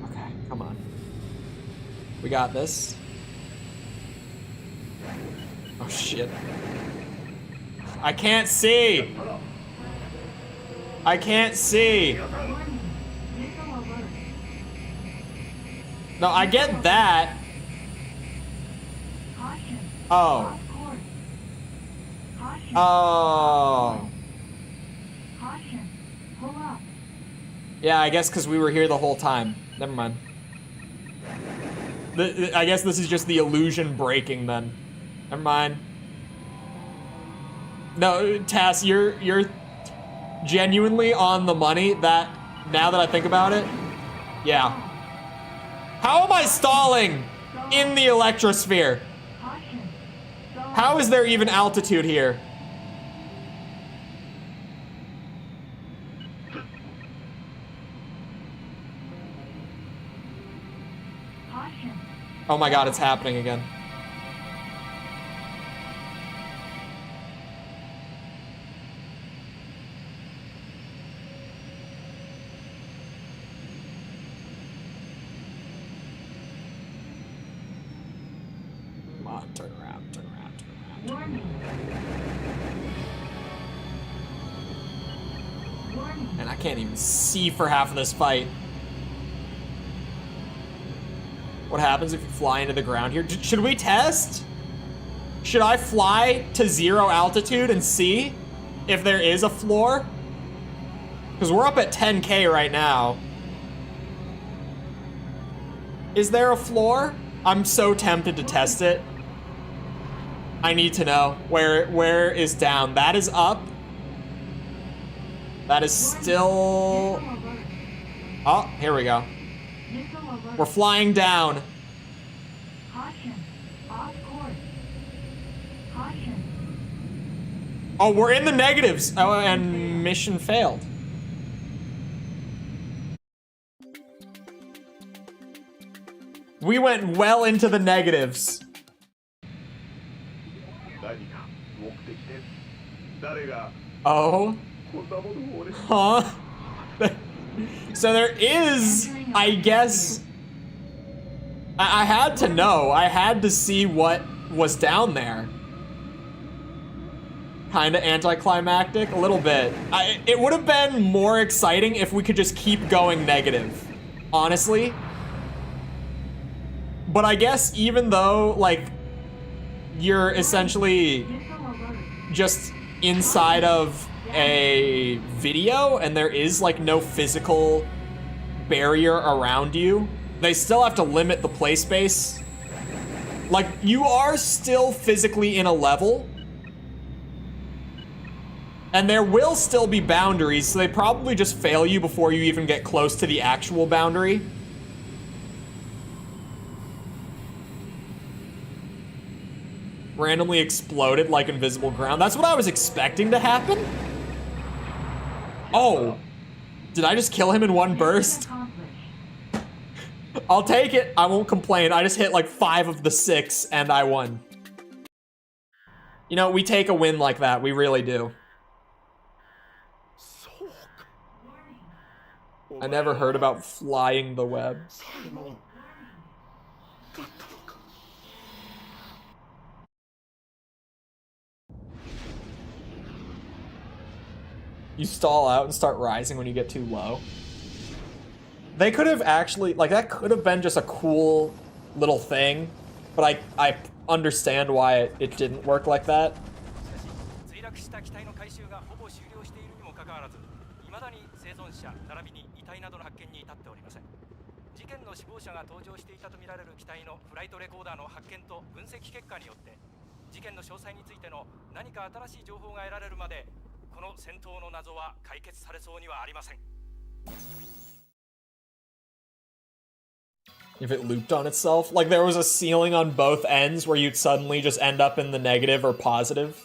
Okay, come on. We got this. Oh shit. I can't see! I can't see! Warning. Missile alert. No, I get that. Caution. Oh. Off course. Caution. Oh. Caution. Pull up. Yeah, I guess because we were here the whole time. Never mind. I guess this is just the illusion breaking then. Never mind. No, Tass, you're genuinely on the money. That, now that I think about it, yeah. How am I stalling in the Electrosphere? Caution. How is there even altitude here? Caution. Oh my god, it's happening again. Come on, turn around, turn around, turn around. Warning. Warning. And I can't even see for half of this fight. What happens if you fly into the ground here? Should we test? Should I fly to 0 altitude and see if there is a floor? Because we're up at 10K right now. Is there a floor? I'm so tempted to test it. I need to know where is down. That is up. That is still... Missile alert. Oh, here we go. Missile alert. We're flying down. Caution. Off course. Caution. Oh, we're in the negatives. Oh, and mission failed. We went well into the negatives. 何か目的です。誰が Oh, こんなものを俺に huh? So there is, I guess... I had to know. I had to see what was down there. Kinda anticlimactic, a little bit. It would have been more exciting if we could just keep going negative, honestly. But I guess even though, like, you're essentially Missile alert. just inside of a video and there is, like, no physical barrier around you, they still have to limit the play space. Like, you are still physically in a level, and there will still be boundaries, so they probably just fail you before you even get close to the actual boundary. Randomly exploded like invisible ground. That's what I was expecting to happen. Oh, did I just kill him in one burst? Accomplished. I'll take it. I won't complain. I just hit like 5 of the 6 and I won. You know, we take a win like that. We really do. そうか I never heard about flying the web. サイモンだったのか You stall out and start rising when you get too low. They could have actually, like, that could have been just a cool little thing, but I understand why it didn't work like that. 落した機体の回収がほぼ終了しているにもかかわらず、未だに生存者並びに遺体などの発見に至っておりません。事件の死亡者が搭乗していたとみられる機体のフライトレコーダーの発見と分析結果によって事件の詳細についての何か新しい情報が得られるまでこの戦闘の謎は解決されそうにはありません。 If it looped on itself, like there was a ceiling on both ends where you'd suddenly just end up in the negative or positive.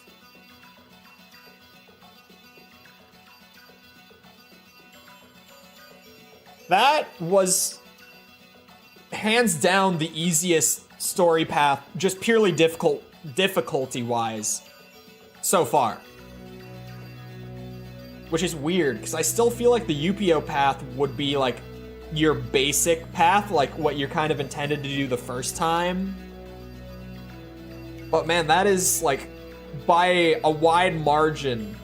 That was hands down the easiest story path, just purely difficulty-wise, so far. Which is weird, because I still feel like the UPO path would be like your basic path, like what you're kind of intended to do the first time. But man, that is like by a wide margin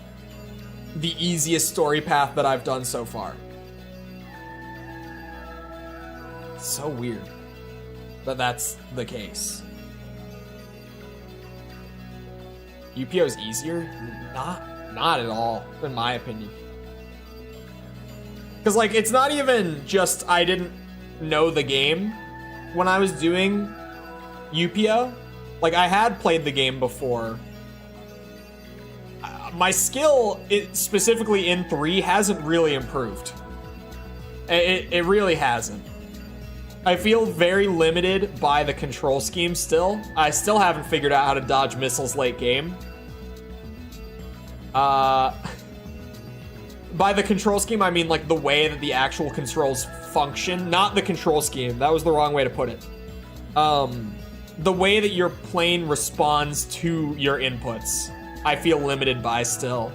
the easiest story path that I've done so far. So weird that that's the case. UPO's easier? Not at all, in my opinion. Because, like, it's not even just I didn't know the game when I was doing UPO. Like, I had played the game before. My skill, specifically in 3, hasn't really improved. It really hasn't. I feel very limited by the control scheme still. I still haven't figured out how to dodge missiles late game. By the control scheme, I mean like the way that the actual controls function, not the control scheme. That was the wrong way to put it. The way that your plane responds to your inputs, I feel limited by still.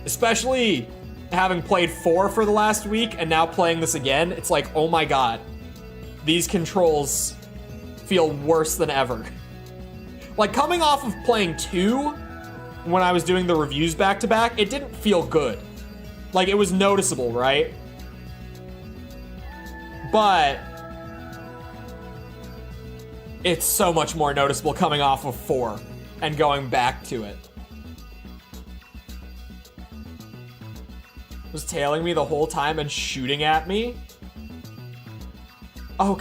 Especially having played 4 for the last week and now playing this again, it's like, oh my god, these controls feel worse than ever. Like, coming off of playing 2, when I was doing the reviews back-to-back, it didn't feel good. Like, it was noticeable, right? But it's so much more noticeable coming off of 4 and going back to it. Was tailing me the whole time and shooting at me? Oh,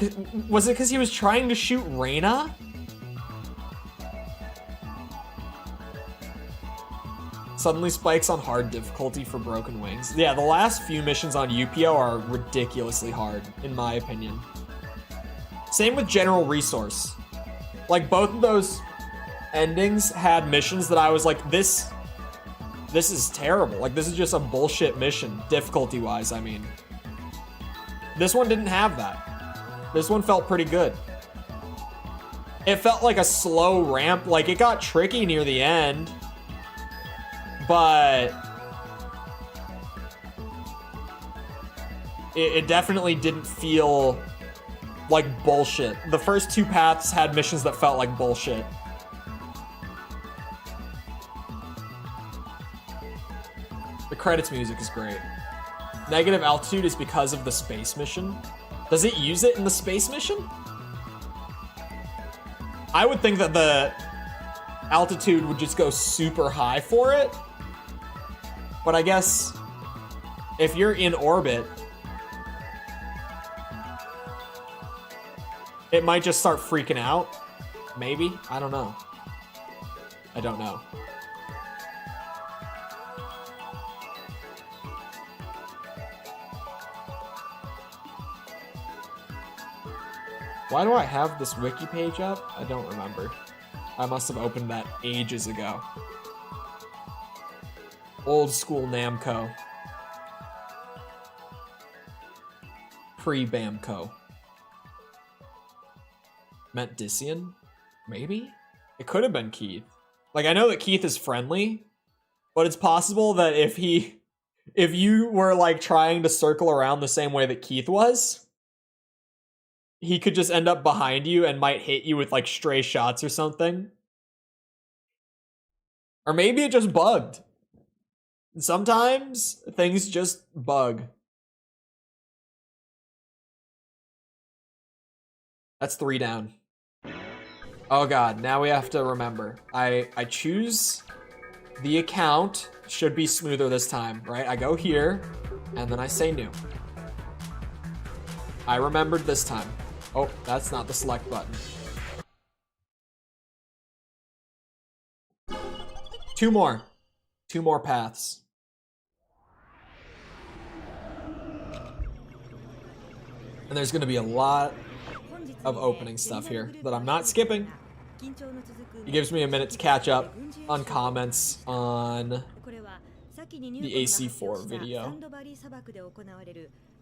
was it because he was trying to shoot Reyna? Suddenly spikes on hard difficulty for Broken Wings. Yeah, the last few missions on UPO are ridiculously hard, in my opinion. Same with General Resource. Like, both of those endings had missions that I was like, this is terrible. Like, this is just a bullshit mission, difficulty-wise, I mean. This one didn't have that. This one felt pretty good. It felt like a slow ramp. Like, it got tricky near the end. But it definitely didn't feel like bullshit. The first 2 paths had missions that felt like bullshit. The credits music is great. Negative altitude is because of the space mission. Does it use it in the space mission? I would think that the altitude would just go super high for it. But I guess if you're in orbit, it might just start freaking out. Maybe? I don't know. I don't know. Why do I have this wiki page up? I don't remember. I must have opened that ages ago. Old school Namco. Pre-Bamco. Meant Dissian? Maybe? It could have been Keith. Like, I know that Keith is friendly, but it's possible that if you were, like, trying to circle around the same way that Keith was, he could just end up behind you and might hit you with, like, stray shots or something. Or maybe it just bugged. Sometimes things just bug. That's 3 down. Oh god, now we have to remember. I choose the account. Should be smoother this time, right? I go here, and then I say new. I remembered this time. Oh, that's not the select button. Two more. Two more paths. And there's gonna be a lot of opening stuff here that I'm not skipping. It gives me a minute to catch up on comments on the AC4 video.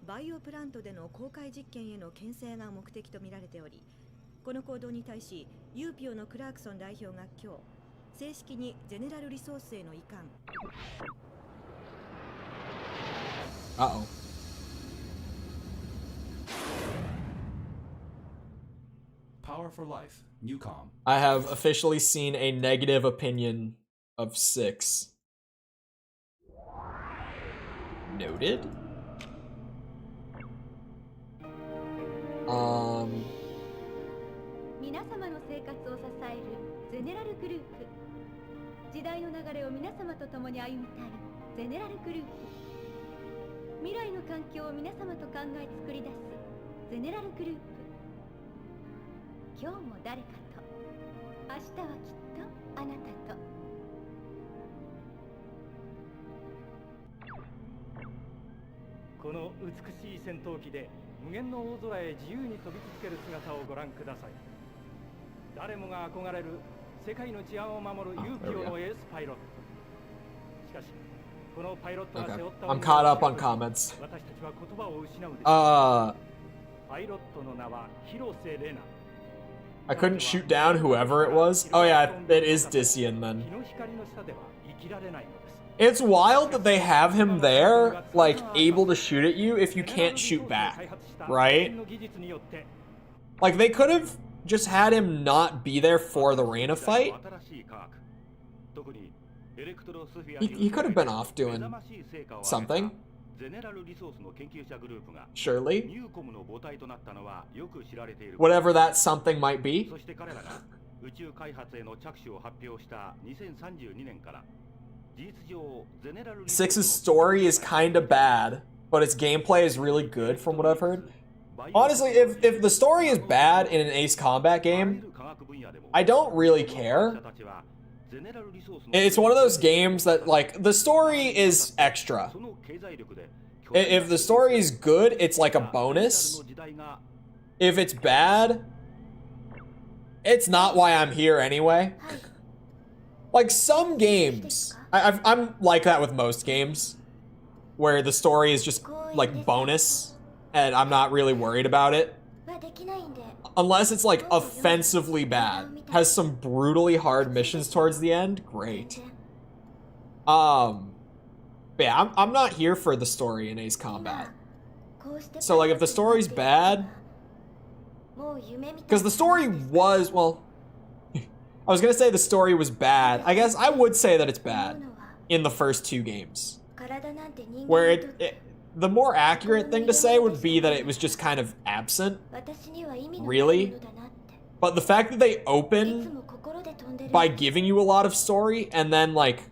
バイオプラントでの公開実験への牽制が目的とみられており、この行動に対しユーピオのクラークソン代表が今日正式にゼネラルリソースへの移管。Uh-oh. Power for life. Newcom. I have officially seen a negative opinion of 6. Noted. 皆様の生活を支えるゼネラルグループ。時代の流れを皆様と共に歩みたいゼネラルグループ。未来の環境を皆様と考え作り出すゼネラルグループ。今日も誰かと、明日はきっとあなたと。この美しい戦闘機で無限の大空へ自由に飛び続ける姿をご覧ください。誰もが憧れる世界の治安を守るユーピオのエースパイロット。しかし、このパイロットが背負った I'm caught up on comments. 私たちは言葉を失うでしょう。パイロットの名は広瀬レナ。I couldn't shoot down whoever it was. Oh yeah, it is Dician then. It's wild that they have him there, like, able to shoot at you if you can't shoot back, right? Like, they could have just had him not be there for the Reina fight. He could have been off doing something. Surely. Whatever that something might be. 6's story is kinda bad, but its gameplay is really good from what I've heard. Honestly, if the story is bad in an Ace Combat game, I don't really care. It's one of those games that, like, the story is extra. If the story is good, it's like a bonus. If it's bad, it's not why I'm here anyway. Like, some games, I'm like that with most games, where the story is just, like, bonus, and I'm not really worried about it. Unless it's, like, offensively bad. Has some brutally hard missions towards the end. Great. But yeah, I'm not here for the story in Ace Combat. So, like, if the story's bad... Because the story was, well... I was gonna say the story was bad. I guess I would say that it's bad in the first 2 games. Where the more accurate thing to say would be that it was just kind of absent. Really? But the fact that they open by giving you a lot of story and then, like,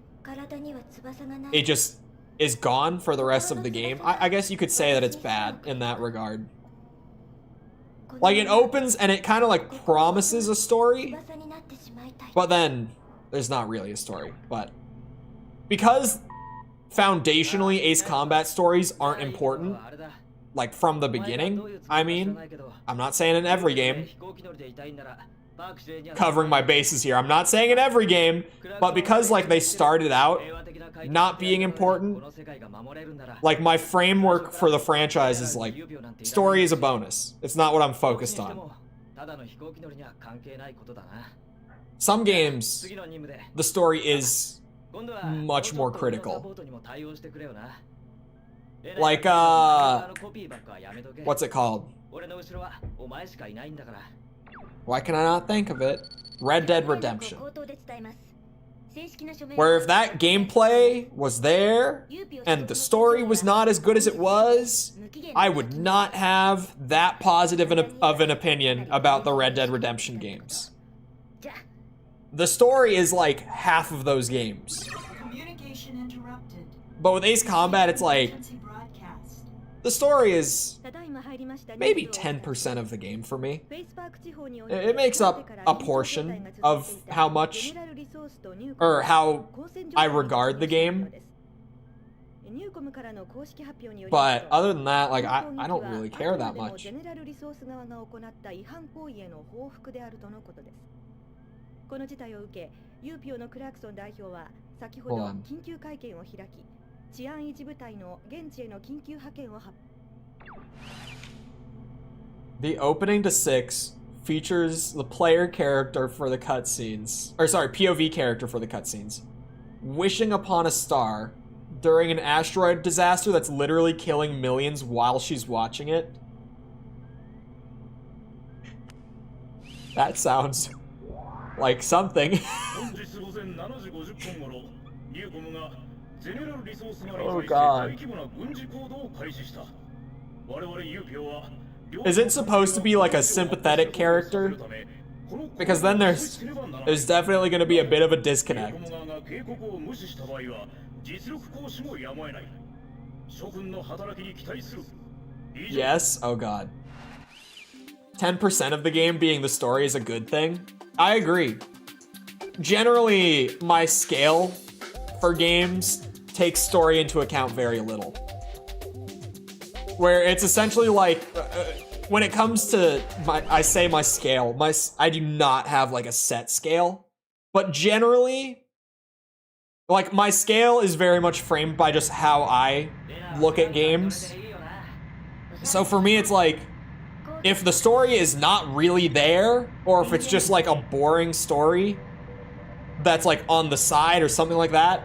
it just is gone for the rest of the game, I guess you could say that it's bad in that regard. Like, it opens and it kind of, like, promises a story, but then there's not really a story. But because foundationally Ace Combat stories aren't important, like, from the beginning, I mean, I'm not saying in every game, covering my bases here, I'm not saying in every game, but because, like, they started out not being important, like, my framework for the franchise is, like, story is a bonus. It's not what I'm focused on. Some games, the story is much more critical. Like, what's it called? Why can I not think of it? Red Dead Redemption. Where if that gameplay was there, and the story was not as good as it was, I would not have that positive of an opinion about the Red Dead Redemption games. the story is like half of those games. Communication interrupted. But with Ace Combat, it's like Emergency broadcast. the story is maybe 10% of the game for me. It makes up a portion of how much or how I regard the game. But other than that, like I don't really care that much. この事態を受け、ユーピオのクラークソン代表は先ほ Hold ど on. 緊急会見を開き、治安維持部隊の現地への緊急派遣を発表。 The opening to 6 features the player character for the cutscenes, or sorry, POV character for the cutscenes, wishing upon a star during an asteroid disaster that's literally killing millions while she's watching it. That sounds like something. Oh god. Is it supposed to be like a sympathetic character? Because then there's definitely going to be a bit of a disconnect. Yes? Oh god. 10% of the game being the story is a good thing? I agree. Generally, my scale for games takes story into account very little. Where it's essentially like, when it comes to my scale, I do not have like a set scale. But generally, like my scale is very much framed by just how I look at games. So for me, it's like, if the story is not really there, or if it's just like a boring story that's like on the side or something like that,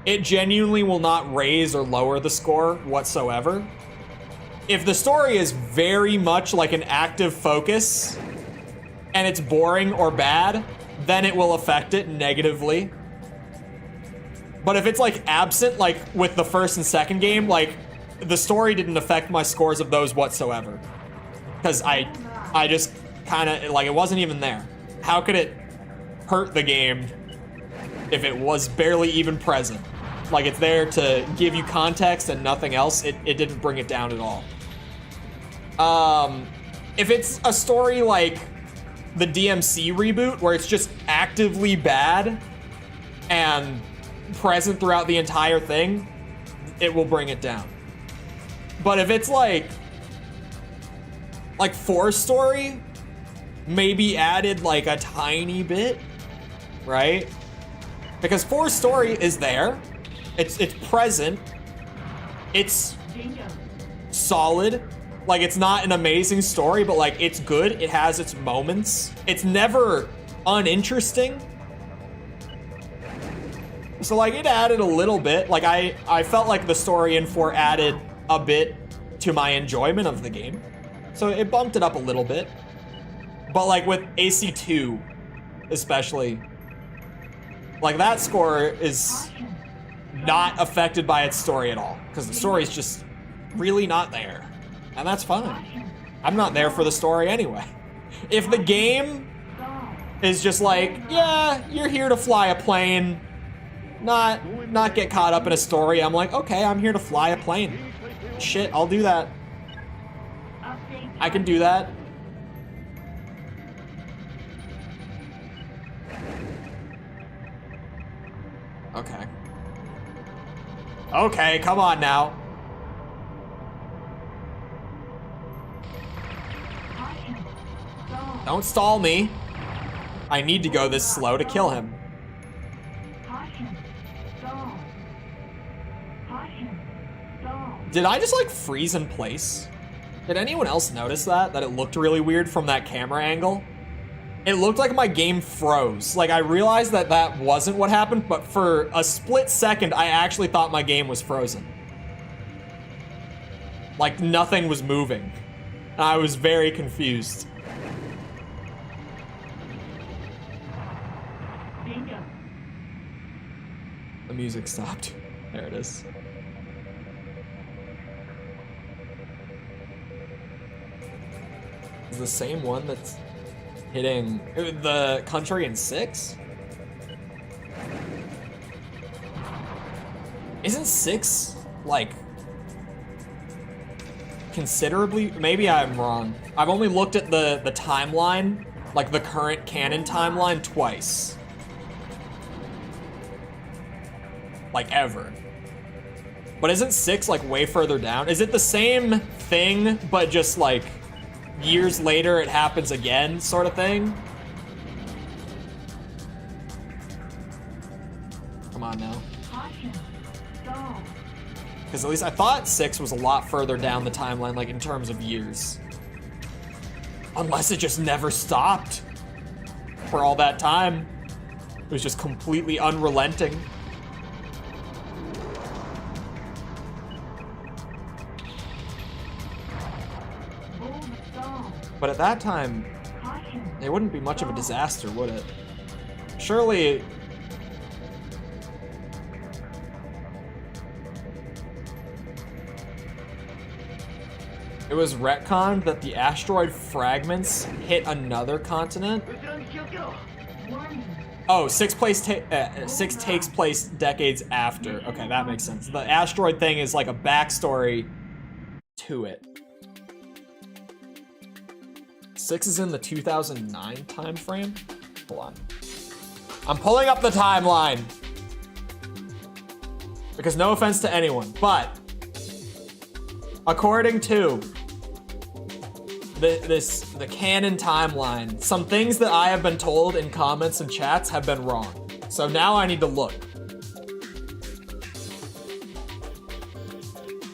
it genuinely will not raise or lower the score whatsoever. If the story is very much like an active focus and it's boring or bad, then it will affect it negatively. But if it's like absent, like with the first and second game, like the story didn't affect my scores of those whatsoever. Because I just kind of, like, it wasn't even there. How could it hurt the game if it was barely even present? Like, it's there to give you context and nothing else. It didn't bring it down at all. If it's a story like the DMC reboot, where it's just actively bad and present throughout the entire thing, it will bring it down. But if it's like Force Story, maybe added like a tiny bit, right? Because Force Story is there, it's present, it's solid. Like, it's not an amazing story, but like it's good, it has its moments. It's never uninteresting. So like it added a little bit. Like I felt like the story in 4 added a bit to my enjoyment of the game. So it bumped it up a little bit. But like with AC2, especially, like that score is not affected by its story at all. Because the story is just really not there. And that's fine. I'm not there for the story anyway. If the game is just like, yeah, you're here to fly a plane, not get caught up in a story, I'm like, okay, I'm here to fly a plane. Shit, I'll do that. I can do that. Okay. Okay, come on now. Don't stall me. I need to go this slow to kill him. Did I just like freeze in place? Did anyone else notice that? That it looked really weird from that camera angle? It looked like my game froze. Like I realized that that wasn't what happened, but for a split second, I actually thought my game was frozen. Like nothing was moving. And I was very confused. The music stopped. There it is. Is the same one that's hitting the country in 6? isn't 6 like considerably? Maybe I'm wrong. I've only looked at the timeline, like the current canon timeline, twice. Like ever. But isn't 6 like way further down? Is it the same thing, but just like years later it happens again, sort of thing? Come on now. Because at least I thought 6 was a lot further down the timeline, like in terms of years. Unless it just never stopped for all that time. It was just completely unrelenting. But at that time, it wouldn't be much of a disaster, would it? Surely... It was retconned that the asteroid fragments hit another continent? Oh, 6 takes place decades after. Okay, that makes sense. The asteroid thing is like a backstory to it. 6 is in the 2009 time frame? Hold on. I'm pulling up the timeline. Because no offense to anyone, but according to the canon timeline, some things that I have been told in comments and chats have been wrong. So now I need to look.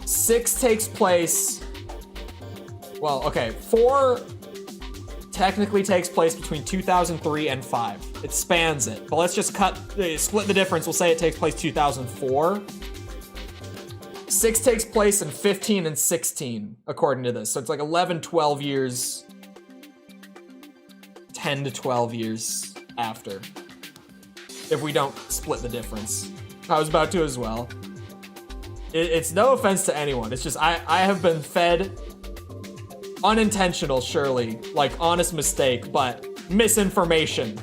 6 takes place, well, okay, 4 technically takes place between 2003 and 5. It spans it, but let's just split the difference. We'll say it takes place 2004. 6 takes place in 15 and 16, according to this. So it's like 11, 12 years, 10 to 12 years after, if we don't split the difference. I was about to as well. It's no offense to anyone. It's just I have been fed unintentional, surely, like honest mistake, but misinformation.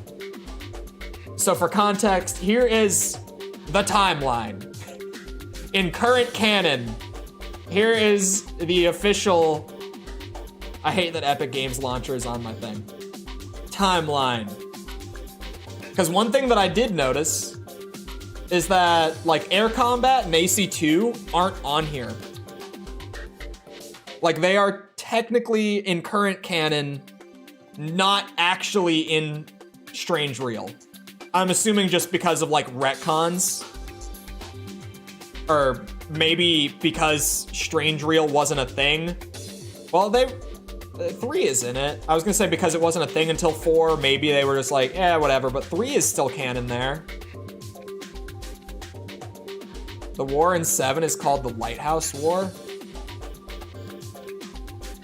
So for context, here is the timeline. In current canon, here is the official, I hate that Epic Games launcher is on my thing, timeline. Because one thing that I did notice is that like air combat and AC2 aren't on here. Like they are technically in current canon, not actually in Strange Reel. I'm assuming just because of like retcons. Or maybe because Strange Reel wasn't a thing. Well, 3 is in it. I was gonna say because it wasn't a thing until 4, maybe they were just like, eh, whatever, but 3 is still canon there. The war in 7 is called the Lighthouse War.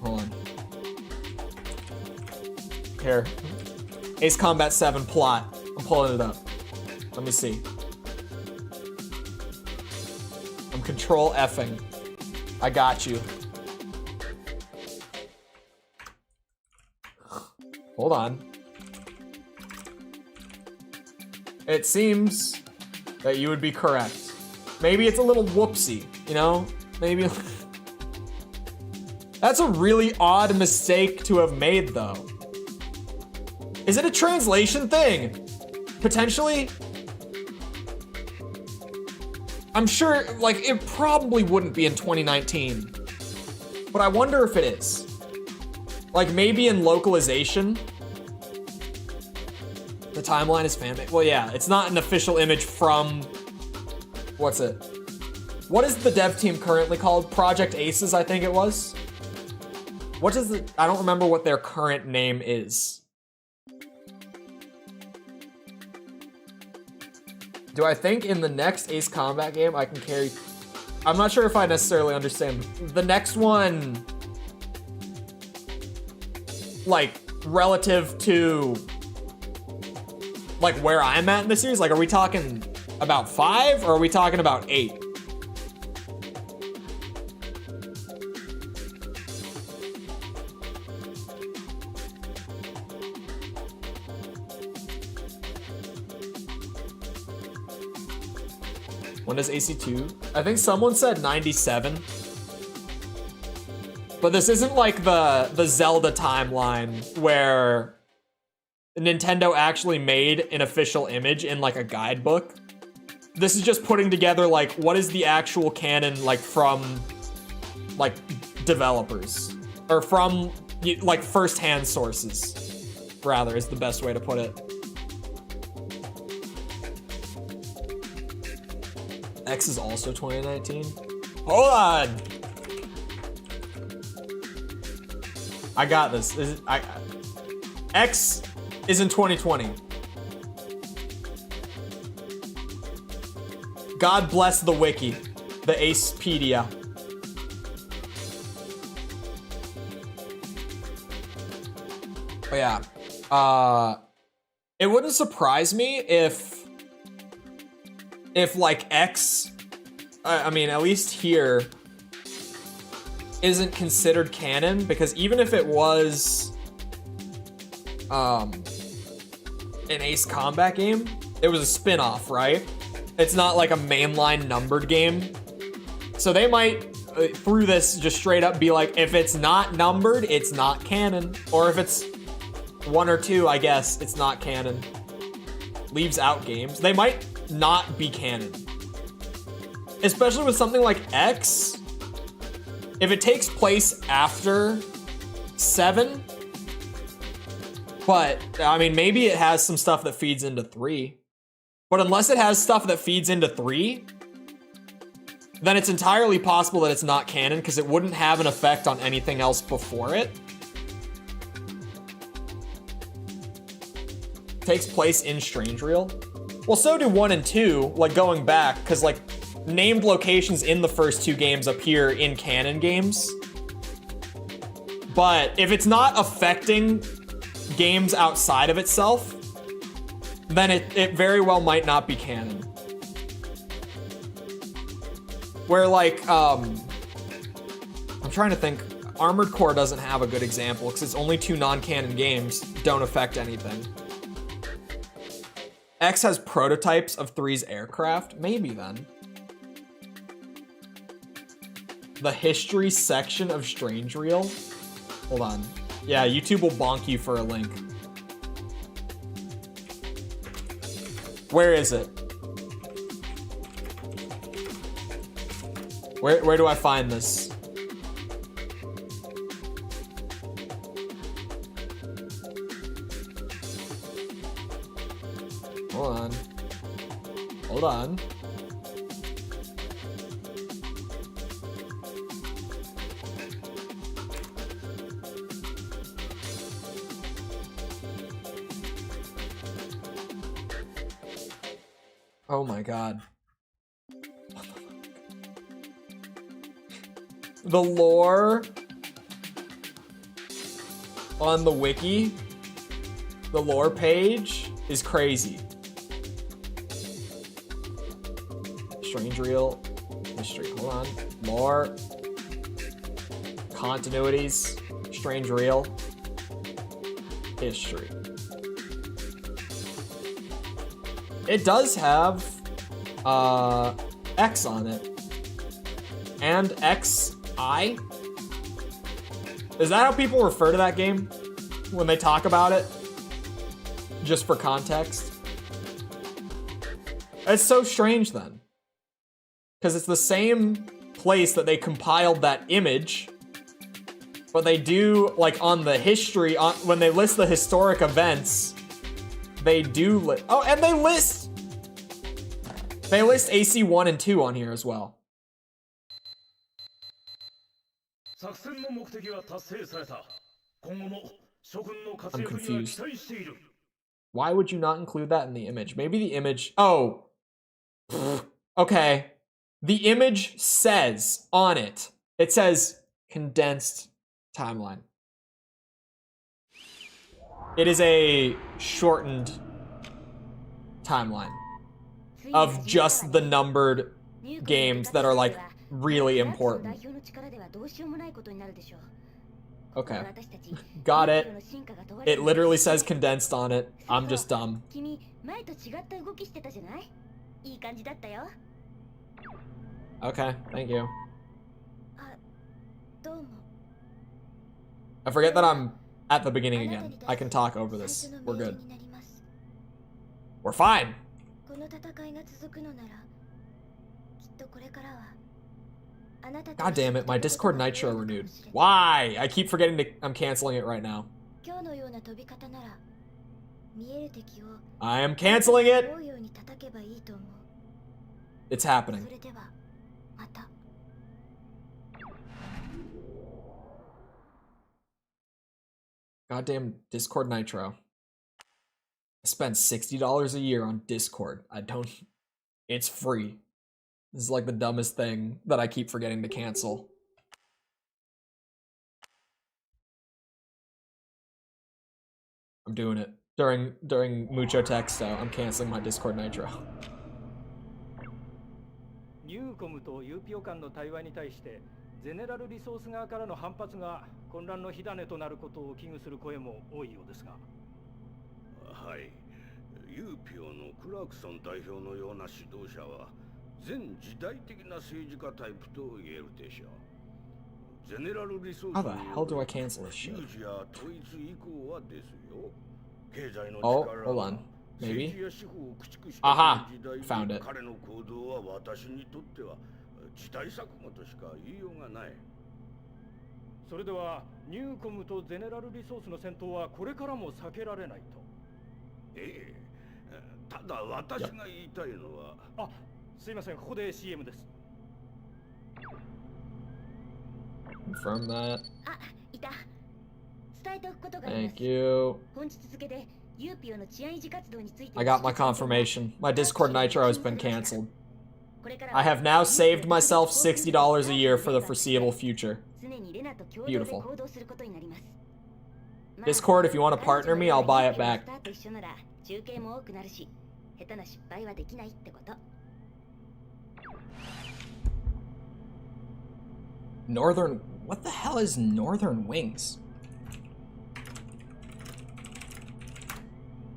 Hold on. Here. Ace Combat 7 plot. I'm pulling it up. Let me see. I'm control effing. I got you. Hold on. It seems that you would be correct. Maybe it's a little whoopsie, you know? Maybe. That's a really odd mistake to have made, though. Is it a translation thing? Potentially? I'm sure, like, it probably wouldn't be in 2019. But I wonder if it is. Like, maybe in localization? The timeline is fan-made. Well, yeah, it's not an official image from... What's it? What is the dev team currently called? Project Aces, I think it was? What is the... I don't remember what their current name is. Do I think in the next Ace Combat game I can carry... I'm not sure if I necessarily understand. The next one... Like, relative to... Like, where I'm at in the series? Like, are we talking about 5 or are we talking about 8? When does AC2? I think someone said 97. But this isn't like the Zelda timeline where Nintendo actually made an official image in like a guidebook. This is just putting together like what is the actual canon like from like developers or from like first-hand sources rather is the best way to put it. X is also 2019. Hold on. I got this. X is in 2020. God bless the wiki, the Acepedia. Oh yeah. It wouldn't surprise me if like X, I mean, at least here, isn't considered canon, because even if it was an Ace Combat game, it was a spin-off, right? It's not like a mainline numbered game. So they might, through this, just straight up be like, if it's not numbered, it's not canon. Or if it's 1 or 2, I guess, it's not canon. Leaves out games. They might not be canon. Especially with something like X. If it takes place after 7, but, I mean, maybe it has some stuff that feeds into 3. But unless it has stuff that feeds into 3, then it's entirely possible that it's not canon because it wouldn't have an effect on anything else before it. Takes place in Strange Reel. Well, so do 1 and 2, like going back, because like named locations in the first 2 games appear in canon games. But if it's not affecting games outside of itself, then it very well might not be canon. Where like, I'm trying to think, Armored Core doesn't have a good example because it's only 2 non-canon games, don't affect anything. X has prototypes of 3's aircraft, maybe then. The history section of Strange Reel. Hold on. Yeah, YouTube will bonk you for a link. Where is it? Where do I find this? Hold on. Hold on. Oh my god. The lore on the wiki, the lore page, is crazy. Strange Reel, history, hold on. Lore, continuities, Strange Reel, history. It does have X on it. And XI? Is that how people refer to that game when they talk about it? Just for context? It's so strange then. Because it's the same place that they compiled that image, but they do, like, on the history, when they list the historic events, they do list, oh, and they list AC 1 and 2 on here as well. I'm confused. Why would you not include that in the image? Maybe the image, oh, okay. The image says on it, it says condensed timeline. It is a shortened timeline of just the numbered games that are like really important. Okay, got it. It literally says condensed on it. I'm just dumb. Okay, thank you. どうも。 I forget that I'm at the beginning again. I can talk over this. We're good. We're fine. この戦いが続くのなら、きっとこれからはあなたと God damn it, my Discord Nitro renewed. Why? I keep forgetting to... I'm canceling it right now. 今日のような飛び方なら、見える敵を I am canceling it! 思うように叩けばいいと思う。 It's happening. それでは、また。 Goddamn Discord Nitro. I spend $60 a year on Discord. I don't... It's free. This is like the dumbest thing that I keep forgetting to cancel. I'm doing it. During Mucho Texto, I'm canceling my Discord Nitro. ニューコムとユーピオ間の対話に対してゼネラルリソース側からの反発が混乱の火種となることを危惧する声も多いようですが。はい。ユーピオのクラークソン代表のような指導者は全時代的な政治家タイプと言えるでしょう。ゼネラルリソース How the hell do I cancel this shit? 有事や統一以降はですよ。経済の Oh, 力 hold on. Maybe? 政治や司法を駆逐した Aha! 時代に Found it. 彼の行動は私にとっては時代錯誤としか言いようがない。それではニューコムとゼネラルリソースの戦闘はこれからも避けられないと。ええ。ただ私が言いたいのは。あ、すいません、ここで CM です。Confirm that. あ、いた。伝えておくことがあります。 Thank you. 本日付でユーピオの治安維持活動について I got my confirmation. My Discord Nitro has been canceled. I have now saved myself $60 a year for the foreseeable future. Beautiful. Discord, if you want to partner me, I'll buy it back. Northern... What the hell is Northern Wings?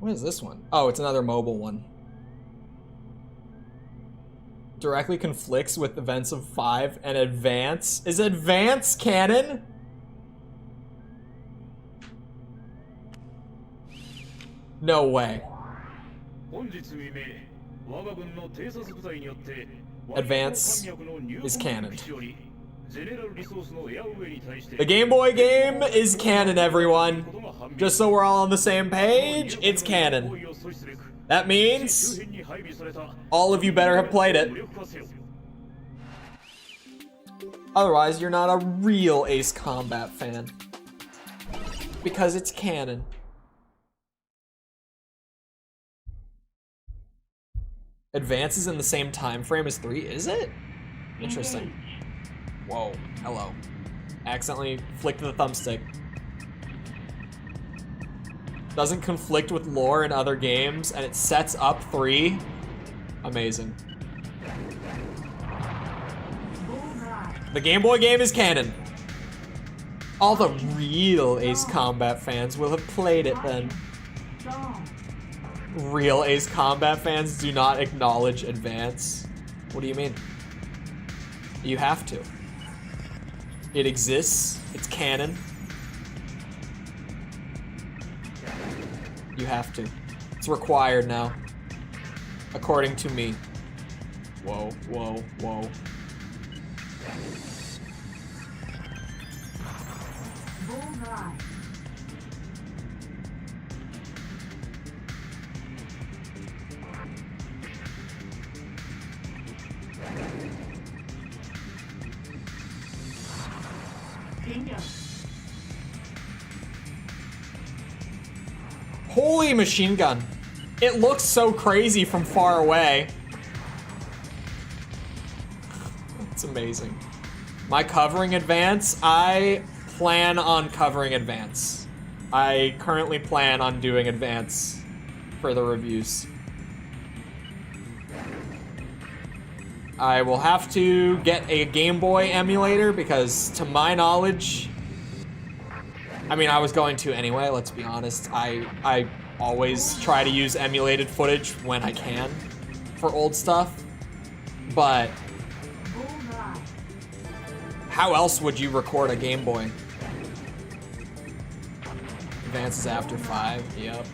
What is this one? Oh, it's another mobile one. Directly conflicts with events of 5 and Advance. Is Advance canon? No way. Advance is canon. The Game Boy game is canon, everyone. Just so we're all on the same page, it's canon. That means all of you better have played it. Otherwise, you're not a real Ace Combat fan. Because it's canon. Advance is in the same time frame as 3, is it? Interesting. Whoa, hello. Accidentally flicked the thumbstick. Doesn't conflict with lore in other games, and it sets up 3. Amazing. The Game Boy game is canon. All the real Ace Combat fans will have played it then. Real Ace Combat fans do not acknowledge Advance. What do you mean? You have to. It exists. It's canon. You have to. It's required now. According to me. Whoa, whoa, whoa. Holy machine gun. It looks so crazy from far away. It's amazing. My covering Advance, I plan on covering Advance. I currently plan on doing Advance for the reviews. I will have to get a Game Boy emulator because, to my knowledge, I mean, I was going to anyway, let's be honest. I always try to use emulated footage when I can for old stuff, but How else would you record a Game Boy? Advances after 5, yep.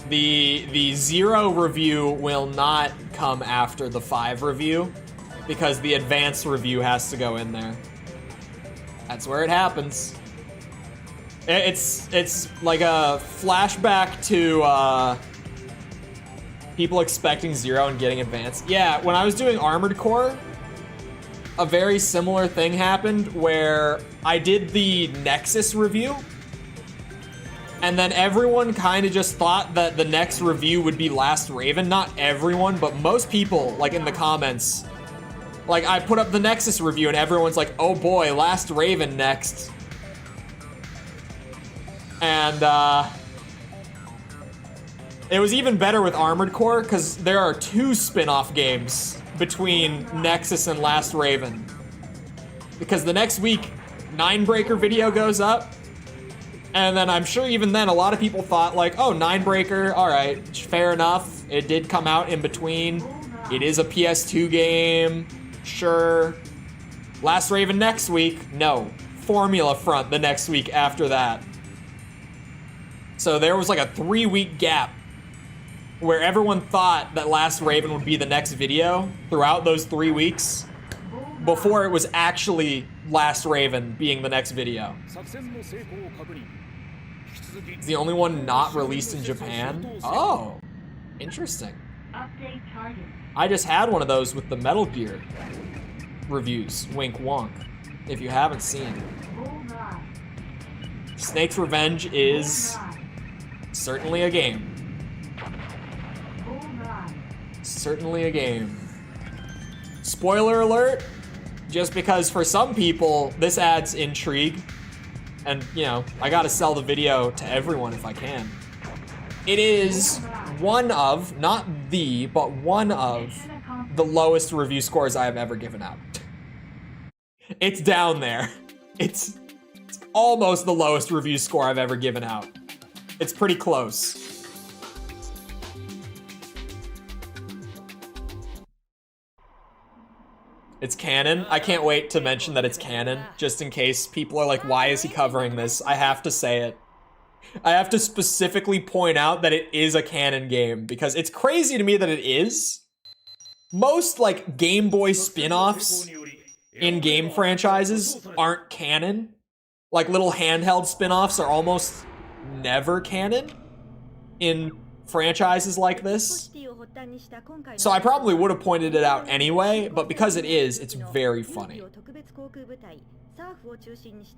The 0 review will not come after the 5 review because the advanced review has to go in there. That's where it happens. It's like a flashback to people expecting 0 and getting advanced. Yeah, when I was doing Armored Core, a very similar thing happened where I did the Nexus review, and then everyone kind of just thought that the next review would be Last Raven. Not everyone, but most people, like in the comments. Like, I put up the Nexus review and everyone's like, oh boy, Last Raven next. And, it was even better with Armored Core, because there are 2 spin-off games between Nexus and Last Raven. Because the next week, Ninebreaker video goes up, and then I'm sure even then a lot of people thought like, oh, Ninebreaker, alright, fair enough. It did come out in between. It is a PS2 game, sure. Last Raven next week, no. Formula Front the next week after that. So there was like a 3-week gap where everyone thought that Last Raven would be the next video throughout those 3 weeks before it was actually Last Raven being the next video. It's the only one not released in Japan? Oh, interesting. I just had one of those with the Metal Gear reviews, wink wonk, if you haven't seen. Snake's Revenge is certainly a game. Certainly a game. Spoiler alert, just because for some people this adds intrigue, and you know, I gotta sell the video to everyone if I can. It is one of, not the, but one of the lowest review scores I have ever given out. It's down there. It's almost the lowest review score I've ever given out. It's pretty close. It's canon. I can't wait to mention that it's canon, just in case people are like, why is he covering this? I have to say it. I have to specifically point out that it is a canon game, because it's crazy to me that it is. Most, like, Game Boy spin-offs in game franchises aren't canon. Like, little handheld spin-offs are almost never canon in franchises like this. So I probably would have pointed it out anyway, but because it is, it's very funny.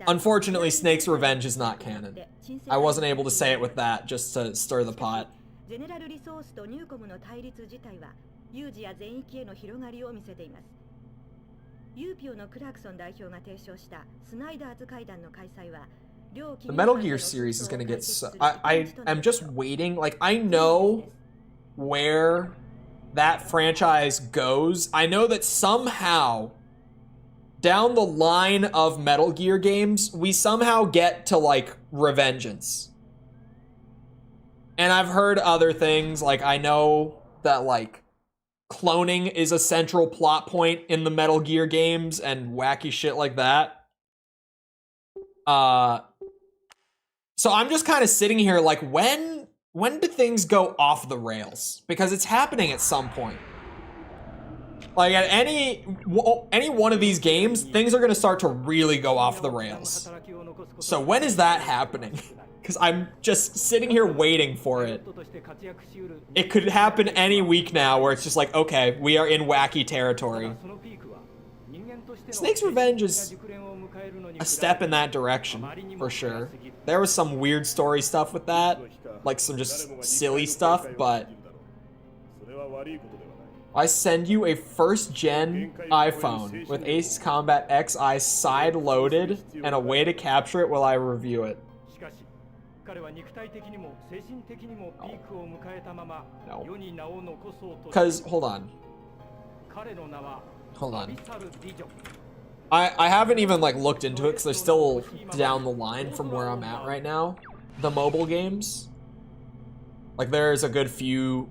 Unfortunately, Snake's Revenge is not canon. I wasn't able to say it with that, just to stir the pot. The Metal Gear series is gonna get so... I am just waiting. Like, I know where that franchise goes. I know that somehow, down the line of Metal Gear games, we somehow get to, like, Revengeance. And I've heard other things, like, I know that, like, cloning is a central plot point in the Metal Gear games and wacky shit like that. So I'm just kind of sitting here like, when do things go off the rails? Because it's happening at some point. Like, at any one of these games, things are going to start to really go off the rails. So when is that happening? Because I'm just sitting here waiting for it. It could happen any week now where it's just like, okay, we are in wacky territory. Snake's Revenge is a step in that direction, for sure. There was some weird story stuff with that, like some just silly stuff, but I send you a first-gen iPhone with Ace Combat XI side-loaded and a way to capture it while I review it. No. Because, hold on. I haven't even, like, looked into it because they're still down the line from where I'm at right now. The mobile games. Like, there's a good few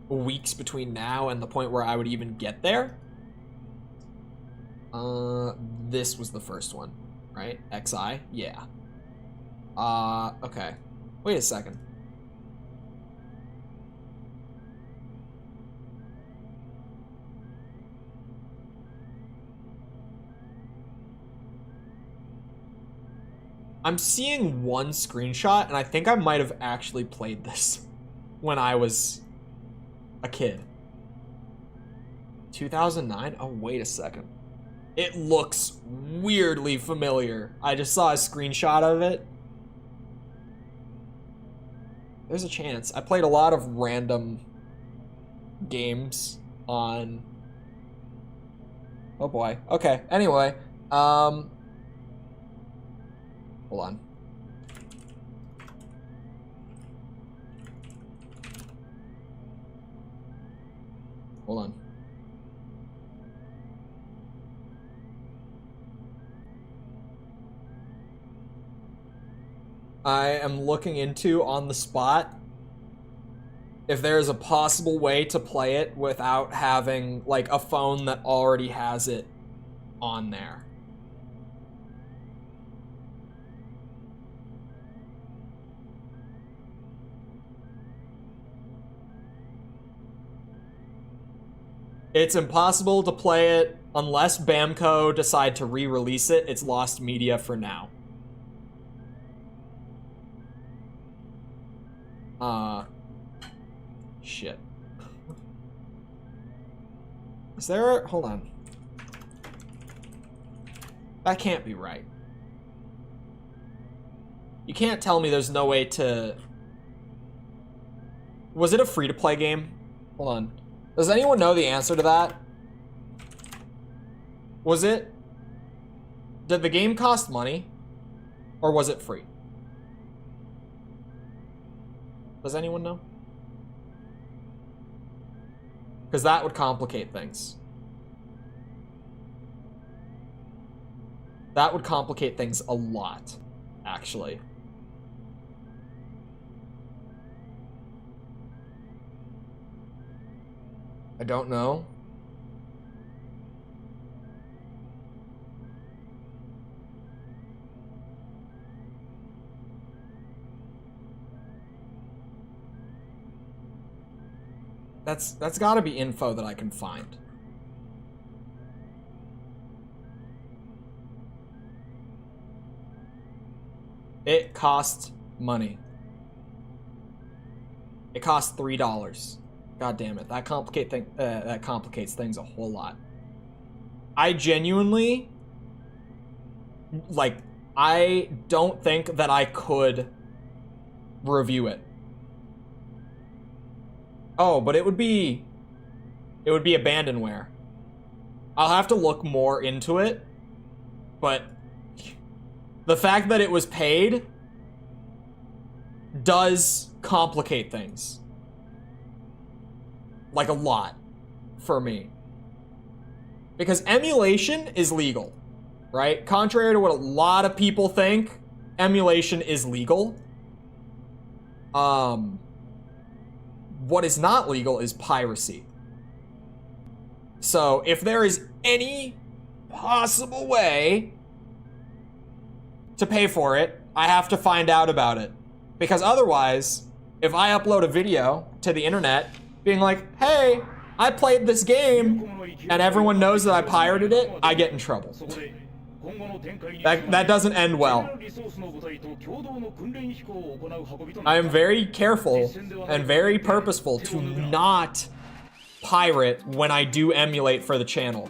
weeks between now and the point where I would even get there. This was the first one, right? XI? Yeah. Okay. Wait a second. I'm seeing one screenshot, and I think I might have actually played this when I was a kid. 2009? Oh, wait a second. It looks weirdly familiar. I just saw a screenshot of it. There's a chance. I played a lot of random games on... Oh boy. Okay, anyway. Hold on. Hold on. I am looking into on the spot if there is a possible way to play it without having like a phone that already has it on there. It's impossible to play it unless Bamco decide to re-release it. It's lost media for now. Shit. Is there... Hold on. That can't be right. You can't tell me there's no way to... Was it a free-to-play game? Hold on. Does anyone know the answer to that? Was it... Did the game cost money? Or was it free? Does anyone know? Because that would complicate things. That would complicate things a lot, actually. I don't know. That's gotta be info that I can find. It cost money. It cost $3. God damn it. That complicates things a whole lot. I genuinely, like, I don't think that I could review it. Oh, but it would be abandonware. I'll have to look more into it, but the fact that it was paid does complicate things. Like a lot for me. Because emulation is legal, right? Contrary to what a lot of people think, emulation is legal. What is not legal is piracy. So if there is any possible way to pay for it, I have to find out about it. Because otherwise, if I upload a video to the internet being like, hey, I played this game, and everyone knows that I pirated it, I get in trouble. That doesn't end well. I am very careful and very purposeful to not pirate when I do emulate for the channel,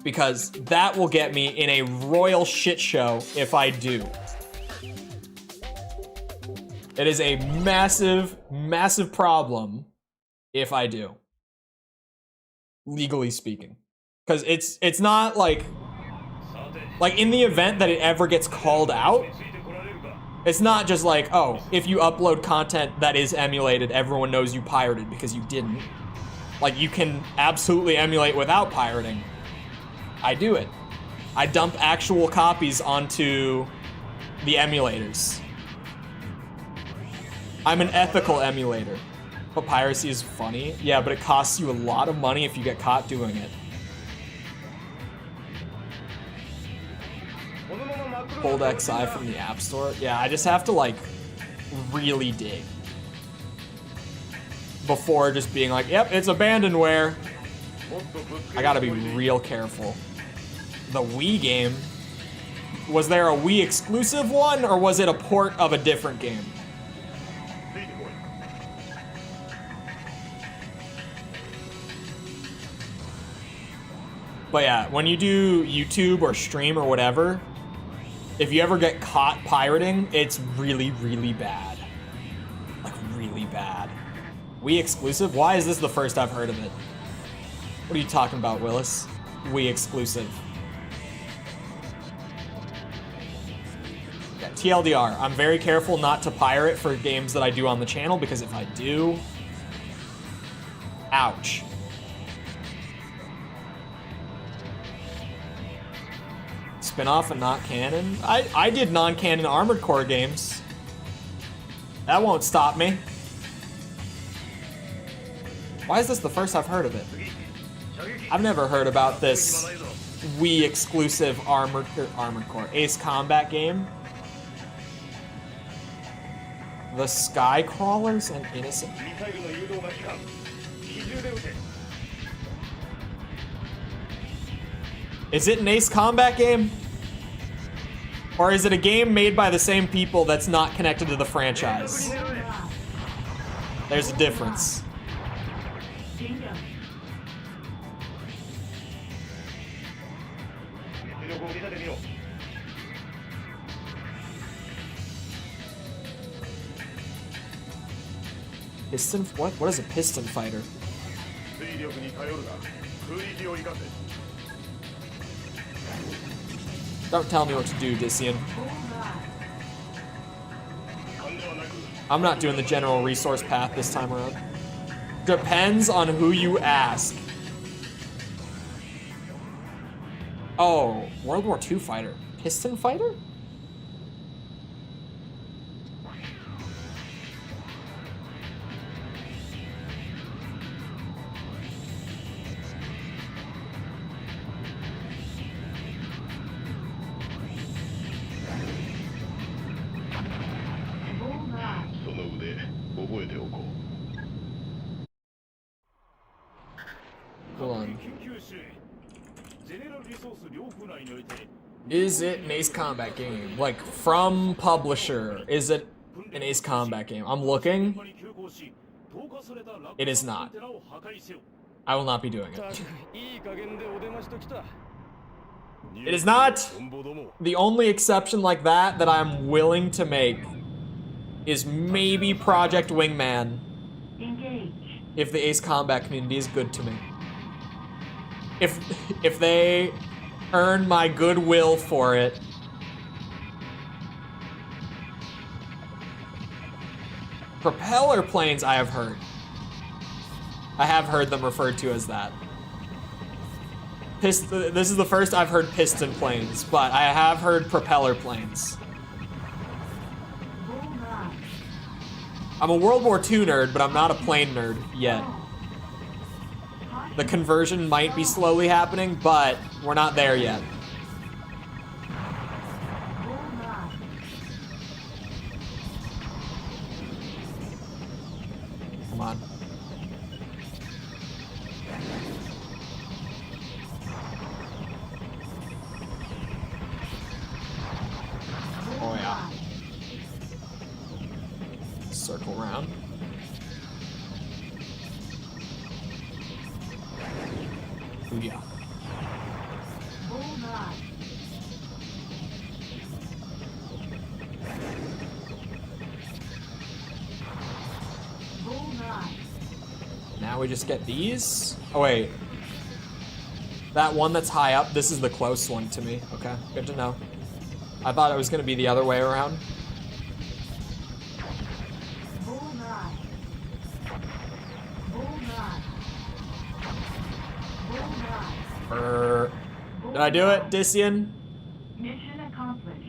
because that will get me in a royal shit show if I do. It is a massive, massive problem if I do, legally speaking, because it's not like in the event that it ever gets called out, it's not just like, oh, if you upload content that is emulated, everyone knows you pirated because you didn't. Like, you can absolutely emulate without pirating. I do it. I dump actual copies onto the emulators. I'm an ethical emulator. But piracy is funny. Yeah, but it costs you a lot of money if you get caught doing it. Pulled XI from the App Store. Yeah, I just have to like really dig before just being like, yep, it's abandonware. I gotta be real careful. The Wii game, was there a Wii exclusive one or was it a port of a different game? But yeah, when you do YouTube or stream or whatever, if you ever get caught pirating, it's really, really bad. Like, really bad. Wii exclusive? Why is this the first I've heard of it? What are you talking about, Willis? Wii exclusive. Yeah, TLDR, I'm very careful not to pirate for games that I do on the channel, because if I do, ouch. Spin-off and not canon? I did non-canon Armored Core games. That won't stop me. Why is this the first I've heard of it? I've never heard about this Wii exclusive Armored Core Ace Combat game. The Sky Crawlers and Innocent. Is it an Ace Combat game? Or is it a game made by the same people that's not connected to the franchise? There's a difference. Piston? What is a piston fighter? Don't tell me what to do, Dissian. I'm not doing the general resource path this time around. Depends on who you ask. Oh, World War II fighter. Piston fighter? Hold on. Is it an Ace Combat game? Like, from publisher, is it an Ace Combat game? I'm looking. It is not. I will not be doing it. It is not. The only exception like that I'm willing to make is maybe Project Wingman. If the Ace Combat community is good to me. If they earn my goodwill for it. Propeller planes, I have heard. I have heard them referred to as that. This is the first I've heard piston planes, but I have heard propeller planes. I'm a World War II nerd, but I'm not a plane nerd yet. The conversion might be slowly happening, but we're not there yet. Come on. Oh yeah. Circle around. Yeah. Now we just get these. Oh wait. That one that's high up, this is the close one to me. Okay, good to know. I thought it was gonna be the other way around. Did I do it, Dissian? Mission accomplished.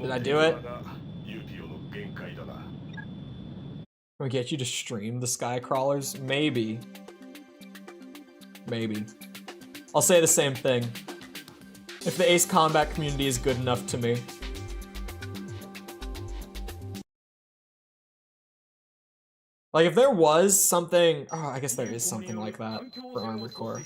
Did I do it? Can we get you to stream the Sky Crawlers? Maybe. Maybe. I'll say the same thing. If the Ace Combat community is good enough to me. Like, if there was something... Oh, I guess there is something like that for Armored Core.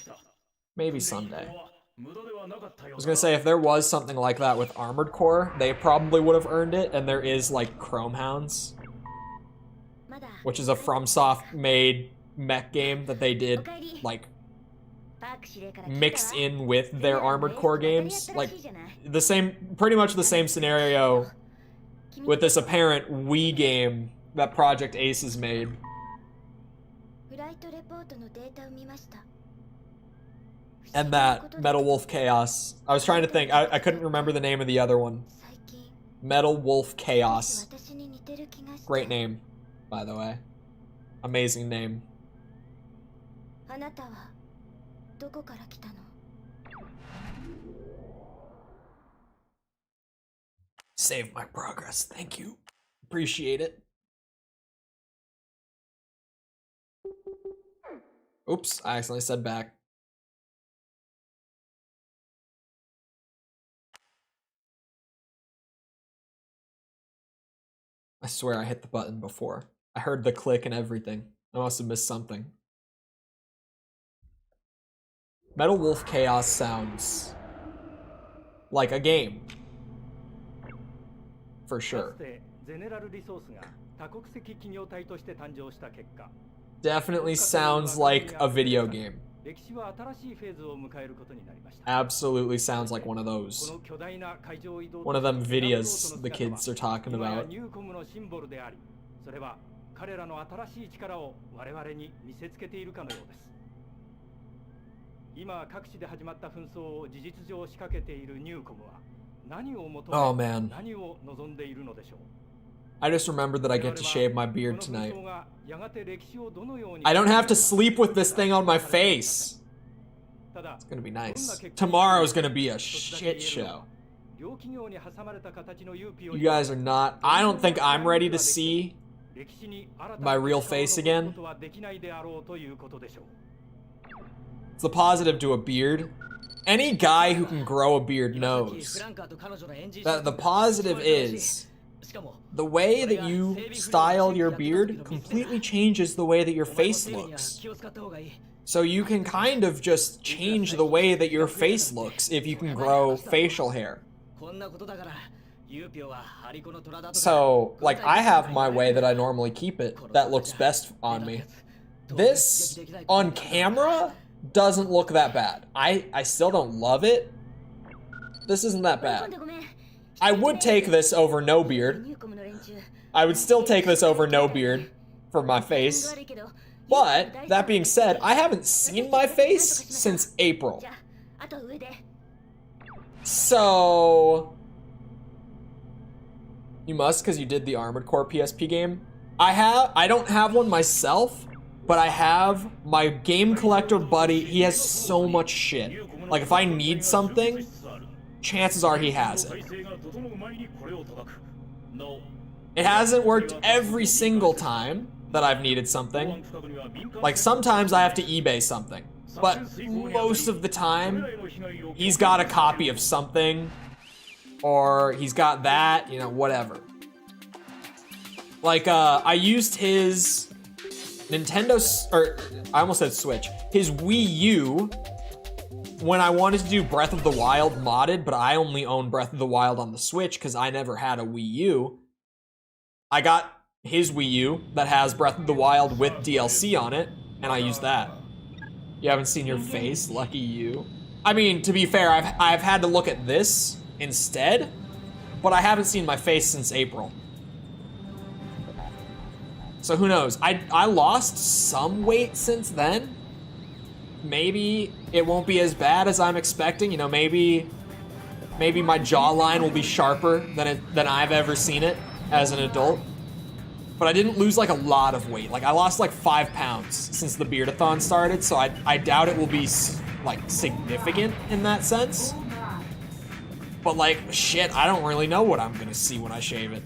Maybe someday. I was gonna say, if there was something like that with Armored Core, they probably would have earned it, and there is, like, Chrome Hounds. Which is a FromSoft-made mech game that they did, like, mixed in with their Armored Core games. Like, the same... Pretty much the same scenario with this apparent Wii game that Project Ace has made. And that Metal Wolf Chaos. I was trying to think. I couldn't remember the name of the other one. Metal Wolf Chaos. Great name, by the way. Amazing name. Save my progress. Thank you. Appreciate it. Oops, I accidentally said back. I swear I hit the button before. I heard the click and everything. I must have missed something. Metal Wolf Chaos sounds like a game. For sure. Definitely sounds like a video game. Absolutely sounds like one of those. One of them videos the kids are talking about. Oh man. I just remembered that I get to shave my beard tonight. I don't have to sleep with this thing on my face. It's gonna be nice. Tomorrow's gonna be a shit show. You guys are not... I don't think I'm ready to see my real face again. It's the positive to a beard. Any guy who can grow a beard knows that the positive is the way that you style your beard completely changes the way that your face looks. So you can kind of just change the way that your face looks if you can grow facial hair. So, like, I have my way that I normally keep it that looks best on me. This, on camera, doesn't look that bad. I still don't love it. This isn't that bad. I would take this over no beard. I would still take this over no beard for my face. But, that being said, I haven't seen my face since April. So... You must, because you did the Armored Core PSP game. I don't have one myself, but I have my game collector buddy. He has so much shit. Like, if I need something, chances are he has it. It hasn't worked every single time that I've needed something. Like, sometimes I have to eBay something. But most of the time, he's got a copy of something, or he's got that, you know, whatever. Like, I used his Nintendo, or I almost said Switch, his Wii U when I wanted to do Breath of the Wild modded, but I only own Breath of the Wild on the Switch because I never had a Wii U. I got his Wii U that has Breath of the Wild with DLC on it, and I used that. You haven't seen your face? Lucky you. I mean, to be fair, I've had to look at this instead, but I haven't seen my face since April. So who knows? I lost some weight since then. Maybe it won't be as bad as I'm expecting. You know, maybe my jawline will be sharper than I've ever seen it as an adult. But I didn't lose like a lot of weight. Like I lost like 5 pounds since the beardathon started, so I doubt it will be like significant in that sense. But like, shit, I don't really know what I'm gonna see when I shave it.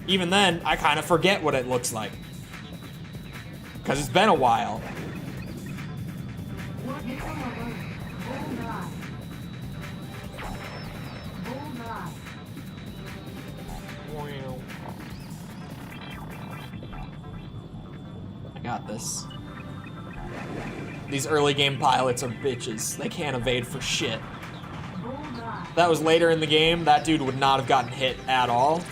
Even then, I kind of forget what it looks like. Because it's been a while. got this. These early game pilots are bitches. They can't evade for shit. If that was later in the game, that dude would not have gotten hit at all.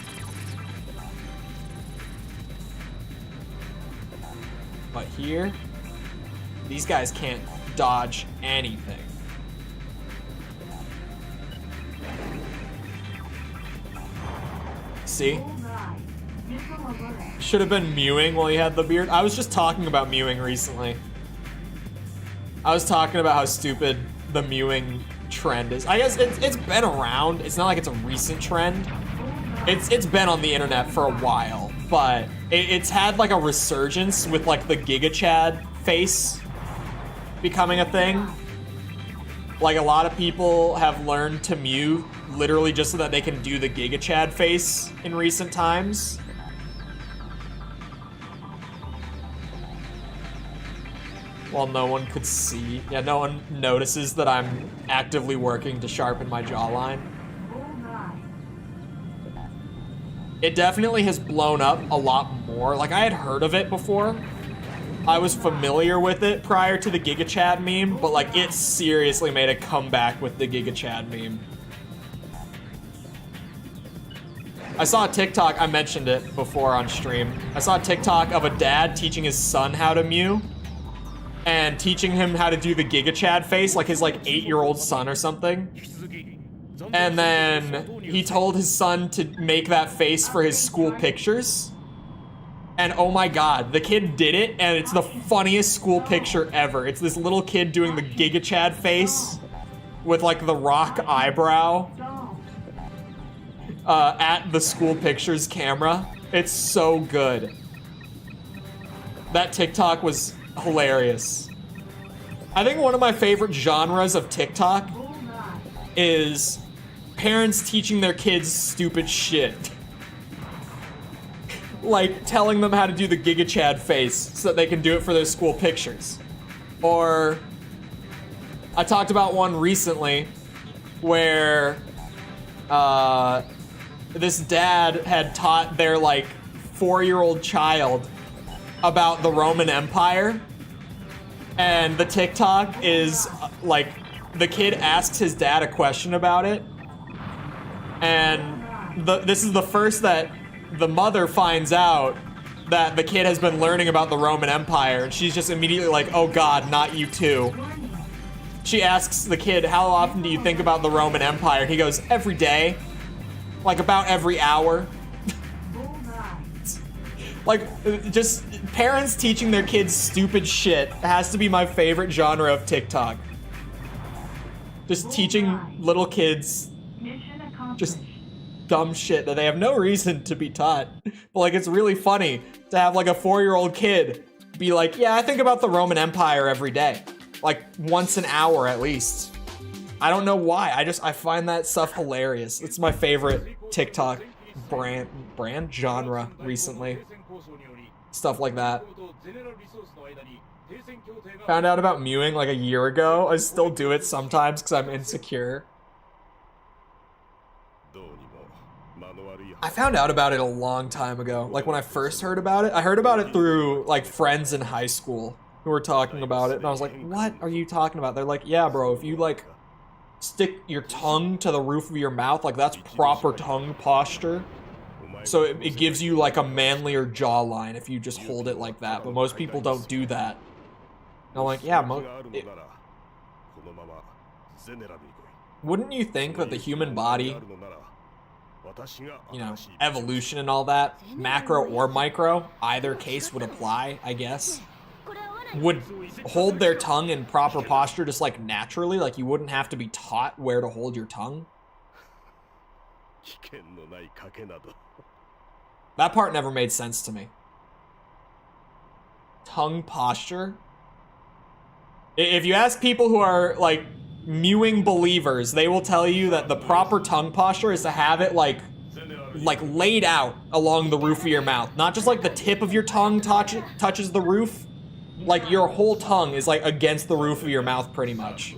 But here, these guys can't dodge anything. See? Should have been mewing while he had the beard. I was just talking about mewing recently. I was talking about how stupid the mewing trend is. I guess it's been around. It's not like it's a recent trend. It's been on the internet for a while, but it's had like a resurgence with like the Giga Chad face becoming a thing. Like a lot of people have learned to mew literally just so that they can do the Giga Chad face in recent times. Well, no one could see. Yeah, no one notices that I'm actively working to sharpen my jawline. It definitely has blown up a lot more. Like, I had heard of it before. I was familiar with it prior to the Giga Chad meme, but like, it seriously made a comeback with the Giga Chad meme. I saw a TikTok, I mentioned it before on stream. I saw a TikTok of a dad teaching his son how to mew and teaching him how to do the Giga Chad face, like his like 8-year-old son or something. And then he told his son to make that face for his school pictures. And oh my god, the kid did it, and it's the funniest school picture ever. It's this little kid doing the Giga Chad face with like the rock eyebrow at the school pictures camera. It's so good. That TikTok was hilarious. I think one of my favorite genres of TikTok is parents teaching their kids stupid shit. Like telling them how to do the Giga Chad face so that they can do it for their school pictures. Or I talked about one recently where this dad had taught their like 4-year-old child about the Roman Empire. And the TikTok is like, the kid asks his dad a question about it. And this is the first that the mother finds out that the kid has been learning about the Roman Empire. And she's just immediately like, oh god, not you too. She asks the kid, how often do you think about the Roman Empire? He goes, every day. Like about every hour. Like, just parents teaching their kids stupid shit has to be my favorite genre of TikTok. Just teaching little kids just dumb shit that they have no reason to be taught. But like, it's really funny to have like a 4-year-old kid be like, yeah, I think about the Roman Empire every day. Like once an hour at least. I don't know why. I find that stuff hilarious. It's my favorite TikTok brand genre recently. Stuff like that. Found out about mewing like a year ago. I still do it sometimes because I'm insecure. I found out about it a long time ago. Like when I first heard about it, I heard about it through like friends in high school who were talking about it. And I was like, what are you talking about? They're like, yeah, bro, if you like stick your tongue to the roof of your mouth, like that's proper tongue posture. So it gives you like a manlier jawline if you just hold it like that. But most people don't do that. And I'm like, yeah, wouldn't you think that the human body, you know, evolution and all that, macro or micro, either case would apply, I guess, would hold their tongue in proper posture just like naturally, like you wouldn't have to be taught where to hold your tongue? That part never made sense to me. Tongue posture? If you ask people who are like mewing believers, they will tell you that the proper tongue posture is to have it like laid out along the roof of your mouth. Not just like the tip of your tongue touches the roof. Like your whole tongue is like against the roof of your mouth pretty much.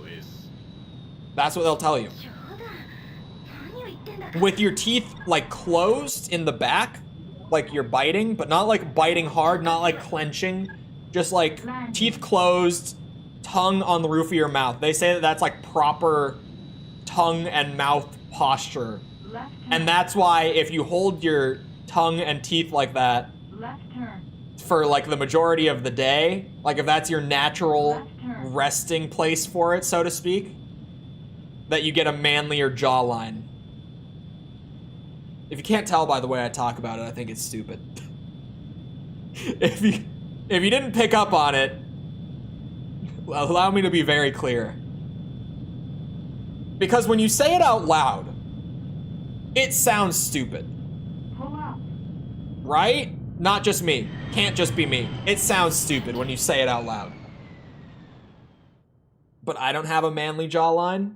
That's what they'll tell you. With your teeth like closed in the back, like you're biting, but not like biting hard, not like clenching, just like teeth closed, tongue on the roof of your mouth. They say that that's like proper tongue and mouth posture. And that's why if you hold your tongue and teeth like that for like the majority of the day, like if that's your natural resting place for it, so to speak, that you get a manlier jawline. If you can't tell by the way I talk about it, I think it's stupid. If you didn't pick up on it, allow me to be very clear. Because when you say it out loud, it sounds stupid. Right? Not just me. Can't just be me. It sounds stupid when you say it out loud. But I don't have a manly jawline.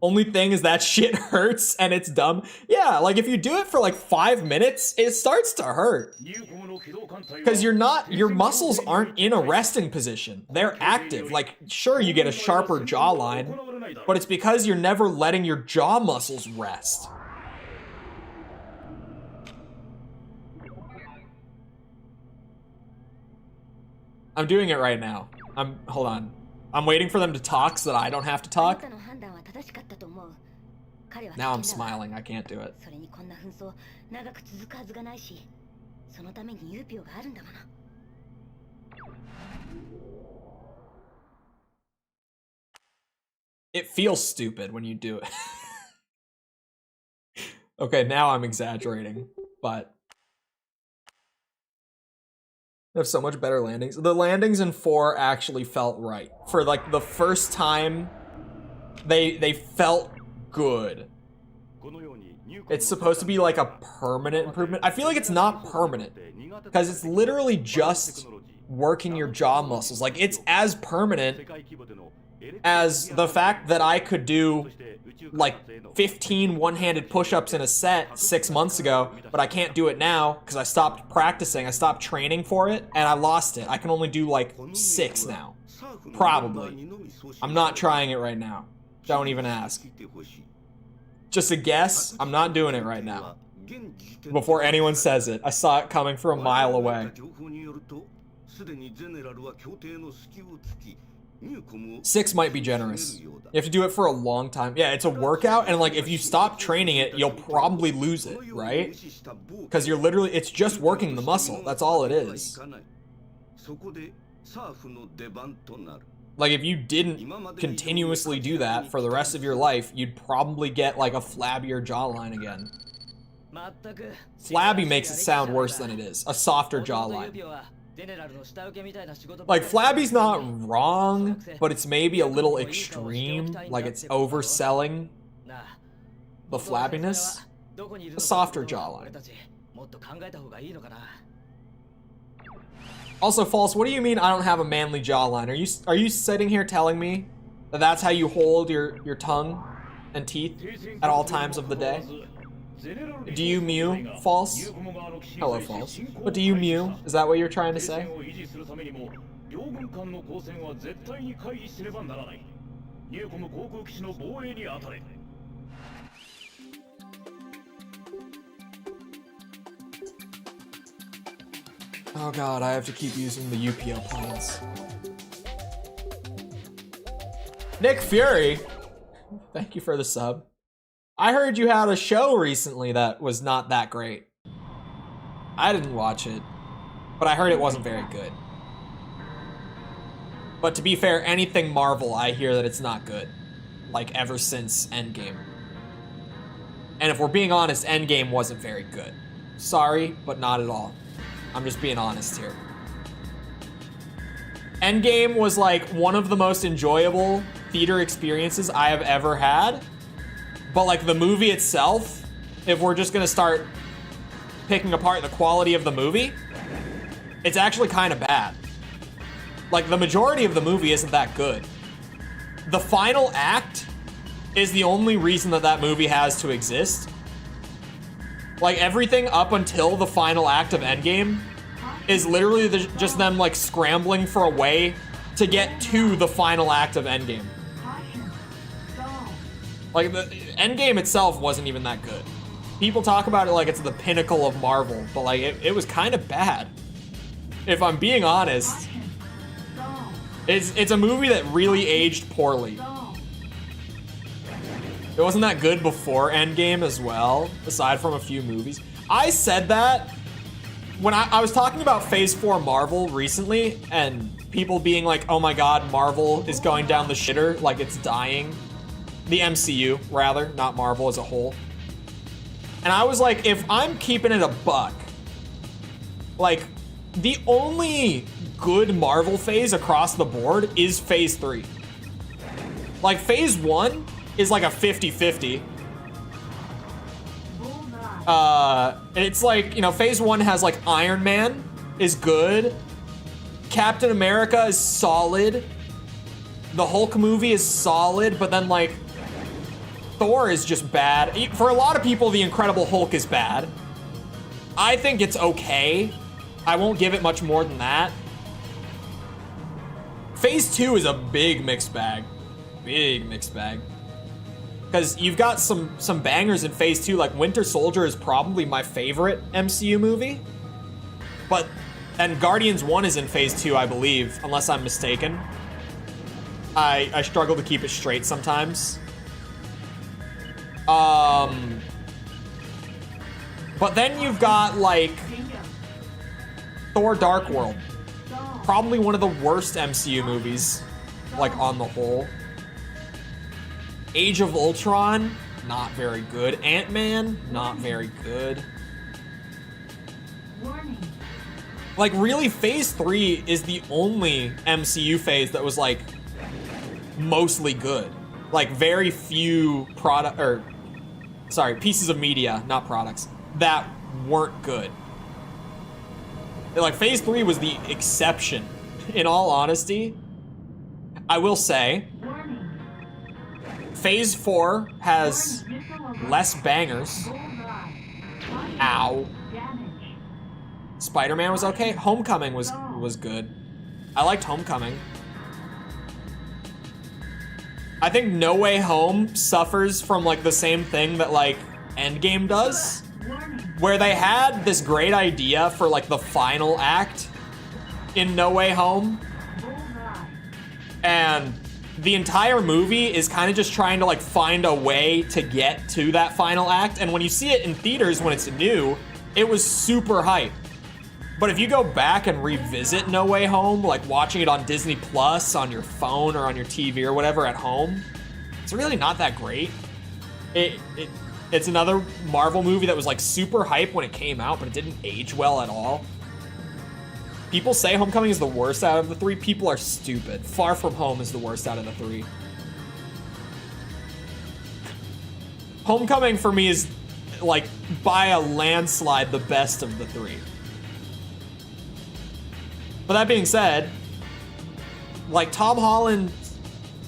Only thing is that shit hurts and it's dumb. Yeah, like if you do it for like 5 minutes, it starts to hurt. Because your muscles aren't in a resting position. They're active. Like, sure, you get a sharper jawline, but it's because you're never letting your jaw muscles rest. I'm doing it right now. Hold on. I'm waiting for them to talk so that I don't have to talk. Now I'm smiling. I can't do it. It feels stupid when you do it. Okay, now I'm exaggerating, but they have so much better landings. The landings in 4 actually felt right. For like the first time, they felt good. It's supposed to be like a permanent improvement. I feel like it's not permanent because it's literally just working your jaw muscles. Like it's as permanent as the fact that I could do like 15 one-handed push-ups in a set 6 months ago, but I can't do it now because I stopped practicing, I stopped training for it, and I lost it. I can only do like 6 now. Probably. I'm not trying it right now. Don't even ask. Just a guess, I'm not doing it right now. Before anyone says it, I saw it coming from a mile away. 6 might be generous. You have to do it for a long time. Yeah, it's a workout, and like if you stop training it, you'll probably lose it, right? Because you're literally, it's just working the muscle. That's all it is. Like if you didn't continuously do that for the rest of your life, you'd probably get like a flabbier jawline again. Flabby makes it sound worse than it is. A softer jawline. Like flabby's not wrong, but it's maybe a little extreme. Like it's overselling the flabbiness. A softer jawline. Also, False, what do you mean I don't have a manly jawline? Are you sitting here telling me that that's how you hold your tongue and teeth at all times of the day? Do you mew, False? Hello, False. But do you mew? Is that what you're trying to say? Oh god, I have to keep using the UPO planes. Nick Fury! Thank you for the sub. I heard you had a show recently that was not that great. I didn't watch it, but I heard it wasn't very good. But to be fair, anything Marvel, I hear that it's not good. Like, ever since Endgame. And if we're being honest, Endgame wasn't very good. Sorry, but not at all. I'm just being honest here. Endgame was like one of the most enjoyable theater experiences I have ever had. But like the movie itself, if we're just gonna start picking apart the quality of the movie, it's actually kind of bad. Like the majority of the movie isn't that good. The final act is the only reason that that movie has to exist. Like everything up until the final act of Endgame is literally just them like scrambling for a way to get to the final act of Endgame. Like the Endgame itself wasn't even that good. People talk about it like it's the pinnacle of Marvel, but like it was kind of bad. if I'm being honest. It's a movie that really aged poorly. It wasn't that good before Endgame as well, aside from a few movies. I said that when I was talking about Phase 4 Marvel recently, and people being like, oh my god, Marvel is going down the shitter, like it's dying. The MCU, rather, not Marvel as a whole. And I was like, if I'm keeping it a buck, like, the only good Marvel phase across the board is Phase 3. Like, Phase 1 is like a 50-50. It's like, you know, Phase 1 has like Iron Man is good. Captain America is solid. The Hulk movie is solid, but then like Thor is just bad. For a lot of people, The Incredible Hulk is bad. I think it's okay. I won't give it much more than that. Phase 2 is a big mixed bag. Big mixed bag. Because you've got some bangers in Phase 2, like Winter Soldier is probably my favorite MCU movie. And Guardians 1 is in Phase 2, I believe, unless I'm mistaken. I struggle to keep it straight sometimes. But then you've got, like, Thor Dark World. Probably one of the worst MCU movies, like, on the whole. Age of Ultron, not very good. Ant-Man, not very good. Like, really, Phase 3 is the only MCU phase that was, like, mostly good. Like, very few pieces of media, not products, that weren't good. Like, Phase 3 was the exception. In all honesty, I will say, Phase 4 has less bangers. Ow. Spider-Man was okay. Homecoming was good. I liked Homecoming. I think No Way Home suffers from like the same thing that like Endgame does, where they had this great idea for like the final act in No Way Home, and the entire movie is kind of just trying to like find a way to get to that final act. And when you see it in theaters when it's new, it was super hype. But if you go back and revisit No Way Home, like watching it on Disney Plus, on your phone or on your TV or whatever at home, it's really not that great. It's another Marvel movie that was like super hype when it came out, but it didn't age well at all. People say Homecoming is the worst out of the three. People are stupid. Far From Home is the worst out of the three. Homecoming for me is like by a landslide the best of the three. But that being said, like Tom Holland,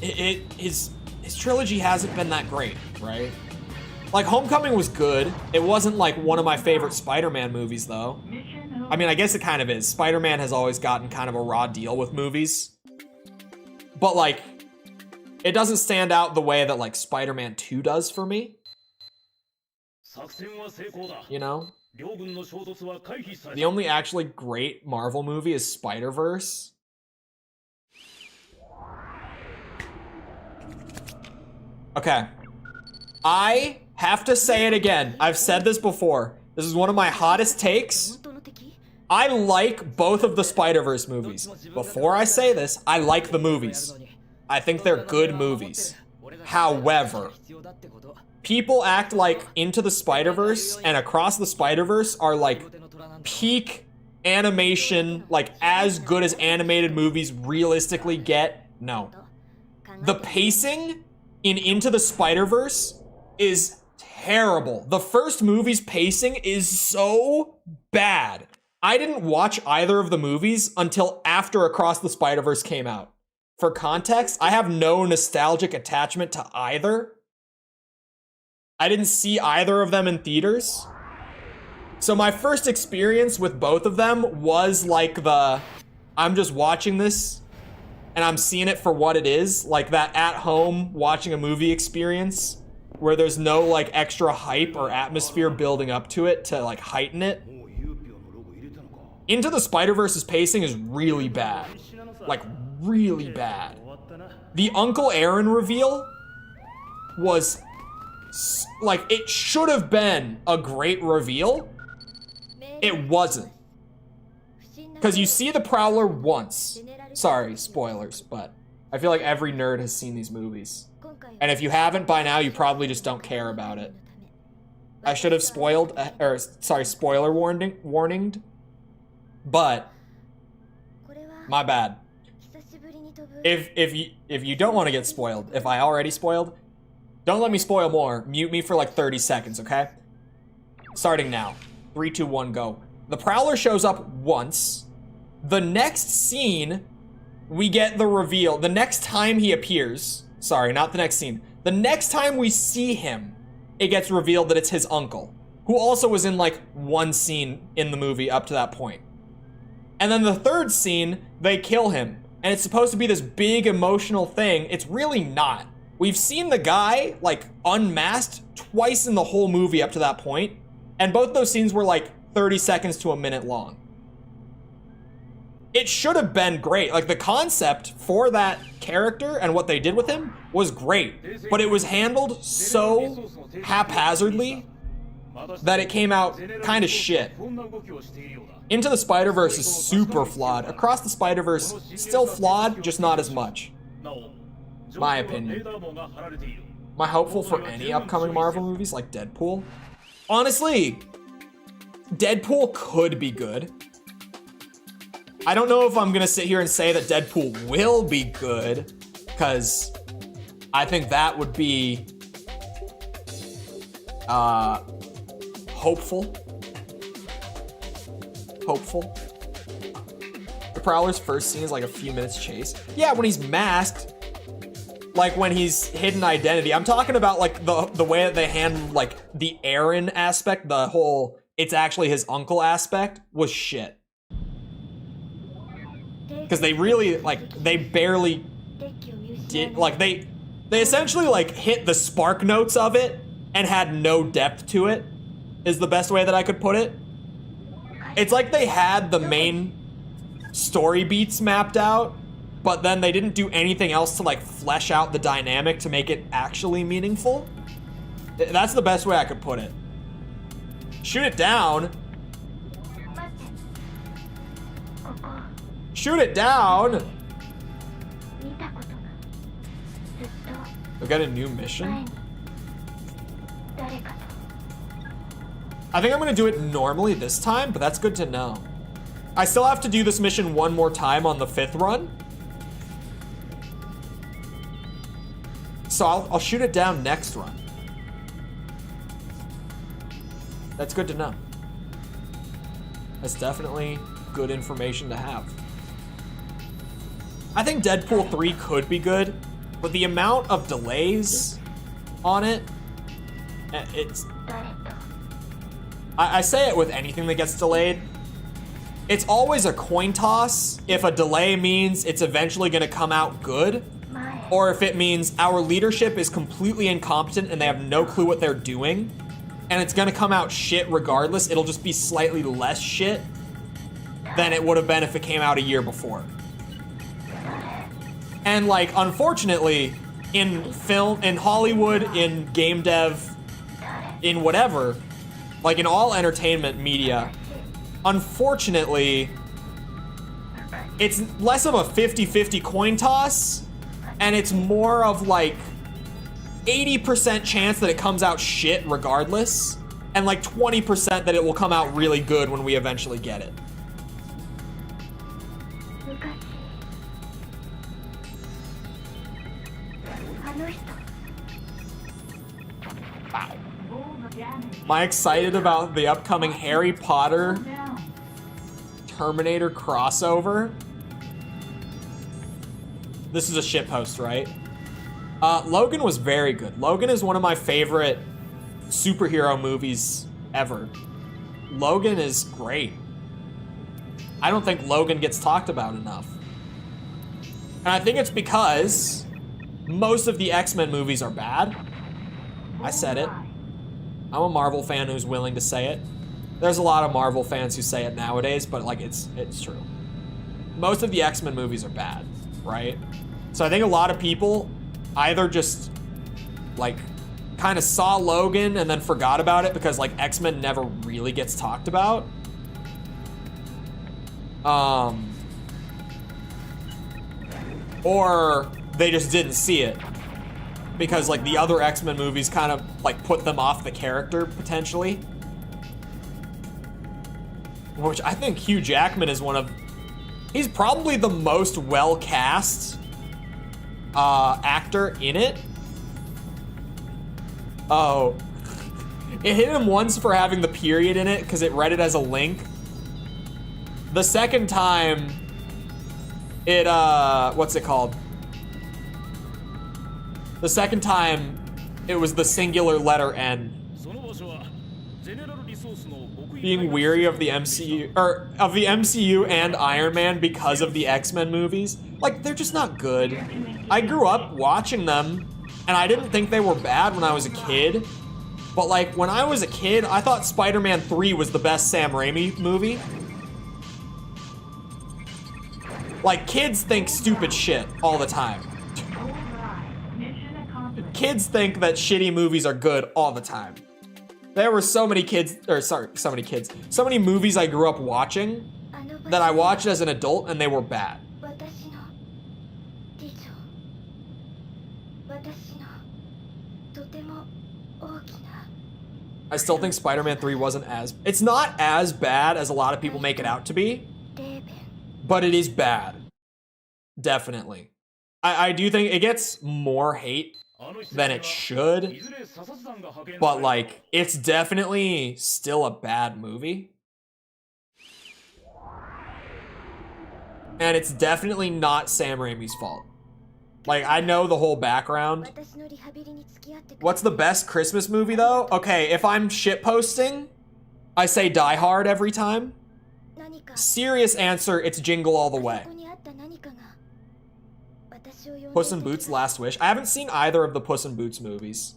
his trilogy hasn't been that great, right? Like Homecoming was good. It wasn't like one of my favorite Spider-Man movies though. I mean, I guess it kind of is. Spider-Man has always gotten kind of a raw deal with movies. But like, it doesn't stand out the way that like Spider-Man 2 does for me. You know? The only actually great Marvel movie is Spider-Verse. Okay. I have to say it again. I've said this before. This is one of my hottest takes. I like both of the Spider-Verse movies. Before I say this, I like the movies. I think they're good movies. However, people act like Into the Spider-Verse and Across the Spider-Verse are like peak animation, like as good as animated movies realistically get. No. The pacing in Into the Spider-Verse is terrible. The first movie's pacing is so bad. I didn't watch either of the movies until after Across the Spider-Verse came out. For context, I have no nostalgic attachment to either. I didn't see either of them in theaters. So my first experience with both of them was like I'm just watching this and I'm seeing it for what it is, like that at home watching a movie experience where there's no like extra hype or atmosphere building up to it to like heighten it. Into the Spider-Verse's pacing is really bad. Like, really bad. The Uncle Aaron reveal was, like, it should have been a great reveal. It wasn't. Because you see the Prowler once. Sorry, spoilers, but I feel like every nerd has seen these movies. And if you haven't by now, you probably just don't care about it. I should have spoiled, or sorry, spoiler warninged. But my bad. If you don't want to get spoiled, if I already spoiled, don't let me spoil more. Mute me for like 30 seconds, okay? Starting now. 3, 2, 1, go. The Prowler shows up once. The next scene, we get the reveal. The next time he appears, sorry, not the next scene. The next time we see him, it gets revealed that it's his uncle, who also was in like one scene in the movie up to that point. And then the third scene, they kill him. And it's supposed to be this big emotional thing. It's really not. We've seen the guy, like, unmasked twice in the whole movie up to that point. And both those scenes were like 30 seconds to a minute long. It should have been great. Like, the concept for that character and what they did with him was great. But it was handled so haphazardly that it came out kind of shit. Into the Spider-Verse is super flawed. Across the Spider-Verse, still flawed, just not as much. My opinion. Am I hopeful for any upcoming Marvel movies like Deadpool? Honestly, Deadpool could be good. I don't know if I'm gonna sit here and say that Deadpool will be good, because I think that would be hopeful. The Prowler's first scene is like a few minutes chase. Yeah, when he's masked, like when he's hidden identity. I'm talking about like the way that they handled like the Aaron aspect, the whole it's actually his uncle aspect was shit. Because they really, like, they barely did, like, they essentially, like, hit the spark notes of it and had no depth to it, is the best way that I could put it. It's like they had the main story beats mapped out, but then they didn't do anything else to, like, flesh out the dynamic to make it actually meaningful. That's the best way I could put it. Shoot it down. Shoot it down! We got a new mission? I think I'm gonna do it normally this time, but that's good to know. I still have to do this mission one more time on the 5th run. So I'll shoot it down next run. That's good to know. That's definitely good information to have. I think Deadpool 3 could be good, but the amount of delays on it, it's... I say it with anything that gets delayed. It's always a coin toss if a delay means it's eventually gonna come out good, or if it means our leadership is completely incompetent and they have no clue what they're doing, and it's gonna come out shit regardless. It'll just be slightly less shit than it would have been if it came out a year before. And like, unfortunately, in film, in Hollywood, in game dev, in whatever, like in all entertainment media, unfortunately, it's less of a 50-50 coin toss, and it's more of like 80% chance that it comes out shit regardless, and like 20% that it will come out really good when we eventually get it. Am I excited about the upcoming Harry Potter Terminator crossover? This is a shitpost, right? Logan was very good. Logan is one of my favorite superhero movies ever. Logan is great. I don't think Logan gets talked about enough. And I think it's because most of the X-Men movies are bad. I said it. I'm a Marvel fan who's willing to say it. There's a lot of Marvel fans who say it nowadays, but like it's true. Most of the X-Men movies are bad, right? So I think a lot of people either just like kind of saw Logan and then forgot about it because like X-Men never really gets talked about. Or they just didn't see it because like the other X-Men movies kind of like put them off the character potentially. Which I think Hugh Jackman is he's probably the most well-cast actor in it. Oh, it hit him once for having the period in it because it read it as a link. The second time, it, what's it called? The second time, it was the singular letter N. Being weary of the MCU, or of the MCU and Iron Man because of the X-Men movies. Like, they're just not good. I grew up watching them, and I didn't think they were bad when I was a kid. But like, when I was a kid, I thought Spider-Man 3 was the best Sam Raimi movie. Like, kids think stupid shit all the time. Kids think that shitty movies are good all the time. There were so many movies I grew up watching that I watched as an adult and they were bad. I still think Spider-Man 3 it's not as bad as a lot of people make it out to be, but it is bad. Definitely. I do think it gets more hate than it should, but like, it's definitely still a bad movie. And it's definitely not Sam Raimi's fault. Like, I know the whole background. What's the best Christmas movie, though? Okay, if I'm shitposting, I say Die Hard every time. Serious answer, it's Jingle All the Way. Puss in Boots, Last Wish. I haven't seen either of the Puss in Boots movies.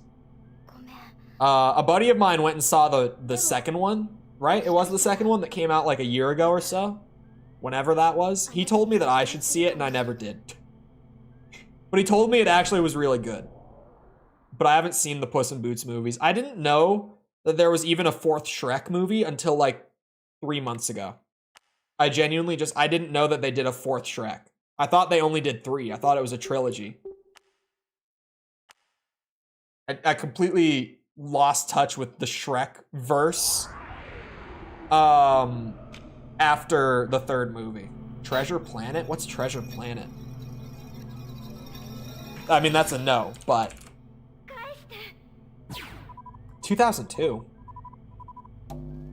A buddy of mine went and saw the second one, right? It was the second one that came out like a year ago or so. Whenever that was. He told me that I should see it, and I never did. But he told me it actually was really good. But I haven't seen the Puss in Boots movies. I didn't know that there was even a fourth Shrek movie until like 3 months ago. I didn't know that they did a fourth Shrek. I thought they only did 3. I thought it was a trilogy. I completely lost touch with the Shrek verse after the third movie. Treasure Planet? What's Treasure Planet? I mean, that's a no, but 2002.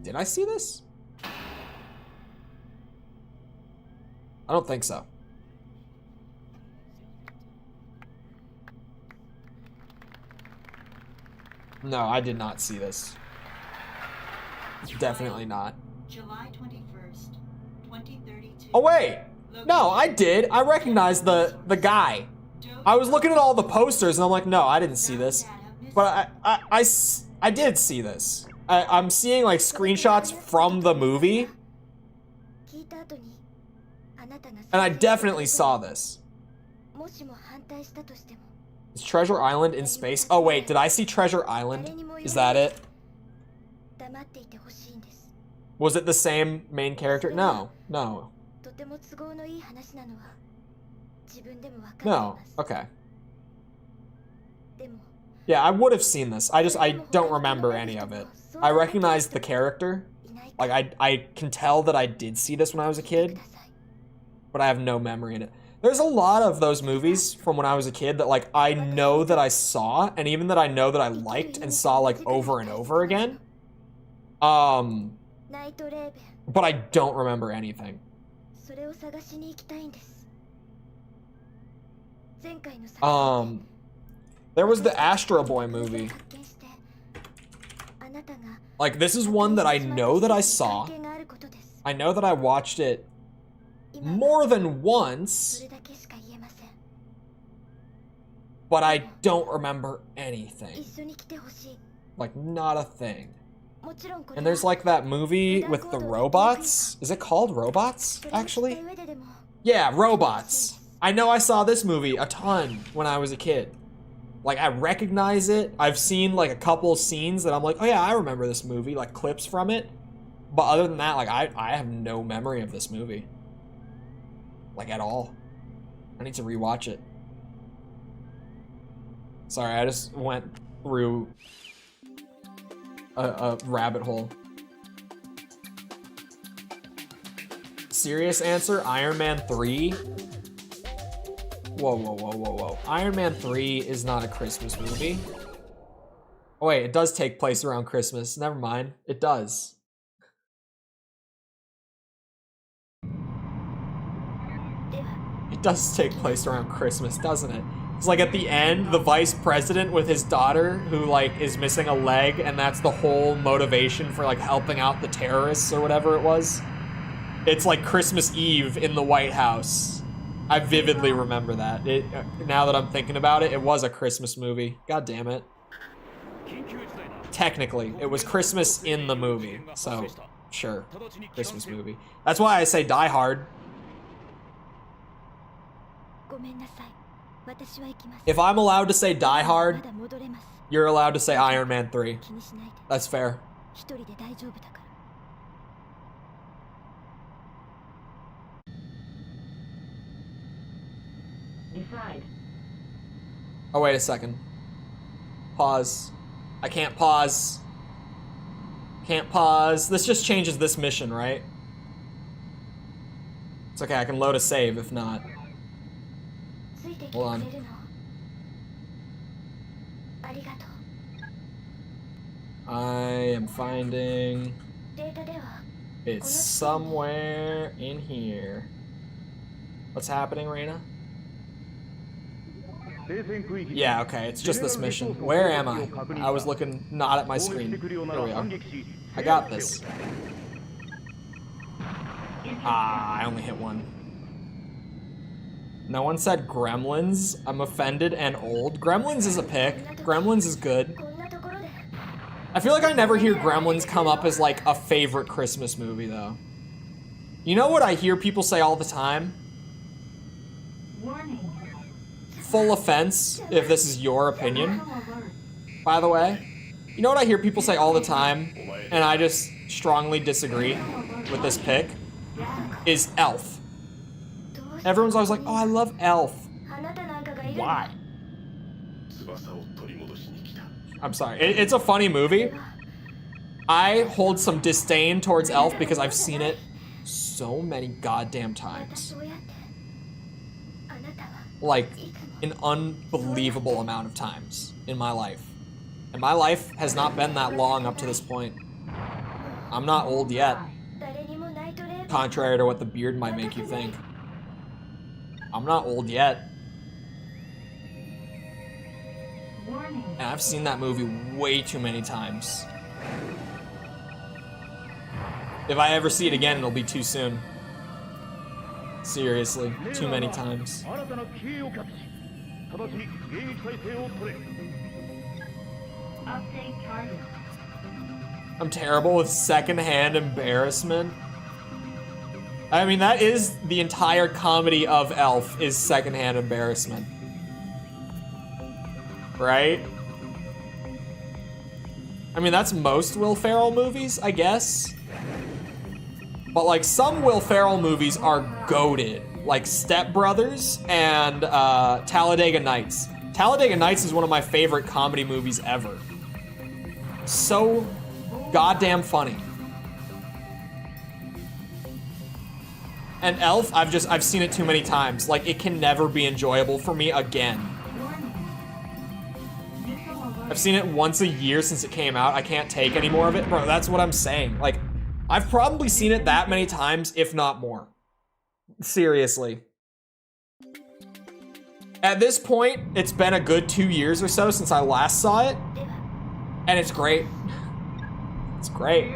Did I see this? I don't think so. No, I did not see this. Definitely not. July 21st, 2032. Oh wait! No, I did. I recognized the guy. I was looking at all the posters and I'm like, no, I didn't see this. But I did see this. I'm seeing like screenshots from the movie. And I definitely saw this. Is Treasure Island in space? Oh wait, did I see Treasure Island? Is that it? Was it the same main character? No, no. No, okay. Yeah, I would have seen this. I don't remember any of it. I recognized the character. Like, I can tell that I did see this when I was a kid, but I have no memory in it. There's a lot of those movies from when I was a kid that, like, I know that I saw, and even that I know that I liked and saw, like, over and over again. But I don't remember anything. There was the Astro Boy movie. Like, this is one that I know that I saw. I know that I watched it more than once, but I don't remember anything. Like, not a thing. And there's like that movie with the robots. Is it called Robots, actually? Yeah, Robots. I know I saw this movie a ton when I was a kid. Like, I recognize it. I've seen like a couple scenes that I'm like, oh yeah, I remember this movie, like clips from it. But other than that, like I have no memory of this movie. Like at all. I need to rewatch it. Sorry, I just went through a rabbit hole. Serious answer, Iron Man 3. Whoa. Iron Man 3 is not a Christmas movie. Oh wait, it does take place around Christmas. Never mind, it does. It does take place around Christmas, doesn't it? It's like at the end, the vice president with his daughter who like is missing a leg, and that's the whole motivation for like helping out the terrorists or whatever it was. It's like Christmas Eve in the White House. I vividly remember that. Now that I'm thinking about it, it was a Christmas movie. God damn it. Technically, it was Christmas in the movie, so sure, Christmas movie. That's why I say Die Hard. If I'm allowed to say Die Hard, you're allowed to say Iron Man 3. That's fair. Oh, wait a second. Pause. I can't pause. Can't pause. This just changes this mission, right? It's okay, I can load a save if not. Hold on. I am finding... It's somewhere in here. What's happening, Reina? Yeah, okay, it's just this mission. Where am I? I was looking not at my screen. Here we are. I got this. Ah, I only hit one. No one said Gremlins. I'm offended and old. Gremlins is a pick. Gremlins is good. I feel like I never hear Gremlins come up as like a favorite Christmas movie though. You know what I hear people say all the time? Full offense, if this is your opinion, by the way. You know what I hear people say all the time, and I just strongly disagree with this pick, is Elf. Everyone's always like, oh, I love Elf. Why? I'm sorry, it's a funny movie. I hold some disdain towards Elf because I've seen it so many goddamn times. Like, an unbelievable amount of times in my life. And my life has not been that long up to this point. I'm not old yet. Contrary to what the beard might make you think. I'm not old yet. And I've seen that movie way too many times. If I ever see it again, it'll be too soon. Seriously, too many times. I'm terrible with secondhand embarrassment. I mean, that is the entire comedy of Elf, is secondhand embarrassment. Right? I mean, that's most Will Ferrell movies, I guess. But like, some Will Ferrell movies are goated. Like Step Brothers and Talladega Nights. Talladega Nights is one of my favorite comedy movies ever. So goddamn funny. And Elf, I've seen it too many times. Like, it can never be enjoyable for me again. I've seen it once a year since it came out. I can't take any more of it. Bro, that's what I'm saying. Like, I've probably seen it that many times, if not more. Seriously. At this point, it's been a good 2 years or so since I last saw it. And it's great. It's great.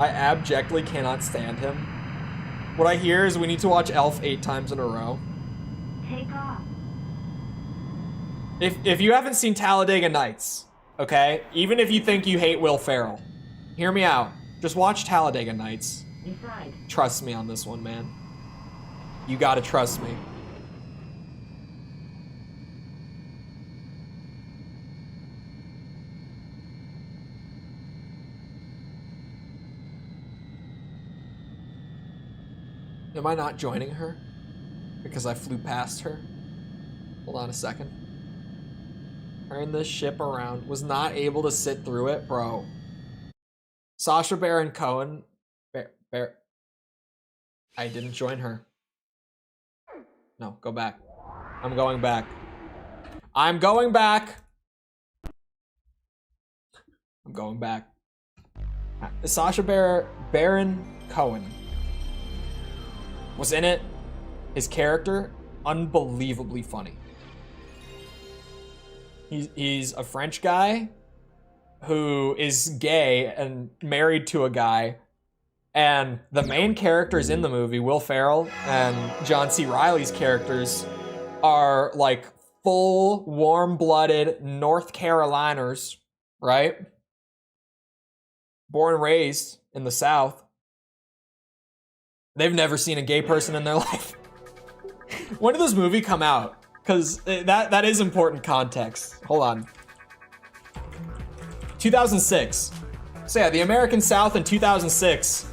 I abjectly cannot stand him. What I hear is we need to watch Elf 8 times in a row. Take off. If you haven't seen Talladega Nights, okay, even if you think you hate Will Ferrell, hear me out. Just watch Talladega Nights. Trust me on this one, man. You gotta trust me. Am I not joining her? Because I flew past her? Hold on a second. Turn this ship around. Was not able to sit through it, bro. Sacha Baron Cohen. I didn't join her. No, go back. I'm going back. I'm going back. I'm going back. Sacha Baron Cohen was in it. His character, unbelievably funny. He's a French guy who is gay and married to a guy. And the main characters in the movie, Will Ferrell and John C. Reilly's characters, are like full, warm-blooded North Caroliners, right? Born and raised in the South. They've never seen a gay person in their life. When did this movie come out? Because that is important context. Hold on. 2006. So yeah, the American South in 2006.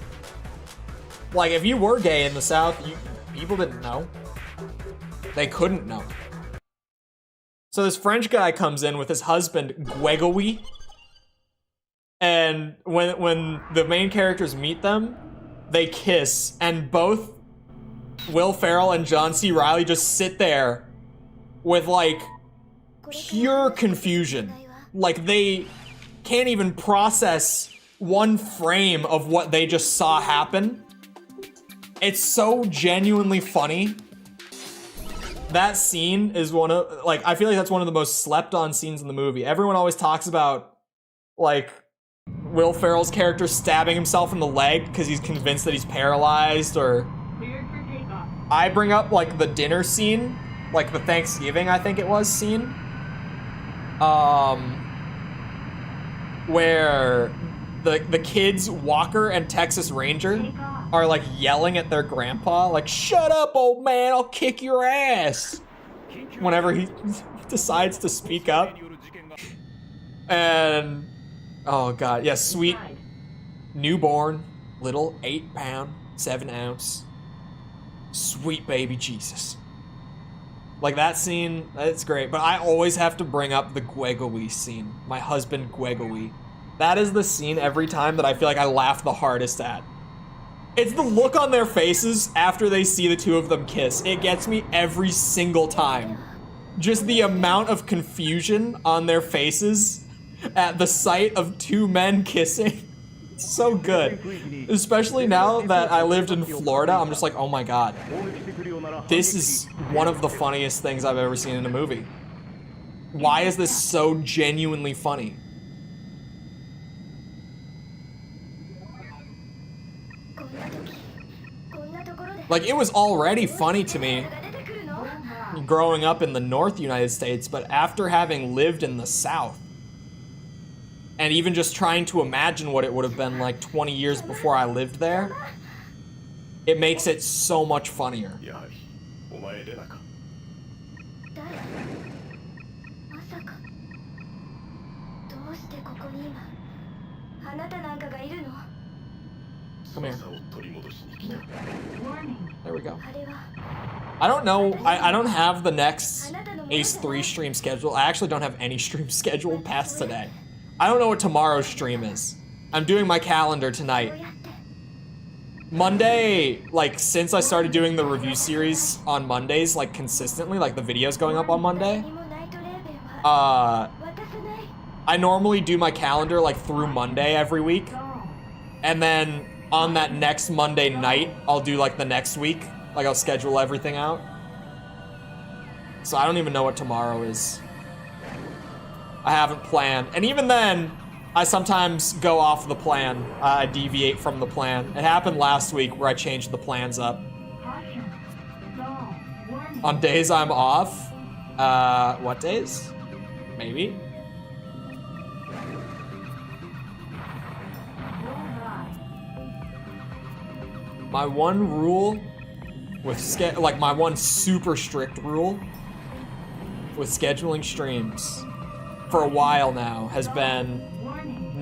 Like, if you were gay in the South, people didn't know. They couldn't know. So this French guy comes in with his husband, Gregory. And when the main characters meet them, they kiss. And both Will Ferrell and John C. Reilly just sit there with, like, pure confusion. Like, they can't even process one frame of what they just saw happen. It's so genuinely funny. That scene is one of, like, I feel like that's one of the most slept on scenes in the movie. Everyone always talks about, like, Will Ferrell's character stabbing himself in the leg because he's convinced that he's paralyzed, or I bring up, like, the dinner scene, like the Thanksgiving, I think it was, scene. Where the kids, Walker and Texas Ranger, are like yelling at their grandpa, like, "Shut up, old man, I'll kick your ass," whenever he decides to speak up. And, oh god, yeah, sweet newborn, little 8-pound, 7-ounce, sweet baby Jesus. Like, that scene, it's great, but I always have to bring up the Gregory scene. My husband, Gregory. That is the scene every time that I feel like I laugh the hardest at. It's the look on their faces after they see the two of them kiss. It gets me every single time. Just the amount of confusion on their faces at the sight of two men kissing. It's so good. Especially now that I lived in Florida, I'm just like, oh my god. This is one of the funniest things I've ever seen in a movie. Why is this so genuinely funny? Like, it was already funny to me growing up in the North United States, but after having lived in the South, and even just trying to imagine what it would have been like 20 years before I lived there, it makes it so much funnier. Come here. There we go. I don't know, I don't have the next Ace 3 stream schedule. I actually don't have any stream scheduled past today. I don't know what tomorrow's stream is. I'm doing my calendar tonight. Monday, like, since I started doing the review series on Mondays, like, consistently, like the videos going up on Monday, I normally do my calendar, like, through Monday every week. And then on that next Monday night, I'll do, like, the next week. Like, I'll schedule everything out. So I don't even know what tomorrow is. I haven't planned. And even then, I sometimes go off the plan. I deviate from the plan. It happened last week where I changed the plans up. On days I'm off, What days? Maybe. My one rule with my one super strict rule with scheduling streams for a while now has been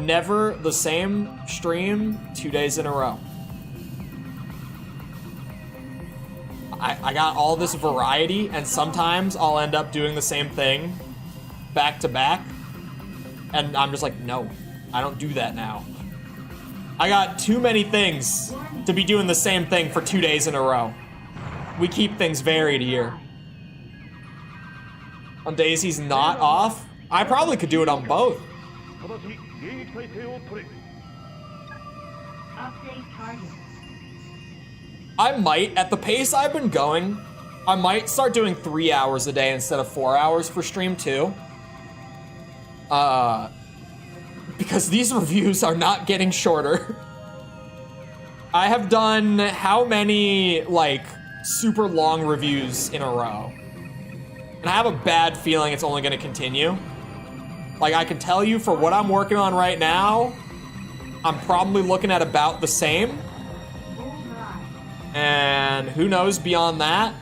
never the same stream 2 days in a row. I got all this variety, and sometimes I'll end up doing the same thing back to back, and I'm just like, no, I don't do that now. I got too many things to be doing the same thing for 2 days in a row. We keep things varied here. On days he's not off, I probably could do it on both. Update target. I might, at the pace I've been going, I might start doing 3 hours a day instead of 4 hours for stream 2. Because these reviews are not getting shorter. I have done how many, like, super long reviews in a row? And I have a bad feeling it's only gonna continue. Like, I can tell you for what I'm working on right now, I'm probably looking at about the same. And who knows beyond that?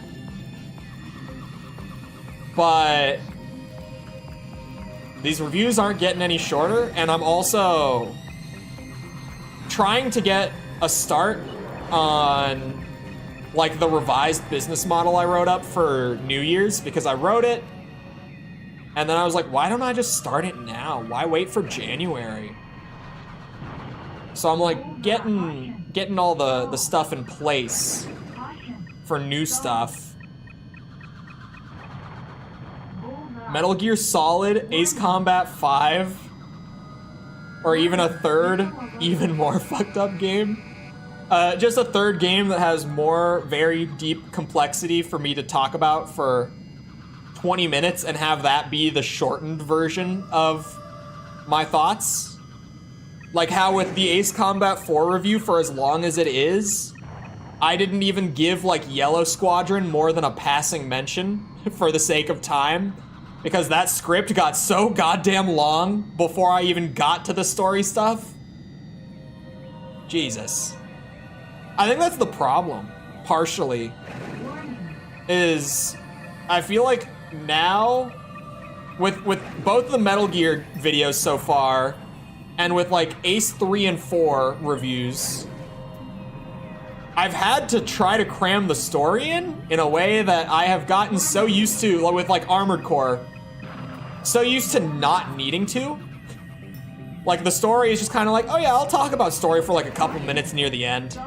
But these reviews aren't getting any shorter, and I'm also trying to get a start on like the revised business model I wrote up for New Year's, because I wrote it and then I was like, why don't I just start it now? Why wait for January? So I'm like getting all the stuff in place for new stuff. Metal Gear Solid, Ace Combat 5, or even a third, even more fucked up game. Just a third game that has more very deep complexity for me to talk about for 20 minutes and have that be the shortened version of my thoughts. Like how with the Ace Combat 4 review, for as long as it is, I didn't even give like Yellow Squadron more than a passing mention for the sake of time, because that script got so goddamn long before I even got to the story stuff. Jesus. I think that's the problem, partially, is I feel like now, with both the Metal Gear videos so far, and with like Ace 3 and 4 reviews, I've had to try to cram the story in a way that I have gotten so used to, with like Armored Core, so used to not needing to. Like the story is just kind of like, oh yeah, I'll talk about story for like a couple minutes near the end.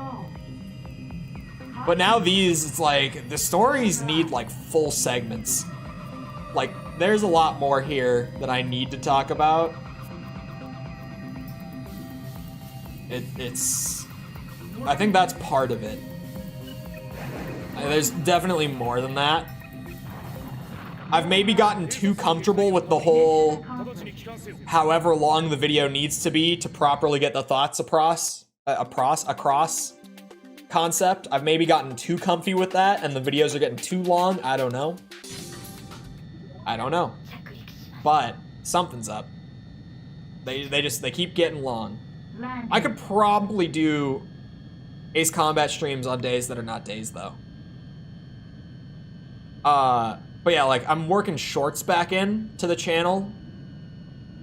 But now these, it's like, the stories need like full segments. Like, there's a lot more here that I need to talk about. It's, I think that's part of it. There's definitely more than that. I've maybe gotten too comfortable with the whole, however long the video needs to be to properly get the thoughts across concept. I've maybe gotten too comfy with that and the videos are getting too long. I don't know. But something's up. They keep getting long. I could probably do Ace Combat streams on days that are not days though. But yeah, like I'm working shorts back in to the channel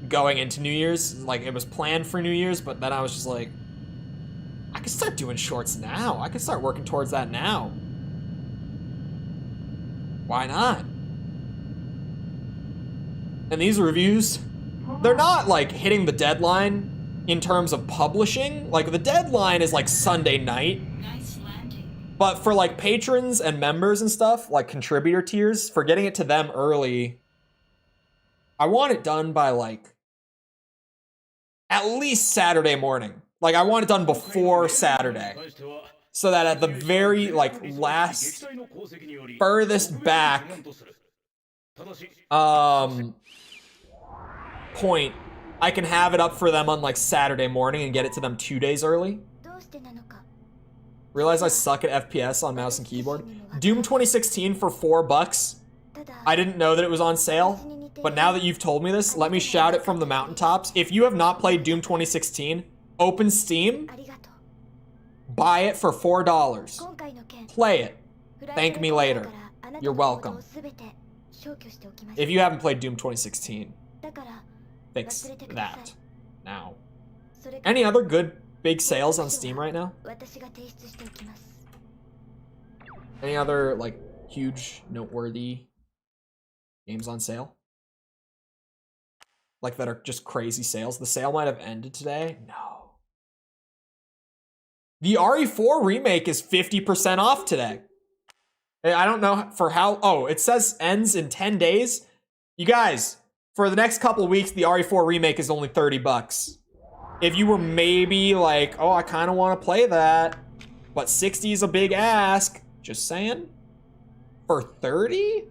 going into New Year's. Like it was planned for New Year's, but then I was just like, I can start doing shorts now. I can start working towards that now. Why not? And these reviews, they're not like hitting the deadline in terms of publishing. Like the deadline is like Sunday night. But for like patrons and members and stuff, like contributor tiers, for getting it to them early, I want it done by like at least Saturday morning. Like I want it done before Saturday, so that at the very like last furthest back point, I can have it up for them on like Saturday morning and get it to them 2 days early. Realize I suck at FPS on mouse and keyboard. Doom 2016 for $4. I didn't know that it was on sale, but now that you've told me this, let me shout it from the mountaintops. If you have not played Doom 2016, open Steam, buy it for $4. Play it. Thank me later. You're welcome. If you haven't played Doom 2016, fix that now. Any other good big sales on Steam right now? Any other, like, huge, noteworthy games on sale? Like, that are just crazy sales? The sale might have ended today? No. The RE4 remake is 50% off today. I don't know for how... Oh, it says ends in 10 days? You guys, for the next couple weeks, the RE4 remake is only $30. If you were maybe like, oh, I kind of want to play that, but 60 is a big ask. Just saying. For 30?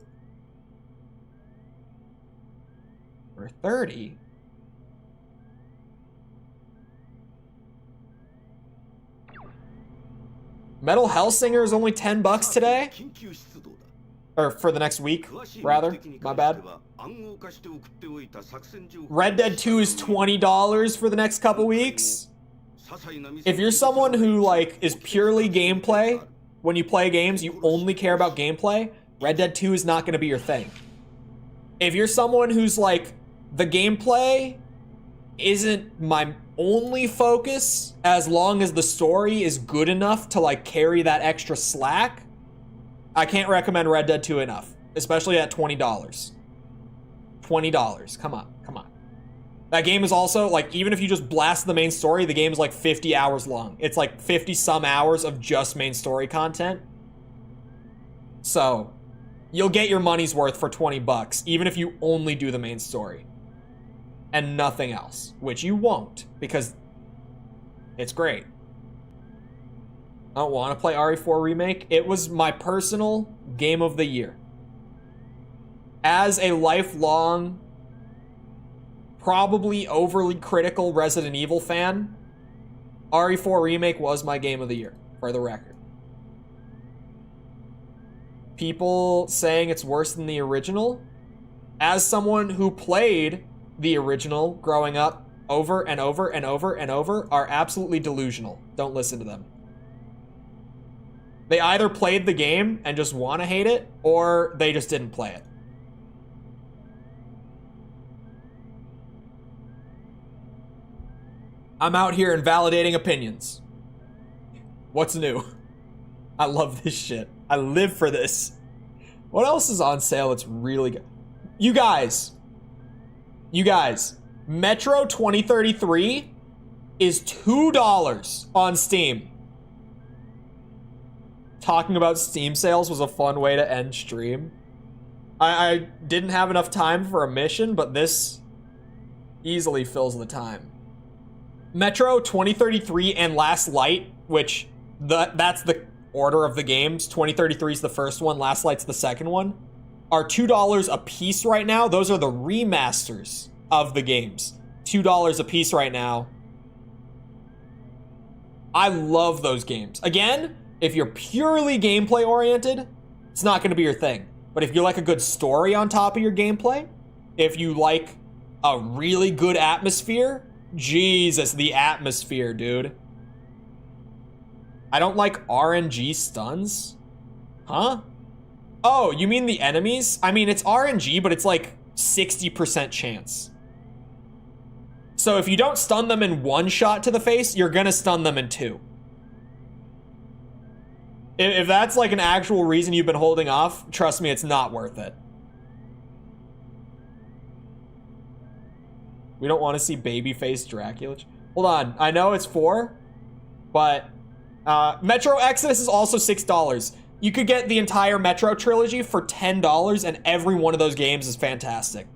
For 30? Metal Hellsinger is only $10 today? Or for the next week, rather. My bad. Red Dead 2 is $20 for the next couple weeks. If you're someone who, like, is purely gameplay, when you play games, you only care about gameplay, Red Dead 2 is not going to be your thing. If you're someone who's like, the gameplay isn't my only focus, as long as the story is good enough to, like, carry that extra slack, I can't recommend Red Dead 2 enough, especially at $20. $20, come on, come on. That game is also, like, even if you just blast the main story, the game is like 50 hours long. It's like 50 some hours of just main story content. So, you'll get your money's worth for $20, even if you only do the main story. And nothing else, which you won't, because it's great. I don't want to play RE4 Remake. It was my personal game of the year. As a lifelong, probably overly critical Resident Evil fan, RE4 Remake was my game of the year, for the record. People saying it's worse than the original, as someone who played the original growing up over and over and over and over, are absolutely delusional. Don't listen to them. They either played the game and just want to hate it, or they just didn't play it. I'm out here invalidating opinions. What's new? I love this shit. I live for this. What else is on sale that's really good? You guys, Metro 2033 is $2 on Steam. Talking about Steam sales was a fun way to end stream. I didn't have enough time for a mission, but this easily fills the time. Metro 2033 and Last Light, which that's the order of the games. 2033 is the first one, Last Light's the second one, are $2 a piece right now. Those are the remasters of the games. $2 a piece right now. I love those games. Again, if you're purely gameplay oriented, it's not going to be your thing. But if you like a good story on top of your gameplay, if you like a really good atmosphere, Jesus, the atmosphere, dude. I don't like RNG stuns. Huh? Oh, you mean the enemies? I mean, it's RNG, but it's like 60% chance. So if you don't stun them in one shot to the face, you're gonna stun them in two. If that's like an actual reason you've been holding off, trust me, it's not worth it. We don't want to see babyface Dracula. Hold on, I know it's 4, but Metro Exodus is also $6. You could get the entire Metro trilogy for $10, and every one of those games is fantastic.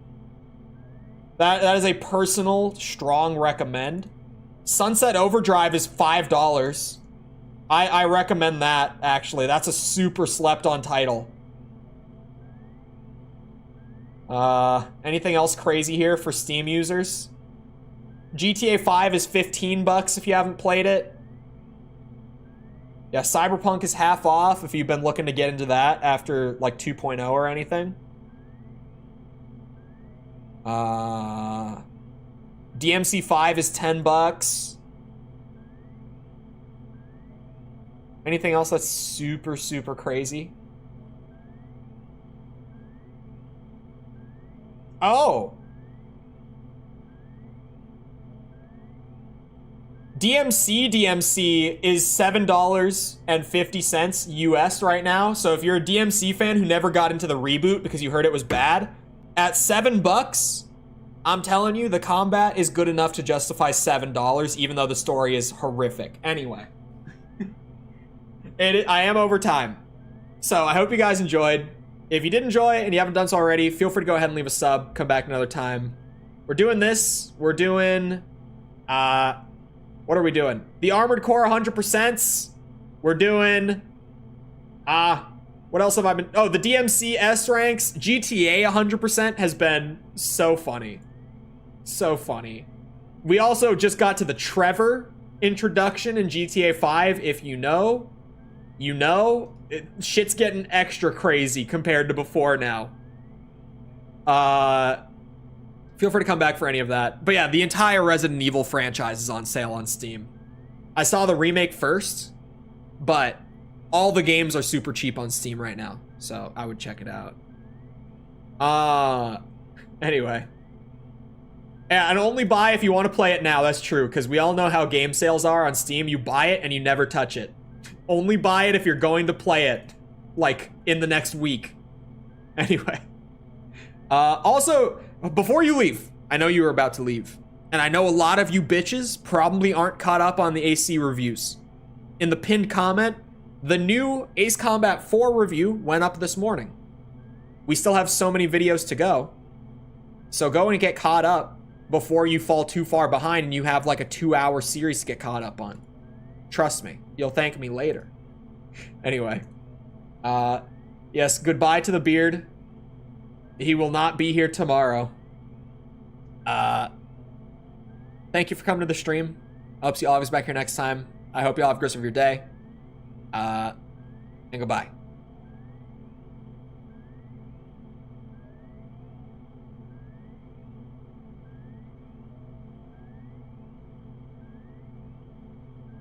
That is a personal, strong recommend. Sunset Overdrive is $5. I recommend that, actually. That's a super slept-on title. Anything else crazy here for Steam users? GTA 5 is $15 if you haven't played it. Yeah, Cyberpunk is half off if you've been looking to get into that after, like, 2.0 or anything. DMC 5 is $10. Anything else that's super, super crazy? Oh! DMC is $7.50 US right now. So if you're a DMC fan who never got into the reboot because you heard it was bad, at $7, I'm telling you, the combat is good enough to justify $7, even though the story is horrific. Anyway. I am over time. So I hope you guys enjoyed. If you did enjoy and you haven't done so already, feel free to go ahead and leave a sub. Come back another time. We're doing this. We're doing... what are we doing? The Armored Core 100%. We're doing... what else have I been... Oh, the DMC S ranks. GTA 100% has been so funny. So funny. We also just got to the Trevor introduction in GTA 5. If you know, you know. Shit's getting extra crazy compared to before now. Feel free to come back for any of that. But yeah, the entire Resident Evil franchise is on sale on Steam. I saw the remake first, but all the games are super cheap on Steam right now. So I would check it out. Anyway. Yeah, and only buy if you want to play it now. That's true, because we all know how game sales are on Steam. You buy it and you never touch it. Only buy it if you're going to play it, like, in the next week. Anyway. Also, before you leave, I know you were about to leave, and I know a lot of you bitches probably aren't caught up on the AC reviews. In the pinned comment, the new Ace Combat 4 review went up this morning. We still have so many videos to go, so go and get caught up before you fall too far behind and you have like a 2-hour series to get caught up on. Trust me, you'll thank me later. Anyway, yes, goodbye to the beard. He will not be here tomorrow. Thank you for coming to the stream. I hope to see all of us back here next time. I hope you all have a great rest of your day. And goodbye.